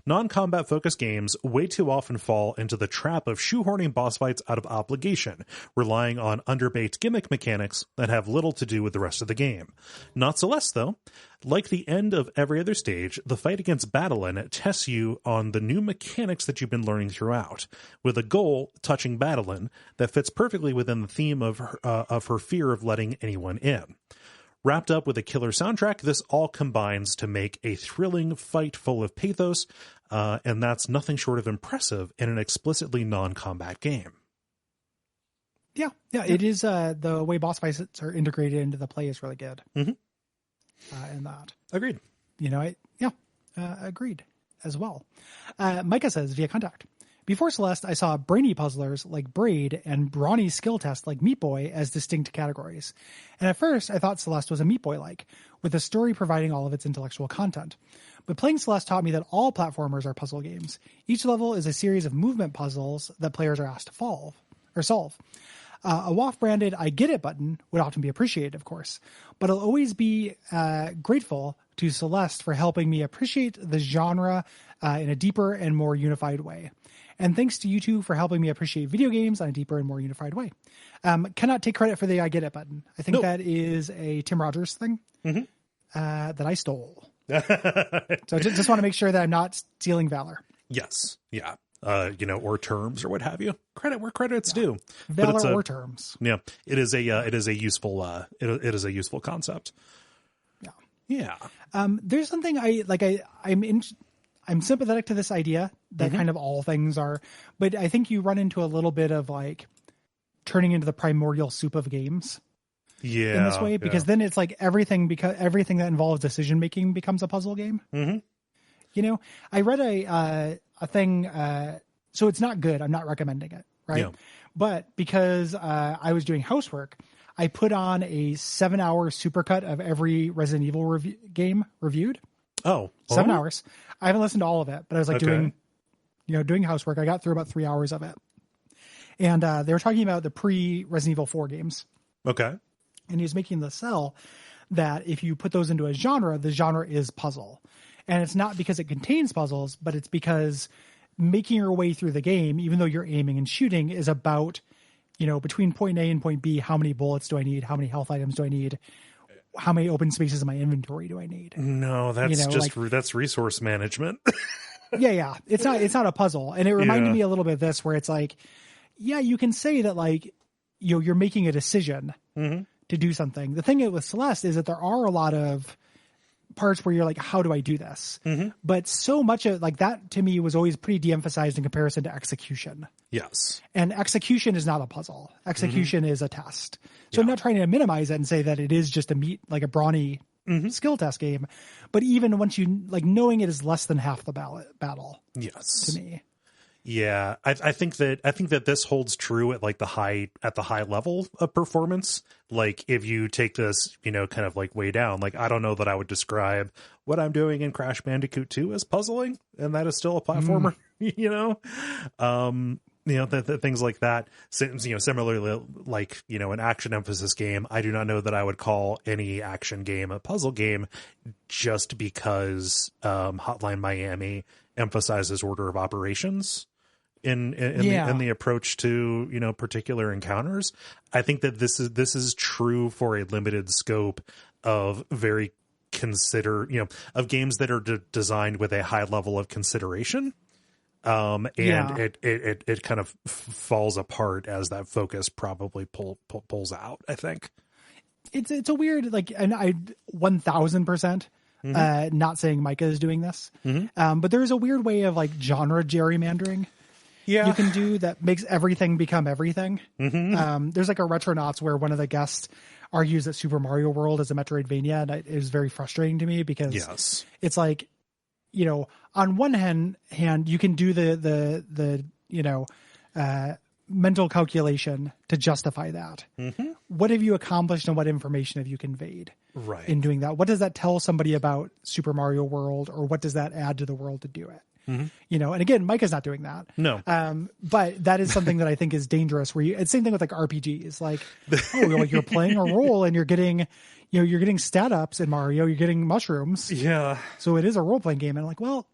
Non-combat focused games way too often fall into the trap of shoehorning boss fights out of obligation, relying on underbaked gimmick mechanics that have little to do with the rest of the game. Not Celeste, though. Like the end of every other stage, the fight against Battlein tests you on the new mechanics that you've been learning throughout, with a goal touching Battlein that fits perfectly within the theme of her fear of letting anyone in. Wrapped up with a killer soundtrack, this all combines to make a thrilling fight full of pathos, and that's nothing short of impressive in an explicitly non-combat game. Yeah, it is. The way boss fights are integrated into the play is really good. Mm-hmm. In that. Agreed. Agreed as well. Micah says via contact, Before Celeste, I saw brainy puzzlers like Braid and brawny skill tests like Meat Boy as distinct categories. And at first, I thought Celeste was a Meat Boy like, with the story providing all of its intellectual content. But playing Celeste taught me that all platformers are puzzle games. Each level is a series of movement puzzles that players are asked to solve. A WAF-branded I get it button would often be appreciated, of course, but I'll always be grateful to Celeste for helping me appreciate the genre in a deeper and more unified way. And thanks to you two for helping me appreciate video games on a deeper and more unified way. Cannot take credit for the I get it button. I think that is a Tim Rogers thing that I stole. So I just want to make sure that I'm not stealing valor. Yes. Yeah. Or terms or what have you. Credit where credit's due. Valor or terms. Yeah. It is a useful concept. Yeah. There's something I'm sympathetic to this idea that kind of all things are, but I think you run into a little bit of like turning into the primordial soup of games. Yeah. In this way, because then it's like everything that involves decision making becomes a puzzle game. Mm-hmm. I read a thing, so it's not good. I'm not recommending it. Right. Yeah. But because I was doing housework, I put on a 7-hour supercut of every Resident Evil game reviewed. Oh, 7 hours. I haven't listened to all of it, but I was like doing housework. I got through about 3 hours of it. And they were talking about the pre-Resident Evil 4 games. Okay. And he was making the sell that if you put those into a genre, the genre is puzzle. And it's not because it contains puzzles, but it's because making your way through the game, even though you're aiming and shooting, is about, between point A and point B, how many bullets do I need? How many health items do I need? How many open spaces in my inventory do I need? No, that's that's resource management. Yeah. It's not a puzzle. And it reminded me a little bit of this, where it's like, yeah, you can say that like, you're making a decision to do something. The thing with Celeste is that there are a lot of parts where you're like, how do I do this? But so much of like that to me was always pretty de-emphasized in comparison to execution. Yes. And execution is not a puzzle. Execution is a test. So I'm not trying to minimize it and say that it is just a brawny skill test game. But even once you like, knowing it is less than half the battle. Yes. To me. Yeah, I think that this holds true at like the high level of performance. Like if you take this, kind of like way down, like I don't know that I would describe what I'm doing in Crash Bandicoot 2 as puzzling, and that is still a platformer. Things like that. Similarly, like an action emphasis game, I do not know that I would call any action game a puzzle game, just because Hotline Miami emphasizes order of operations in the approach to particular encounters. I think that this is true for a limited scope of very of games that are designed with a high level of consideration. It kind of falls apart as that focus probably pulls out, I think. It's a weird, like, and I 1000% not saying Micah is doing this. But there's a weird way of like genre gerrymandering you can do that makes everything become everything. There's like a Retronauts where one of the guests argues that Super Mario World is a Metroidvania, and it is very frustrating to me because it's like, on one hand you can do the mental calculation to justify that. What have you accomplished and what information have you conveyed in doing that? What does that tell somebody about Super Mario World, or what does that add to the world to do it? And again, Micah's not doing that. No. But that is something that I think is dangerous, where it's same thing with like RPGs, like, you're playing a role and you're getting, you're getting stat ups in Mario, you're getting mushrooms. Yeah. So it is a role playing game. And I'm like, well,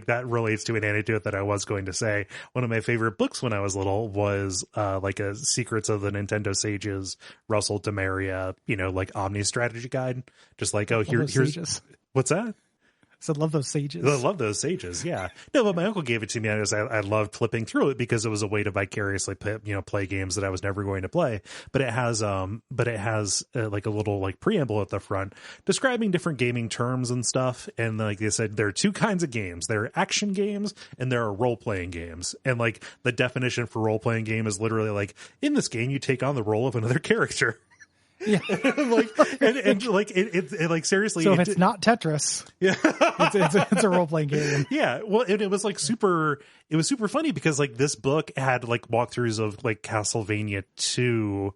that relates to an anecdote that I was going to say. One of my favorite books when I was little was like a Secrets of the Nintendo Sages, Russell Demaria, like Omni strategy guide. Just like, here's sages. What's that? So love those sages. I love those sages. Yeah. No, but my uncle gave it to me. I loved flipping through it because it was a way to vicariously play games that I was never going to play. But it has like a little like preamble at the front describing different gaming terms and stuff. And like they said, there are two kinds of games. There are action games and there are role playing games. And like the definition for role playing game is literally like, in this game, you take on the role of another character. Yeah. and like it like seriously. So if it's not Tetris, yeah, it's a role playing game. Yeah, well, it was like super. It was super funny because like this book had like walkthroughs of like Castlevania 2,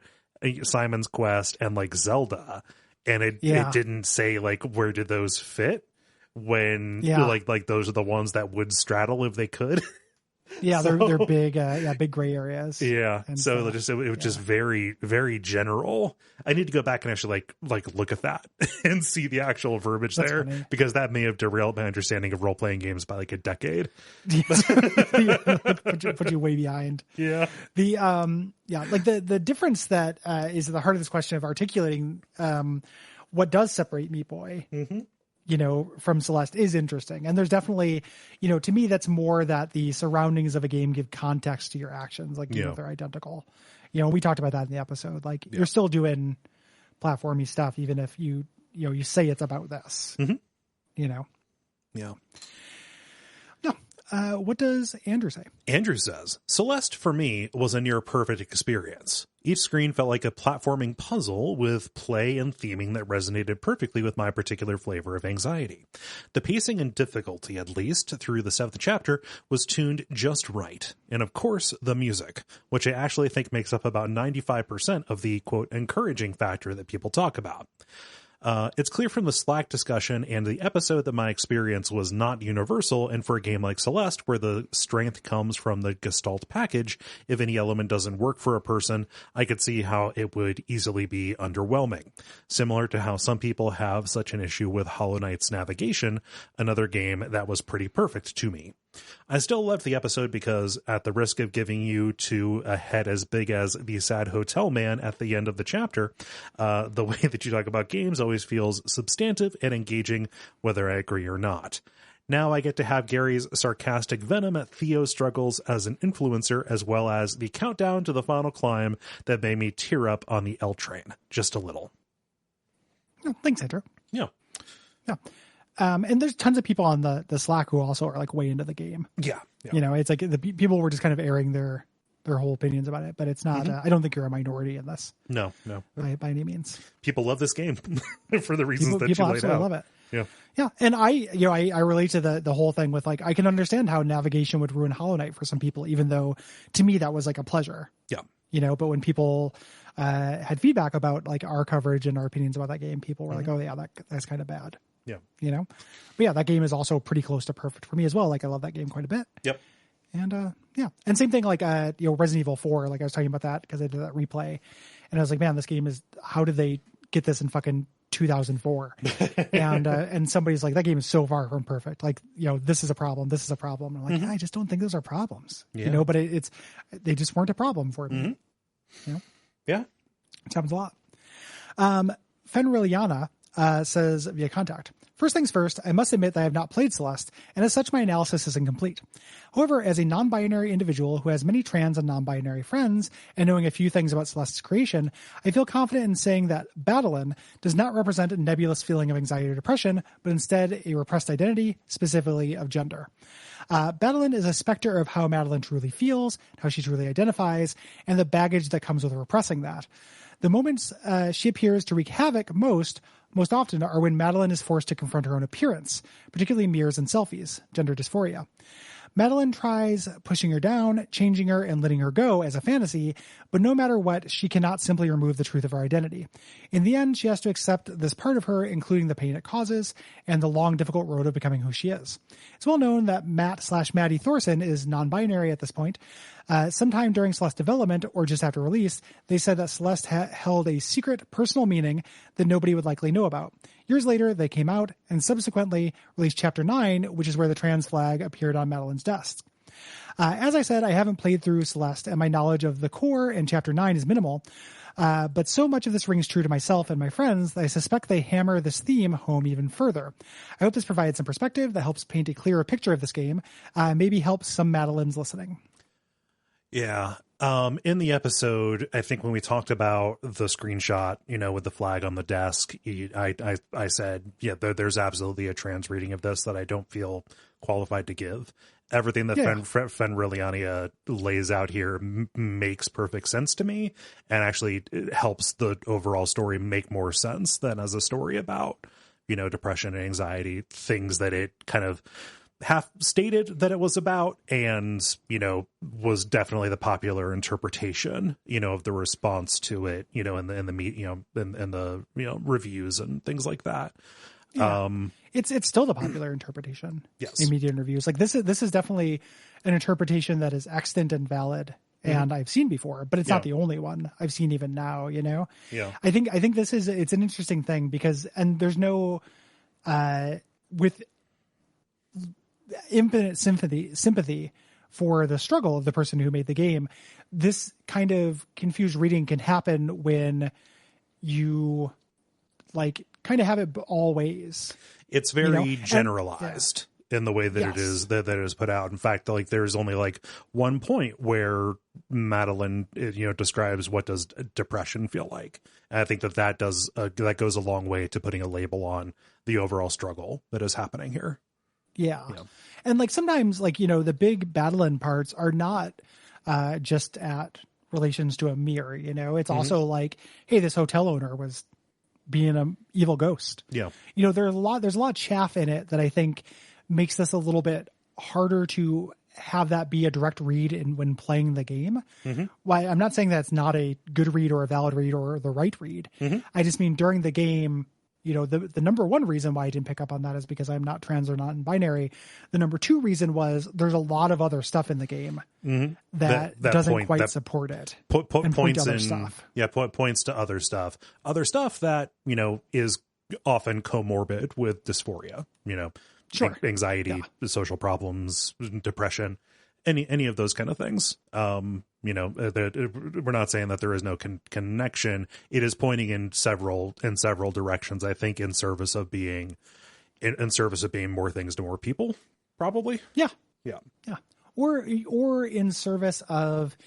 Simon's Quest, and like Zelda, and it didn't say like where did those fit when like those are the ones that would straddle if they could. Yeah, they're big, big gray areas. Yeah, and so it was just very, very general. I need to go back and actually like look at that and see the actual verbiage. That's there funny. Because that may have derailed my understanding of role playing games by like a decade. Put you way behind. Yeah. Like the difference that is at the heart of this question of articulating what does separate Meat Boy. Mm-hmm. From Celeste is interesting. And there's definitely, to me, that's more that the surroundings of a game give context to your actions. Like, if they're identical, we talked about that in the episode. Like you're still doing platformy stuff, even if you say it's about this, mm-hmm. Yeah. No. What does Andrew say? Andrew says, Celeste for me was a near perfect experience. Each screen felt like a platforming puzzle with play and theming that resonated perfectly with my particular flavor of anxiety. The pacing and difficulty, at least through the 7th chapter, was tuned just right. And of course, the music, which I actually think makes up about 95% of the, quote, encouraging factor that people talk about. It's clear from the Slack discussion and the episode that my experience was not universal, and for a game like Celeste, where the strength comes from the Gestalt package, if any element doesn't work for a person, I could see how it would easily be underwhelming. Similar to how some people have such an issue with Hollow Knight's navigation, another game that was pretty perfect to me. I still loved the episode because, at the risk of giving you to a head as big as the sad hotel man at the end of the chapter, the way that you talk about games always feels substantive and engaging, whether I agree or not. Now I get to have Gary's sarcastic venom at Theo's struggles as an influencer, as well as the countdown to the final climb that made me tear up on the L train. Just a little. Oh, thanks, Andrew. Yeah. And there's tons of people on the Slack who also are like way into the game. Yeah. It's like the people were just kind of airing their whole opinions about it, but it's not, I don't think you're a minority in this. No. By any means. People love this game for the reasons that people you laid out. Love it. Yeah. Yeah. And I relate to the whole thing with like, I can understand how navigation would ruin Hollow Knight for some people, even though to me that was like a pleasure. Yeah. But when people had feedback about like our coverage and our opinions about that game, people were like, oh yeah, that's kind of bad. Yeah. But yeah, that game is also pretty close to perfect for me as well. Like I love that game quite a bit. Yep. And and same thing like Resident Evil 4, like I was talking about that because I did that replay and I was like, man, this game is, how did they get this in fucking 2004? and somebody's like, that game is so far from perfect. Like, this is a problem. I'm like, I just don't think those are problems. Yeah. But they just weren't a problem for me. Yeah. It happens a lot. Fenriliana says via contact, first things first, I must admit that I have not played Celeste, and as such my analysis is incomplete. However, as a non-binary individual who has many trans and non-binary friends, and knowing a few things about Celeste's creation, I feel confident in saying that Madeline does not represent a nebulous feeling of anxiety or depression, but instead a repressed identity, specifically of gender. Madeline is a specter of how Madeline truly feels, how she truly identifies, and the baggage that comes with repressing that. The moments she appears to wreak havoc most often are when Madeline is forced to confront her own appearance, particularly mirrors and selfies, gender dysphoria. Madeline tries pushing her down, changing her, and letting her go as a fantasy, but no matter what, she cannot simply remove the truth of her identity. In the end, she has to accept this part of her, including the pain it causes, and the long, difficult road of becoming who she is. It's well known that Matt/Maddie Thorson is non-binary at this point. Sometime during Celeste development, or just after release, they said that Celeste held a secret personal meaning that nobody would likely know about. Years later, they came out and subsequently released Chapter 9, which is where the trans flag appeared on Madeline's desk. As I said, I haven't played through Celeste, and my knowledge of the core and Chapter 9 is minimal. But so much of this rings true to myself and my friends that I suspect they hammer this theme home even further. I hope this provides some perspective that helps paint a clearer picture of this game, maybe helps some Madelines listening. Yeah. In the episode, I think when we talked about the screenshot, with the flag on the desk, I said, yeah, there's absolutely a trans reading of this that I don't feel qualified to give. Everything that Yeah. Fenriliania lays out here makes perfect sense to me, and actually it helps the overall story make more sense than as a story about, depression and anxiety, things that it kind of half stated that it was about, and was definitely the popular interpretation of the response to it, in the reviews and things like that. Yeah. It's still the popular interpretation. Yes. In media and reviews. Like this is definitely an interpretation that is extant and valid, and I've seen before, but it's not the only one I've seen even now, Yeah. I think it's an interesting thing because, and there's no with infinite sympathy for the struggle of the person who made the game. This kind of confused reading can happen when you kind of have it all ways. It's very generalized in the way that it is that it is put out. In fact, there's only one point where Madeline, describes what does depression feel like. And I think that goes a long way to putting a label on the overall struggle that is happening here. Yeah. And sometimes the big battling parts are not just at relations to a mirror, it's also hey, this hotel owner was being an evil ghost. Yeah. There's a lot of chaff in it that I think makes this a little bit harder to have that be a direct read when playing the game. Why I'm not saying that's not a good read or a valid read or the right read. I just mean during the game, the number one reason why I didn't pick up on that is because I'm not trans or not in binary. The number two reason was there's a lot of other stuff in the game that doesn't quite support it. Points to in stuff. Yeah, points to other stuff that is often comorbid with dysphoria. Sure. Anxiety, social problems, depression, any of those kind of things. We're not saying that there is no connection. It is pointing in several directions, I think, in service of being more things to more people, probably. Yeah. Yeah. Or in service of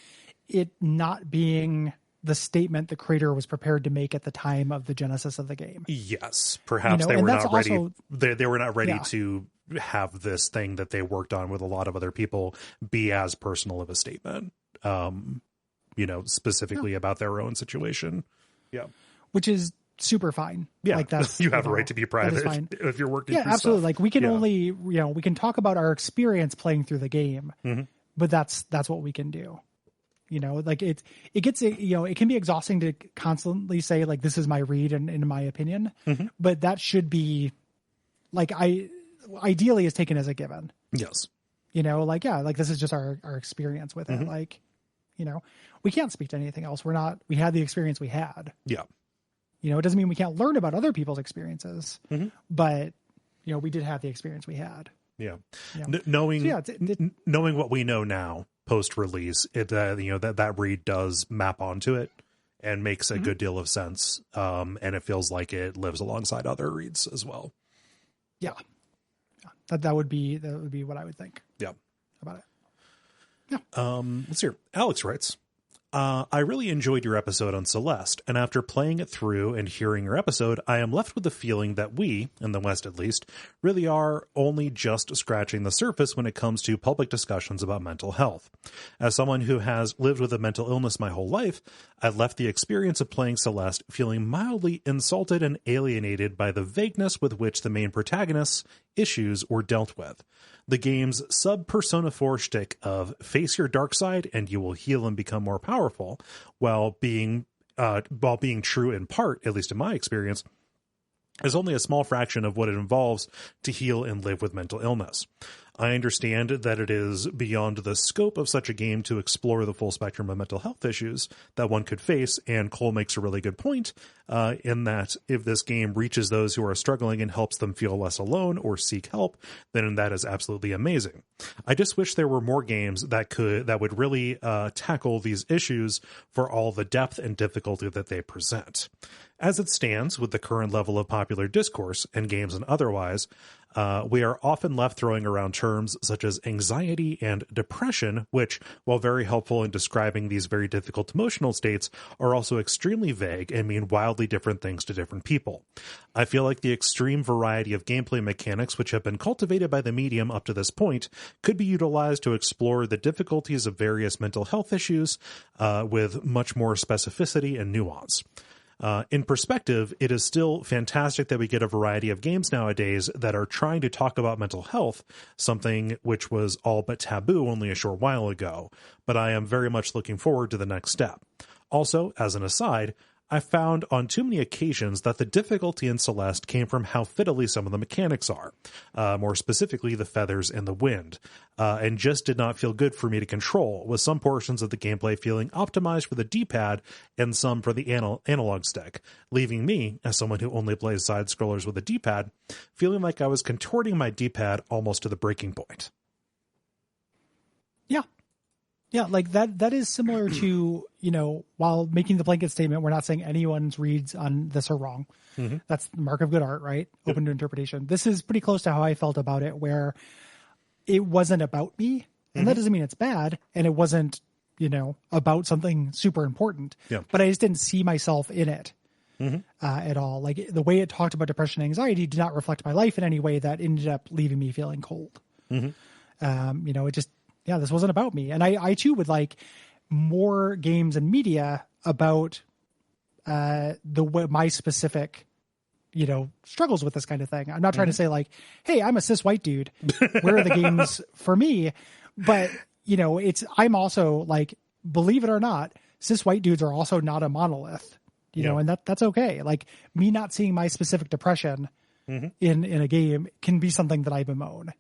it not being the statement the creator was prepared to make at the time of the genesis of the game. Yes. Perhaps they were not ready. They were not ready to have this thing that they worked on with a lot of other people be as personal of a statement, specifically about their own situation. Yeah. Which is super fine. Yeah. That's, you have a right to be private if you're working through absolutely. stuff. We can only, we can talk about our experience playing through the game, but that's what we can do. It gets, it can be exhausting to constantly say this is my read and in my opinion, but that should be ideally is taken as a given. Yes. This is just our experience with it. We can't speak to anything else. We had the experience we had. Yeah. It doesn't mean we can't learn about other people's experiences, but we did have the experience we had. Yeah. Knowing what we know now post release, that read does map onto it and makes a good deal of sense. And it feels like it lives alongside other reads as well. Yeah. That would be what I would think. Yeah. About it. Yeah. Let's hear. Alex writes, I really enjoyed your episode on Celeste, and after playing it through and hearing your episode, I am left with the feeling that we, in the West at least, really are only just scratching the surface when it comes to public discussions about mental health. As someone who has lived with a mental illness my whole life, I left the experience of playing Celeste feeling mildly insulted and alienated by the vagueness with which the main protagonist's issues were dealt with. The game's sub-Persona 4 shtick of face your dark side and you will heal and become more powerful, while being true in part, at least in my experience, is only a small fraction of what it involves to heal and live with mental illness. I understand that it is beyond the scope of such a game to explore the full spectrum of mental health issues that one could face, and Kole makes a really good point in that if this game reaches those who are struggling and helps them feel less alone or seek help, then that is absolutely amazing. I just wish there were more games that would really tackle these issues for all the depth and difficulty that they present. As it stands, with the current level of popular discourse, and games and otherwise, We are often left throwing around terms such as anxiety and depression, which, while very helpful in describing these very difficult emotional states, are also extremely vague and mean wildly different things to different people. I feel like the extreme variety of gameplay mechanics which have been cultivated by the medium up to this point could be utilized to explore the difficulties of various mental health issues with much more specificity and nuance. In perspective, it is still fantastic that we get a variety of games nowadays that are trying to talk about mental health, something which was all but taboo only a short while ago, but I am very much looking forward to the next step. Also, as an aside, I found on too many occasions that the difficulty in Celeste came from how fiddly some of the mechanics are, more specifically the feathers and the wind, and just did not feel good for me to control, with some portions of the gameplay feeling optimized for the D-pad and some for the analog stick, leaving me, as someone who only plays side-scrollers with a D-pad, feeling like I was contorting my D-pad almost to the breaking point. Yeah, like that is similar to, while making the blanket statement, we're not saying anyone's reads on this are wrong. Mm-hmm. That's the mark of good art, right? Open to interpretation. This is pretty close to how I felt about it, where it wasn't about me, and that doesn't mean it's bad, and it wasn't, about something super important, but I just didn't see myself in it at all. Like the way it talked about depression and anxiety did not reflect my life in any way that ended up leaving me feeling cold. It just, this wasn't about me. And I too would like more games and media about my specific, struggles with this kind of thing. I'm not trying to say like, hey, I'm a cis white dude. Where are the games for me? But, I'm also like, believe it or not, cis white dudes are also not a monolith, and that's okay. Like me not seeing my specific depression in a game can be something that I bemoan.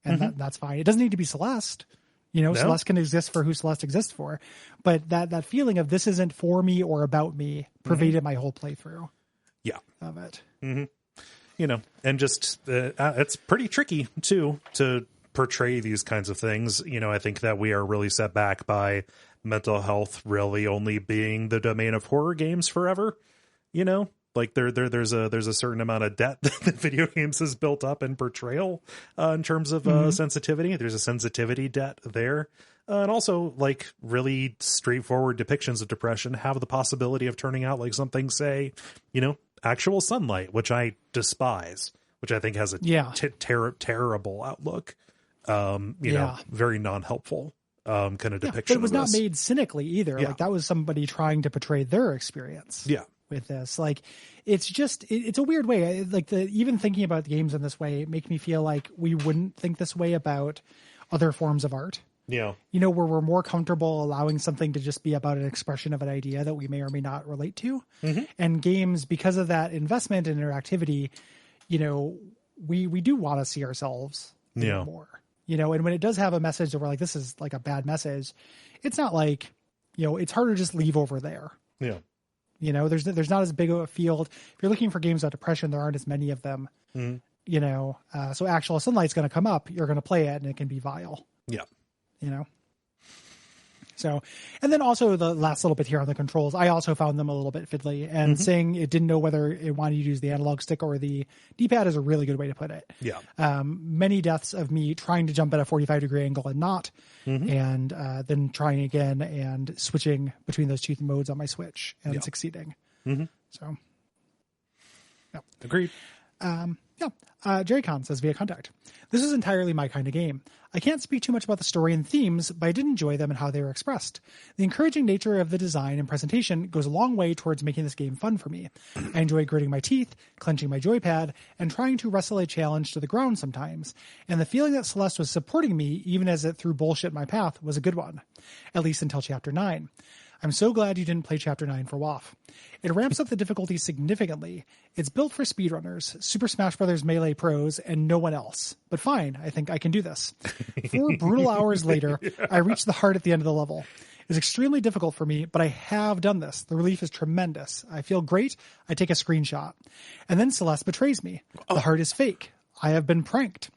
And that's fine. It doesn't need to be Celeste. No. Celeste can exist for who Celeste exists for. But that feeling of this isn't for me or about me pervaded my whole playthrough. Of it. And just it's pretty tricky, too, to portray these kinds of things. I think that we are really set back by mental health really only being the domain of horror games forever, Like there's a certain amount of debt that video games has built up in portrayal in terms of sensitivity. There's a sensitivity debt there. And also like really straightforward depictions of depression have the possibility of turning out like something, say, actual sunlight, which I despise, which I think has a terrible outlook, very non-helpful kind of depiction. But it was not made cynically either. Like that was somebody trying to portray their experience. With this, like it's just it's a weird way. Like even thinking about the games in this way make me feel like we wouldn't think this way about other forms of art. Where we're more comfortable allowing something to just be about an expression of an idea that we may or may not relate to. And games, because of that investment and interactivity, we do want to see ourselves more. And when it does have a message that we're like, this is like a bad message, it's not like it's harder to just leave over there. There's not as big of a field. If you're looking for games about depression, there aren't as many of them. So actual sunlight's going to come up. You're going to play it, and it can be vile. So, and then also the last little bit here on the controls, I also found them a little bit fiddly, and saying it didn't know whether it wanted you to use the analog stick or the D-pad is a really good way to put it. Many deaths of me trying to jump at a 45-degree angle and not, and then trying again and switching between those two modes on my Switch and succeeding. So, agreed. Jerry Kahn says via contact, this is entirely my kind of game. I can't speak too much about the story and themes, but I did enjoy them and how they were expressed. The encouraging nature of the design and presentation goes a long way towards making this game fun for me. I enjoy gritting my teeth, clenching my joypad, and trying to wrestle a challenge to the ground sometimes. And the feeling that Celeste was supporting me, even as it threw bullshit in my path, was a good one. At least until Chapter 9. I'm so glad you didn't play Chapter 9 for WAF. It ramps up the difficulty significantly. It's built for speedrunners, Super Smash Bros. Melee pros, and no one else. But fine, I think I can do this. 4 brutal hours later, I reached the heart at the end of the level. It's extremely difficult for me, but I have done this. The relief is tremendous. I feel great. I take a screenshot. And then Celeste betrays me. The heart is fake. I have been pranked.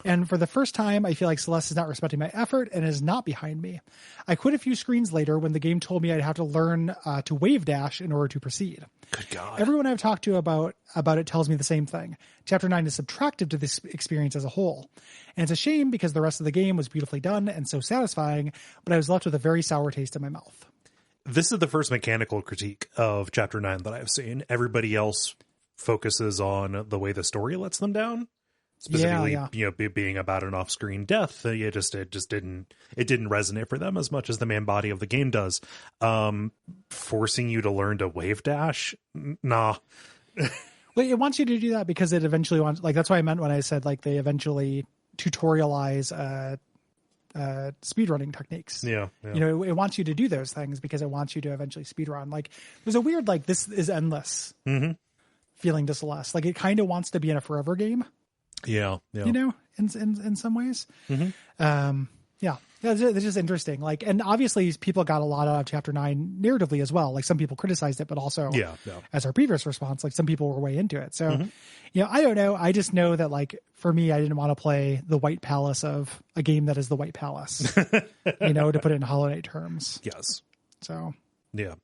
And for the first time, I feel like Celeste is not respecting my effort and is not behind me. I quit a few screens later when the game told me I'd have to learn to wave dash in order to proceed. Good God. Everyone I've talked to about it tells me the same thing. Chapter 9 is subtractive to this experience as a whole. And it's a shame because the rest of the game was beautifully done and so satisfying, but I was left with a very sour taste in my mouth. This is the first mechanical critique of Chapter 9 that I've seen. Everybody else focuses on the way the story lets them down. Specifically, being about an off-screen death. It didn't resonate for them as much as the main body of the game does. Forcing you to learn to wave dash, nah. Well, it wants you to do that because it eventually wants, like, that's what I meant when I said, like, they eventually tutorialize speedrunning techniques. Yeah. It wants you to do those things because it wants you to eventually speedrun. Like, there's a weird, like, this is endless feeling to Celeste. Like, it kind of wants to be in a forever game. Yeah. In some ways. It's just interesting. Like, and obviously people got a lot out of Chapter 9 narratively as well. Like, some people criticized it, but also as our previous response, like, some people were way into it. So, I don't know. I just know that, like, for me, I didn't want to play the White Palace of a game that is the White Palace, to put it in Hollow Knight terms. Yes. So. Yeah.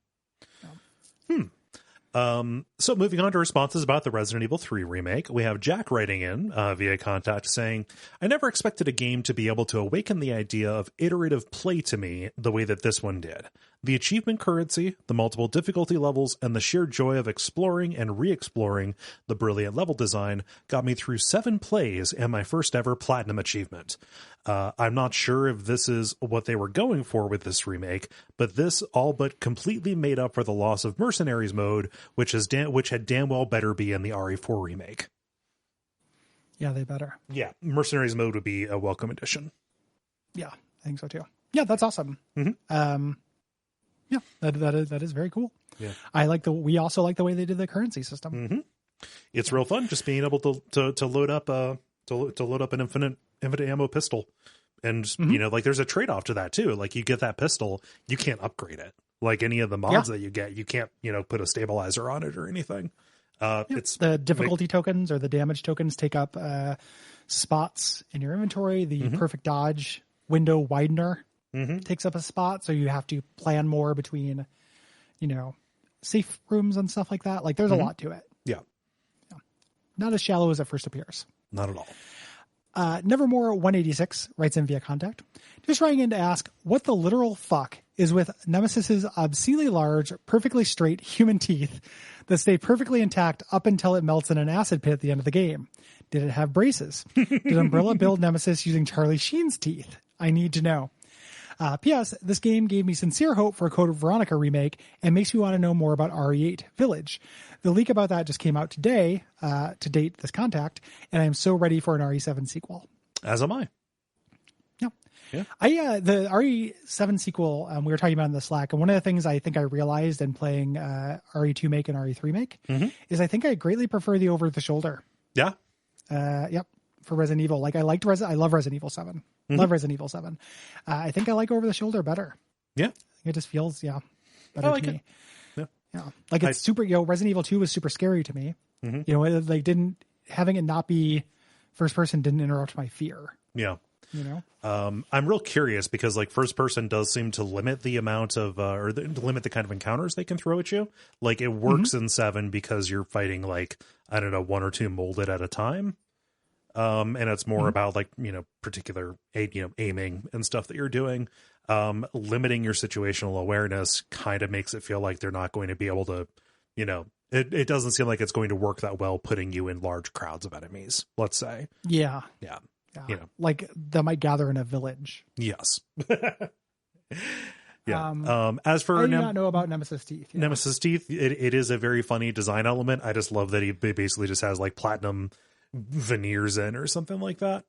So moving on to responses about the Resident Evil 3 remake, we have Jack writing in via contact saying, I never expected a game to be able to awaken the idea of iterative play to me the way that this one did. The achievement currency, the multiple difficulty levels, and the sheer joy of exploring and re-exploring the brilliant level design got me through 7 plays and my first ever platinum achievement. I'm not sure if this is what they were going for with this remake, but this all but completely made up for the loss of Mercenaries mode, which had damn well better be in the RE4 remake. Yeah, they better. Yeah, Mercenaries mode would be a welcome addition. Yeah, I think so too. Yeah, that's awesome. Yeah, that is very cool. Yeah, we also like the way they did the currency system. It's real fun just being able to load up to load up an infinite ammo pistol, and like there's a trade-off to that too. Like, you get that pistol, you can't upgrade it. Like any of the mods that you get, you can't put a stabilizer on it or anything. It's the difficulty tokens or the damage tokens take up spots in your inventory. The perfect dodge window widener takes up a spot, so you have to plan more between safe rooms and stuff like that. Like, there's a lot to it. Yeah. Not as shallow as it first appears. Not at all. Nevermore186 writes in via contact, just writing in to ask what the literal fuck is with Nemesis's obscenely large, perfectly straight human teeth that stay perfectly intact up until it melts in an acid pit at the end of the game. Did it have braces? Did Umbrella build Nemesis using Charlie Sheen's teeth? I need to know. P.S. This game gave me sincere hope for a Code Veronica remake and makes me want to know more about RE8 Village. The leak about that just came out today, to date this contact, and I am so ready for an RE7 sequel. As am I. Yeah. The RE7 sequel, we were talking about in the Slack, and one of the things I think I realized in playing RE2 Make and RE3 Make is I think I greatly prefer the over-the-shoulder. Yeah. For Resident Evil. Like, I love Resident Evil 7. Love Resident Evil 7. I think I like over the shoulder better. Yeah. It just feels, better to me. Yeah. Like, it's super, Resident Evil 2 was super scary to me. Having it not be first person didn't interrupt my fear. Yeah. I'm real curious because, like, first person does seem to limit the amount of, limit the kind of encounters they can throw at you. Like, it works in 7 because you're fighting, like, I don't know, 1 or 2 molded at a time. And it's more about, like, particular, aiming and stuff that you're doing. Limiting your situational awareness kind of makes it feel like they're not going to be able to, it doesn't seem like it's going to work that well putting you in large crowds of enemies, let's say. Yeah. Yeah. Like, they might gather in a village. Yes. Yeah. As for I do not know about Nemesis teeth. Yeah. Nemesis teeth, it is a very funny design element. I just love that he basically just has, like, platinum veneers in or something like that.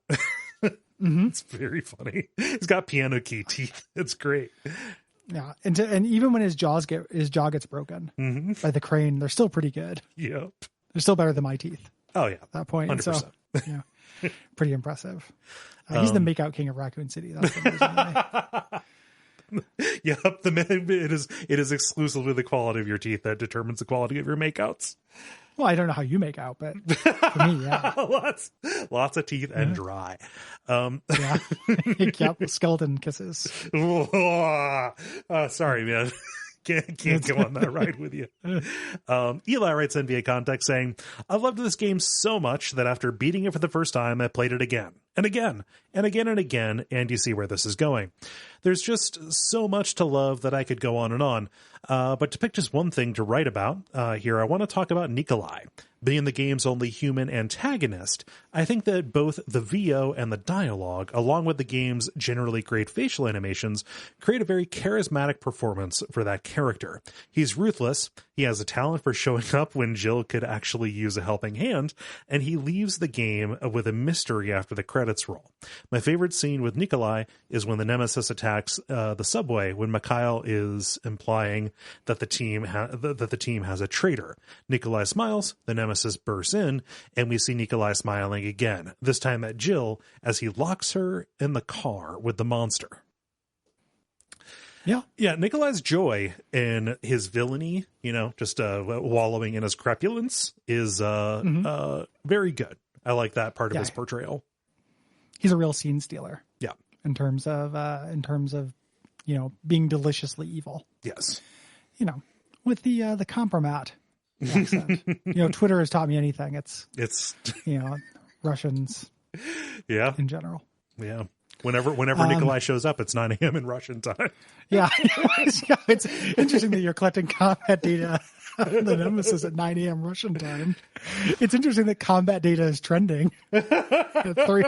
It's very funny. He's got piano key teeth. It's great. Yeah, and even when his jaw gets broken by the crane, they're still pretty good. Yep, they're still better than my teeth. Oh yeah, at that point, 100%. So yeah, pretty impressive. He's the makeout king of Raccoon City. That's the reason. Yep, it is exclusively the quality of your teeth that determines the quality of your makeouts. Well, I don't know how you make out, but for me, yeah. lots of teeth and dry. Yeah. Yep. Skeleton kisses. Sorry, man. Can't go on that ride with you. Eli writes in via contact saying, I loved this game so much that after beating it for the first time, I played it again and again and again and again, and you see where this is going. There's just so much to love that I could go on and on. But to pick just one thing to write about here, I want to talk about Nikolai. Being the game's only human antagonist, I think that both the VO and the dialogue, along with the game's generally great facial animations, create a very charismatic performance for that character. He's ruthless, he has a talent for showing up when Jill could actually use a helping hand, and he leaves the game with a mystery after the credits roll. My favorite scene with Nikolai is when the Nemesis attacks the subway, when Mikhail is implying that the team has a traitor. Nikolai smiles, the Nemesis bursts in, and we see Nikolai smiling again, this time at Jill as he locks her in the car with the monster. Yeah, Nikolai's joy in his villainy, just wallowing in his crepulence is very good. I like that part of his portrayal. He's a real scene stealer. Yeah. In terms of being deliciously evil. Yes. With the compromat accent. Twitter has taught me anything. It's Russians. Yeah. In general. Yeah. Whenever Nikolai shows up, it's 9 a.m. in Russian time. Yeah. It's interesting that you're collecting combat data on the Nemesis at 9 a.m. Russian time. It's interesting that combat data is trending at 3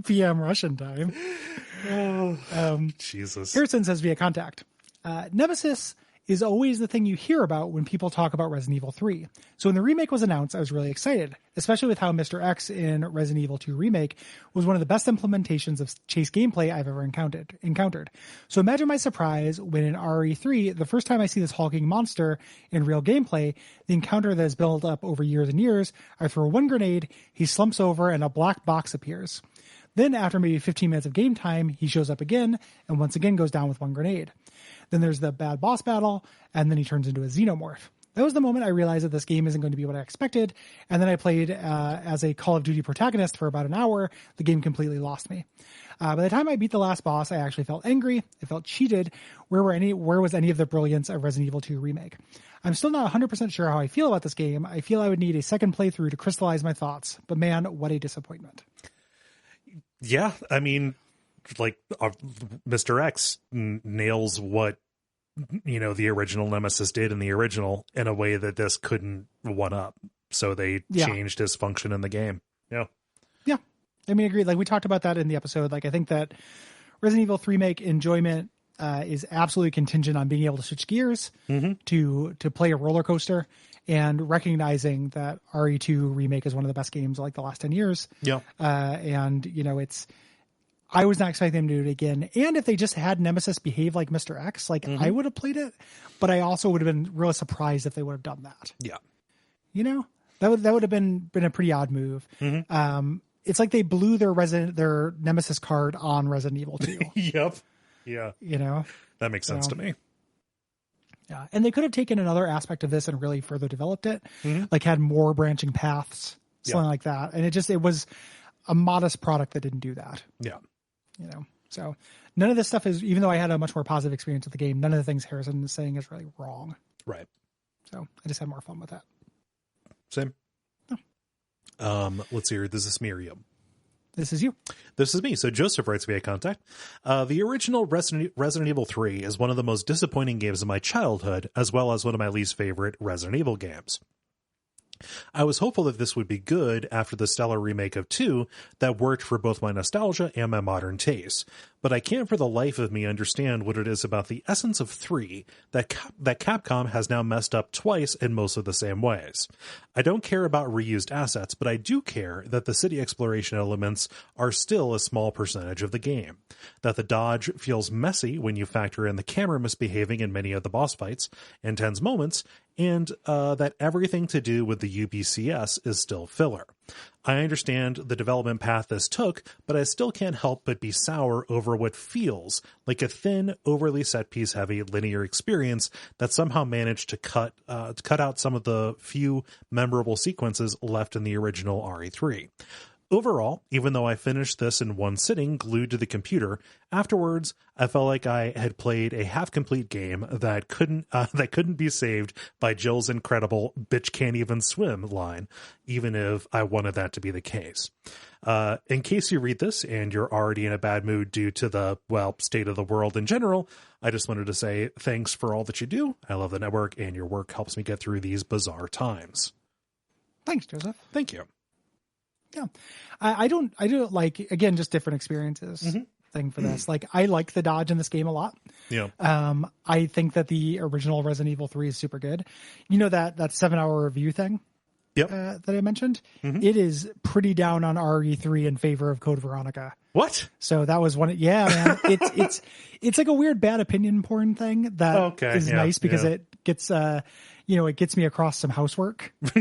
p.m. Russian time. Jesus. Harrison says via contact, Nemesis is always the thing you hear about when people talk about Resident Evil 3. So when the remake was announced, I was really excited, especially with how Mr. X in Resident Evil 2 Remake was one of the best implementations of chase gameplay I've ever encountered. So imagine my surprise when in RE3, the first time I see this hulking monster in real gameplay, the encounter that has built up over years and years, I throw one grenade, he slumps over, and a black box appears. Then after maybe 15 minutes of game time, he shows up again and once again goes down with one grenade. Then there's the bad boss battle, and then he turns into a xenomorph. That was the moment I realized that this game isn't going to be what I expected, and then I played as a Call of Duty protagonist for about an hour. The game completely lost me. By the time I beat the last boss, I actually felt angry. I felt cheated. Where was any of the brilliance of Resident Evil 2 Remake? I'm still not 100% sure how I feel about this game. I feel I would need a second playthrough to crystallize my thoughts, but man, what a disappointment. Yeah, I mean, Mr. X nails what the original Nemesis did in the original in a way that this couldn't one up. So they changed his function in the game. Yeah. I mean, agreed. We talked about that in the episode. I think that Resident Evil 3 Remake enjoyment is absolutely contingent on being able to switch gears to play a roller coaster, and recognizing that RE2 Remake is one of the best games of the last 10 years. Yeah. I was not expecting them to do it again. And if they just had Nemesis behave like Mr. X, I would have played it, but I also would have been really surprised if they would have done that. Yeah. That would have been a pretty odd move. It's like they blew their Nemesis card on Resident Evil 2. Yep. Yeah. That makes sense to me. Yeah. And they could have taken another aspect of this and really further developed it, had more branching paths, something like that. And it was a modest product that didn't do that. Yeah. So none of this stuff is, even though I had a much more positive experience with the game, none of the things Harrison is saying is really wrong. Right. So I just had more fun with that. Same. Oh. Let's see here. This is Miriam. This is you. This is me. So Joseph writes via contact. The original Resident Evil 3 is one of the most disappointing games of my childhood, as well as one of my least favorite Resident Evil games. I was hopeful that this would be good after the stellar remake of 2 that worked for both my nostalgia and my modern taste, but I can't for the life of me understand what it is about the essence of 3 that Capcom has now messed up twice in most of the same ways. I don't care about reused assets, but I do care that the city exploration elements are still a small percentage of the game, that the dodge feels messy when you factor in the camera misbehaving in many of the boss fights and tense moments, and that everything to do with the UBCS is still filler. I understand the development path this took, but I still can't help but be sour over what feels like a thin, overly set-piece heavy linear experience that somehow managed to cut out some of the few memorable sequences left in the original RE3. Overall, even though I finished this in one sitting glued to the computer, afterwards I felt like I had played a half-complete game that couldn't be saved by Jill's incredible "bitch can't even swim" line, even if I wanted that to be the case. In case you read this and you're already in a bad mood due to the, state of the world in general, I just wanted to say thanks for all that you do. I love the network, and your work helps me get through these bizarre times. Thanks, Joseph. Thank you. Yeah. I don't like, again, just different experiences thing for this. Like, I like the dodge in this game a lot. Yeah. I think that the original Resident Evil 3 is super good. You know, that 7-hour review thing that I mentioned? It is pretty down on RE3 in favor of Code Veronica. What? So that was one. Yeah, man. It's like a weird bad opinion porn thing that is nice because it gets, it gets me across some housework, but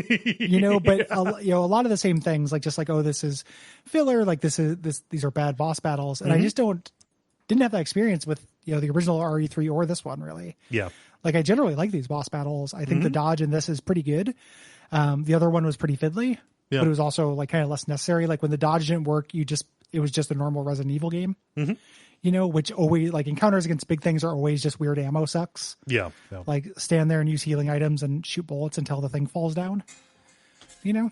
a lot of the same things, like, just like, oh, this is filler. Like, these are bad boss battles. And I just didn't have that experience with, the original RE3 or this one, really. Yeah. Like, I generally like these boss battles. I think the dodge in this is pretty good. The other one was pretty fiddly, but it was also like kind of less necessary. Like, when the dodge didn't work, it was just a normal Resident Evil game. Which always, like, encounters against big things are always just weird ammo sucks. Yeah. Like, stand there and use healing items and shoot bullets until the thing falls down. So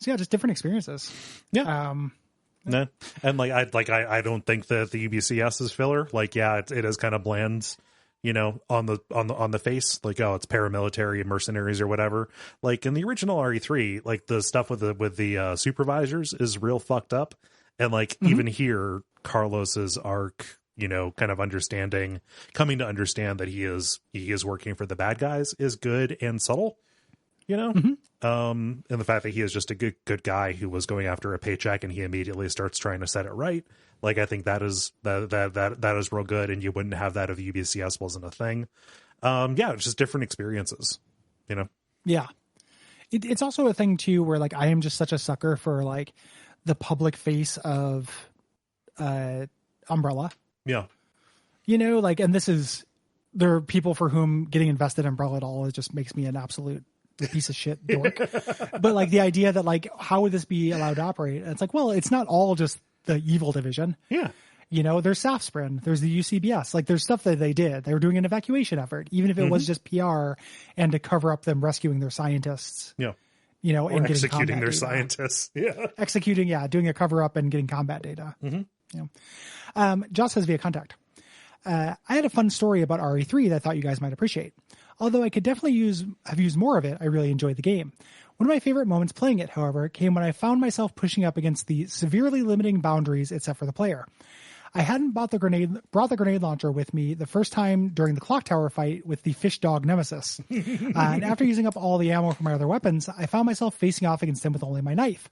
yeah, just different experiences. Yeah. No. And I don't think that the UBCS is filler. Like, yeah, it is kind of bland, on the face. Like, oh, it's paramilitary and mercenaries or whatever. Like, in the original RE3, like, the stuff with the supervisors is real fucked up. And like, even here, Carlos's arc, kind of coming to understand that he is working for the bad guys is good and subtle, and the fact that he is just a good guy who was going after a paycheck and he immediately starts trying to set it right. Like, I think that is real good, and you wouldn't have that if UBCS wasn't a thing. It's just different experiences, Yeah. It's also a thing too, where, like, I am just such a sucker for, like, the public face of Umbrella. Yeah. And there are people for whom getting invested in Umbrella at all just makes me an absolute piece of shit dork. But, like, the idea that, like, how would this be allowed to operate? And it's like, well, it's not all just the evil division. Yeah. There's Safsprin, there's the UCBS. Like, there's stuff that they did. They were doing an evacuation effort, even if it was just PR and to cover up them rescuing their scientists. Yeah. And executing their scientists. Yeah. Doing a cover up and getting combat data. Joss says via contact. I had a fun story about RE3 that I thought you guys might appreciate. Although I could definitely have used more of it, I really enjoyed the game. One of my favorite moments playing it, however, came when I found myself pushing up against the severely limiting boundaries it set for the player. I hadn't brought the grenade launcher with me the first time during the clock tower fight with the fish dog nemesis. And after using up all the ammo for my other weapons, I found myself facing off against him with only my knife,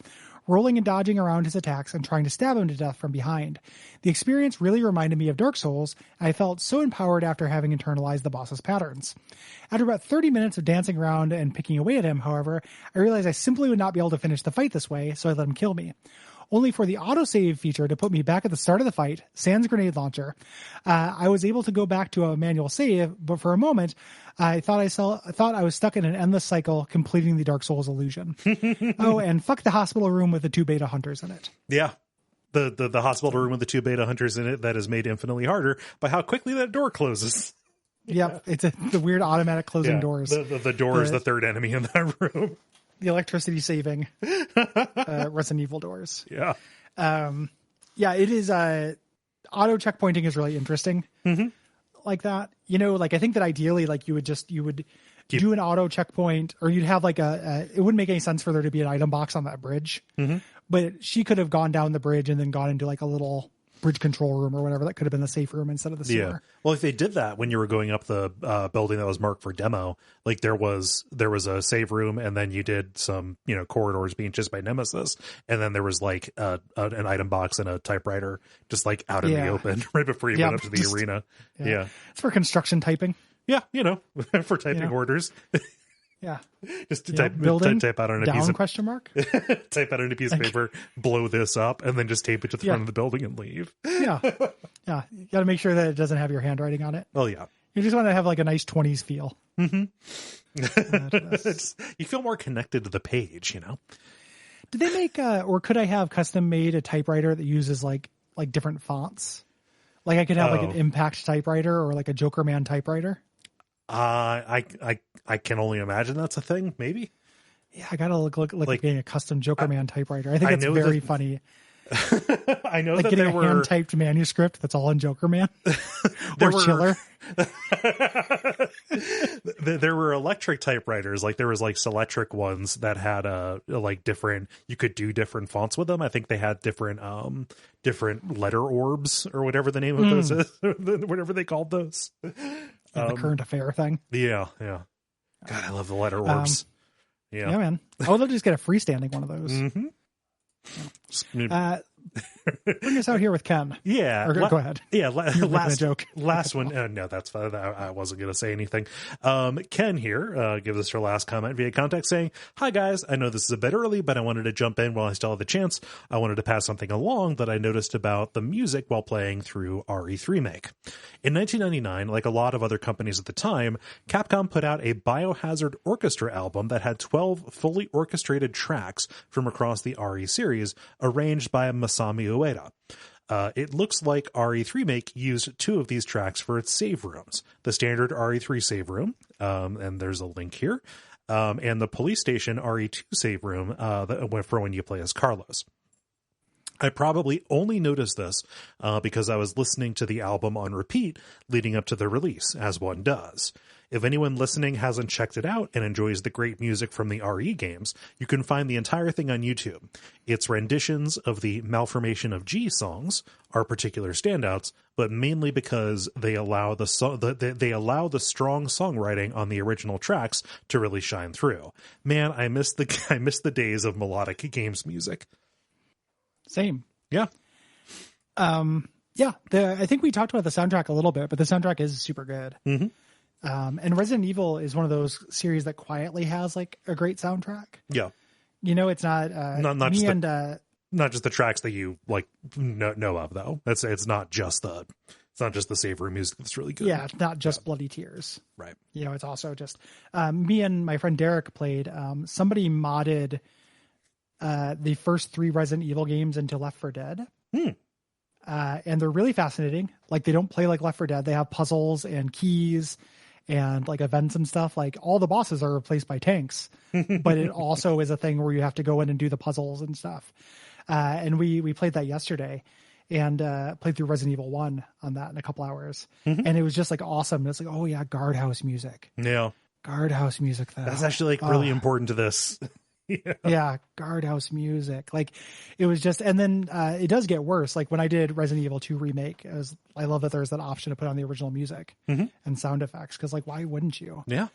rolling and dodging around his attacks and trying to stab him to death from behind. The experience really reminded me of Dark Souls, and I felt so empowered after having internalized the boss's patterns. After about 30 minutes of dancing around and picking away at him, however, I realized I simply would not be able to finish the fight this way, so I let him kill me. Only for the autosave feature to put me back at the start of the fight, sans grenade launcher. I was able to go back to a manual save, but for a moment, I thought I was stuck in an endless cycle, completing the Dark Souls illusion. Oh, and fuck the hospital room with the 2 beta hunters in it. Yeah. The hospital room with the 2 beta hunters in it that is made infinitely harder by how quickly that door closes. Yep. It's the weird automatic closing doors. The door is the third enemy in that room. The electricity saving Resident Evil doors. Yeah. It is auto checkpointing is really interesting. Like that. I think that ideally, like, you would do an auto checkpoint, or you'd have like it wouldn't make any sense for there to be an item box on that bridge. But she could have gone down the bridge and then gone into like a little bridge control room or whatever. That could have been the safe room instead of the sewer. Yeah. Well, if they did that when you were going up the building that was marked for demo, like there was a save room, and then you did some corridors being just by Nemesis, and then there was like an item box and a typewriter just like out in the open right before you went up to the arena. Yeah, it's for construction typing. Yeah, for typing orders. Yeah. Just building type out on a down piece of question mark. type out on a piece of paper, blow this up, and then just tape it to the front of the building and leave. Yeah. Yeah. You got to make sure that it doesn't have your handwriting on it. Oh yeah. You just want to have like a nice 20s feel. Mm-hmm. You feel more connected to the page, you know? Did they make, or could I have custom made a typewriter that uses like different fonts? Like I could have like an Impact typewriter or like a Joker Man typewriter. I can only imagine that's a thing. Maybe. Yeah, I gotta look like getting a custom Joker Man typewriter. I think it's very funny. I know like that getting there a hand typed manuscript that's all in Joker Man or Chiller. There were electric typewriters, like there was like Selectric ones that had like different. You could do different fonts with them. I think they had different letter orbs or whatever the name of those is, whatever they called those. The current affair thing. Yeah. God, I love the letter orbs. Yeah, man. I would love to just get a freestanding one of those. Mm-hmm. Bring us out here with Ken. Yeah. Or, go ahead. Yeah. Last joke. Last one. No, that's fine. I wasn't going to say anything. Ken here gives us her last comment via contact saying, "Hi guys, I know this is a bit early, but I wanted to jump in while I still have the chance. I wanted to pass something along that I noticed about the music while playing through RE3 Make. In 1999, like a lot of other companies at the time, Capcom put out a Biohazard Orchestra album that had 12 fully orchestrated tracks from across the RE series, arranged by Masami Ueda. It looks like RE3 Make used 2 of these tracks for its save rooms. The standard RE3 save room, and there's a link here, and the police station RE2 save room for when you play as Carlos. I probably only noticed this because I was listening to the album on repeat leading up to the release, as one does. If anyone listening hasn't checked it out and enjoys the great music from the RE games, you can find the entire thing on YouTube. Its renditions of the Malformation of G songs are particular standouts, but mainly because they allow the strong songwriting on the original tracks to really shine through. Man, I miss the days of melodic games music." Same. Yeah. Yeah. I think we talked about the soundtrack a little bit, but the soundtrack is super good. Mm-hmm. And Resident Evil is one of those series that quietly has like a great soundtrack. Yeah. You know, it's not not just the tracks that you like know of though. It's not just the save room music that's really good. Yeah, it's not just Bloody Tears. Right. You know, it's also just me and my friend Derek played. Somebody modded the first 3 Resident Evil games into Left 4 Dead. And they're really fascinating. Like they don't play like Left 4 Dead. They have puzzles and keys and like events and stuff. Like all the bosses are replaced by tanks, but it also is a thing where you have to go in and do the puzzles and stuff. And we played that yesterday and played through Resident Evil 1 on that in a couple hours. And it was just like awesome. It's like, oh yeah, guardhouse music. Yeah. Guardhouse music. That's actually like really important to this. Yeah, guardhouse music. Like it was just, and then it does get worse. Like when I did Resident Evil 2 remake, I love that there's that option to put on the original music and sound effects. Cause like, why wouldn't you? Yeah.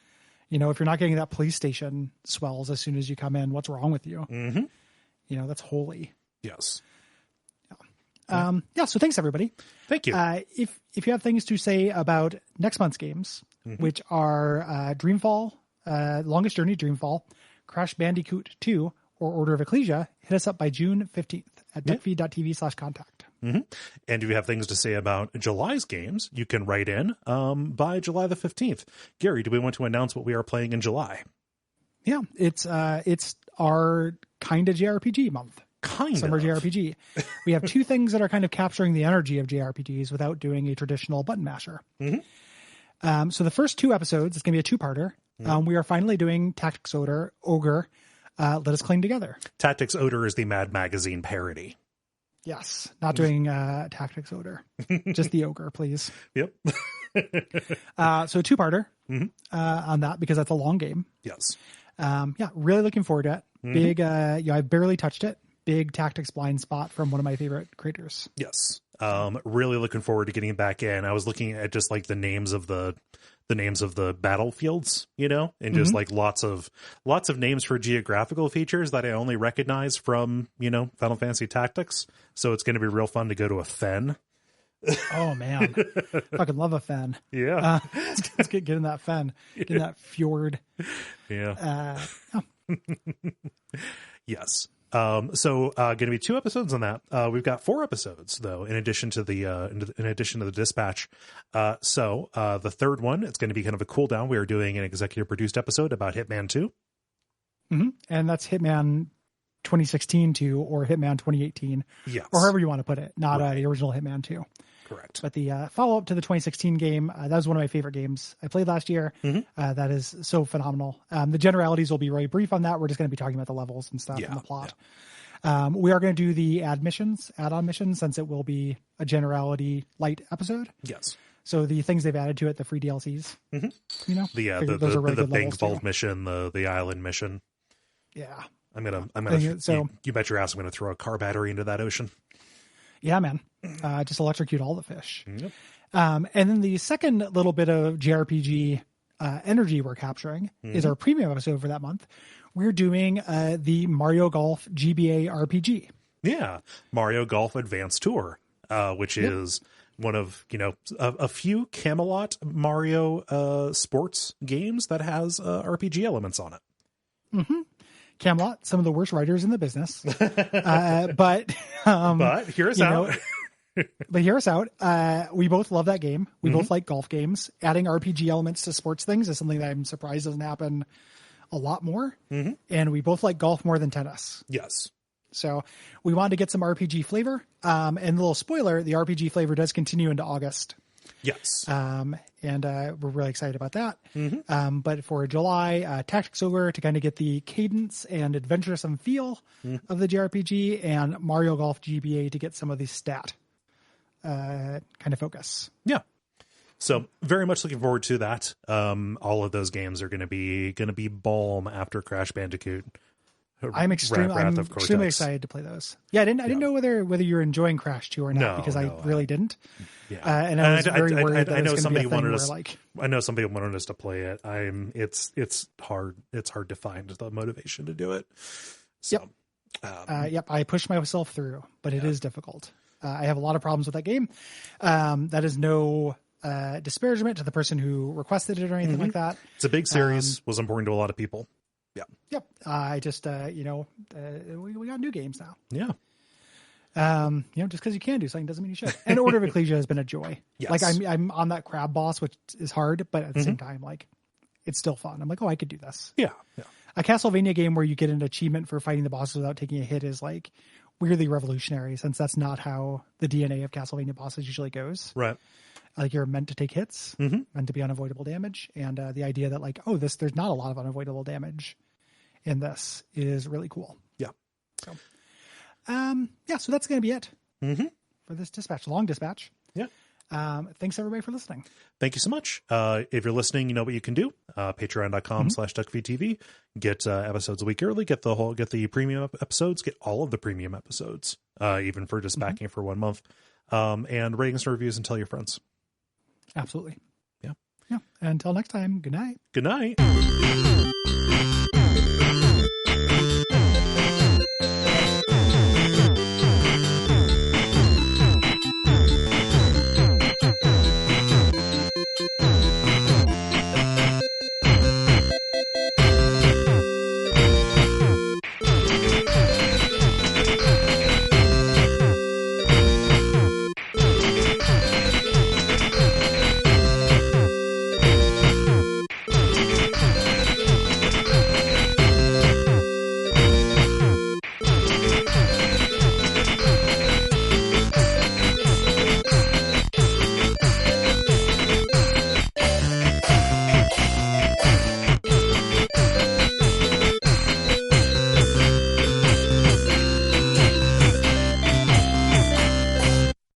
You know, if you're not getting that police station swells as soon as you come in, what's wrong with you? Mm-hmm. You know, that's holy. Yes. Yeah. So thanks everybody. Thank you. If you have things to say about next month's games, which are Dreamfall, Longest Journey, Dreamfall, Crash Bandicoot 2, or Order of Ecclesia, hit us up by June 15th at duckfeed.tv/contact. And if you have things to say about July's games, you can write in by July the 15th. Gary, do we want to announce what we are playing in July? Yeah, it's our kind of JRPG month. Summer JRPG. We have 2 things that are kind of capturing the energy of JRPGs without doing a traditional button masher. So the first 2 episodes, it's going to be a 2-parter. We are finally doing Tactics Ogre, Let Us Cling Together. Tactics Ogre is the Mad Magazine parody. Yes, not doing Tactics Ogre. Just the ogre, please. Yep. So a 2-parter on that because that's a long game. Yes. Yeah, really looking forward to it. Big, I've barely touched it. Big tactics blind spot from one of my favorite creators. Yes. Really looking forward to getting back in. I was looking at just like the names of the battlefields, you know, and just like lots of names for geographical features that I only recognize from, you know, Final Fantasy Tactics. So it's going to be real fun to go to a fen Oh man, fucking love a fen. Yeah. Let's get in that fen, get in that fjord. Yeah. Oh, Yes. So going to be 2 episodes on that. We've got 4 episodes though, in addition to the dispatch. So the third one, it's going to be kind of a cool down. We are doing an executive produced episode about Hitman 2. And that's Hitman 2016 2 or Hitman 2018. Yes. Or however you want to put it, not Right. the original Hitman 2. Correct. But the follow-up to the 2016 game, that was one of my favorite games I played last year. That is so phenomenal. The generalities will be very brief on that. We're just going to be talking about the levels and stuff and the plot. Yeah. We are going to do the add-on missions, since it will be a generality light episode. Yes. So the things they've added to it, the free DLCs, you know, Those are really the bank vault mission, the island mission. Yeah. I'm gonna. So you bet your ass I'm gonna throw a car battery into that ocean. Yeah, man. Just electrocute all the fish. Yep. And then the second little bit of JRPG energy we're capturing is our premium episode for that month. We're doing the Mario Golf GBA RPG. Yeah, Mario Golf Advanced Tour, which is one of a few Camelot Mario sports games that has RPG elements on it. Camelot, some of the worst writers in the business, but hear us out. But hear us out. We both love that game. We both like golf games. Adding RPG elements to sports things is something that I'm surprised doesn't happen a lot more. And we both like golf more than tennis. Yes. So we wanted to get some RPG flavor. And a little spoiler, the RPG flavor does continue into August. Yes. And we're really excited about that. But for July, Tactics Ogre to kind of get the cadence and adventuresome feel of the JRPG, and Mario Golf GBA to get some of the stat kind of focus. Yeah. So very much looking forward to that. All of those games are going to be balm after Crash Bandicoot. I'm extremely excited to play those. Yeah, I didn't know whether you're enjoying Crash 2 or not, because I really didn't. Yeah. And I was very worried that I know somebody wanted us. I know somebody wanted us to play it. It's hard. It's hard to find the motivation to do it. So, yep. I pushed myself through, but it is difficult. I have a lot of problems with that game. That is no disparagement to the person who requested it or anything like that. It's a big series. Was important to a lot of people. Yeah. Yep. I just, we got new games now. Yeah. Just because you can do something doesn't mean you should. And Order of Ecclesia has been a joy. Yes. Like I'm on that crab boss, which is hard, but at the same time, like it's still fun. I'm like, oh, I could do this. Yeah. Yeah. A Castlevania game where you get an achievement for fighting the bosses without taking a hit is like weirdly revolutionary, since that's not how the DNA of Castlevania bosses usually goes. Right. Like you're meant to take hits, meant to be unavoidable damage. And the idea that like, there's not a lot of unavoidable damage in this is really cool. Yeah. So, so that's going to be it for this dispatch, long dispatch. Yeah. Thanks everybody for listening. Thank you so much. If you're listening, you know what you can do. Patreon.com/Duckfeed.tv. Get episodes a week early. Get the premium episodes. Get all of the premium episodes, even for just backing it for 1 month. And ratings and reviews, and tell your friends. Absolutely. Yeah. Yeah. Until next time. Good night. Good night.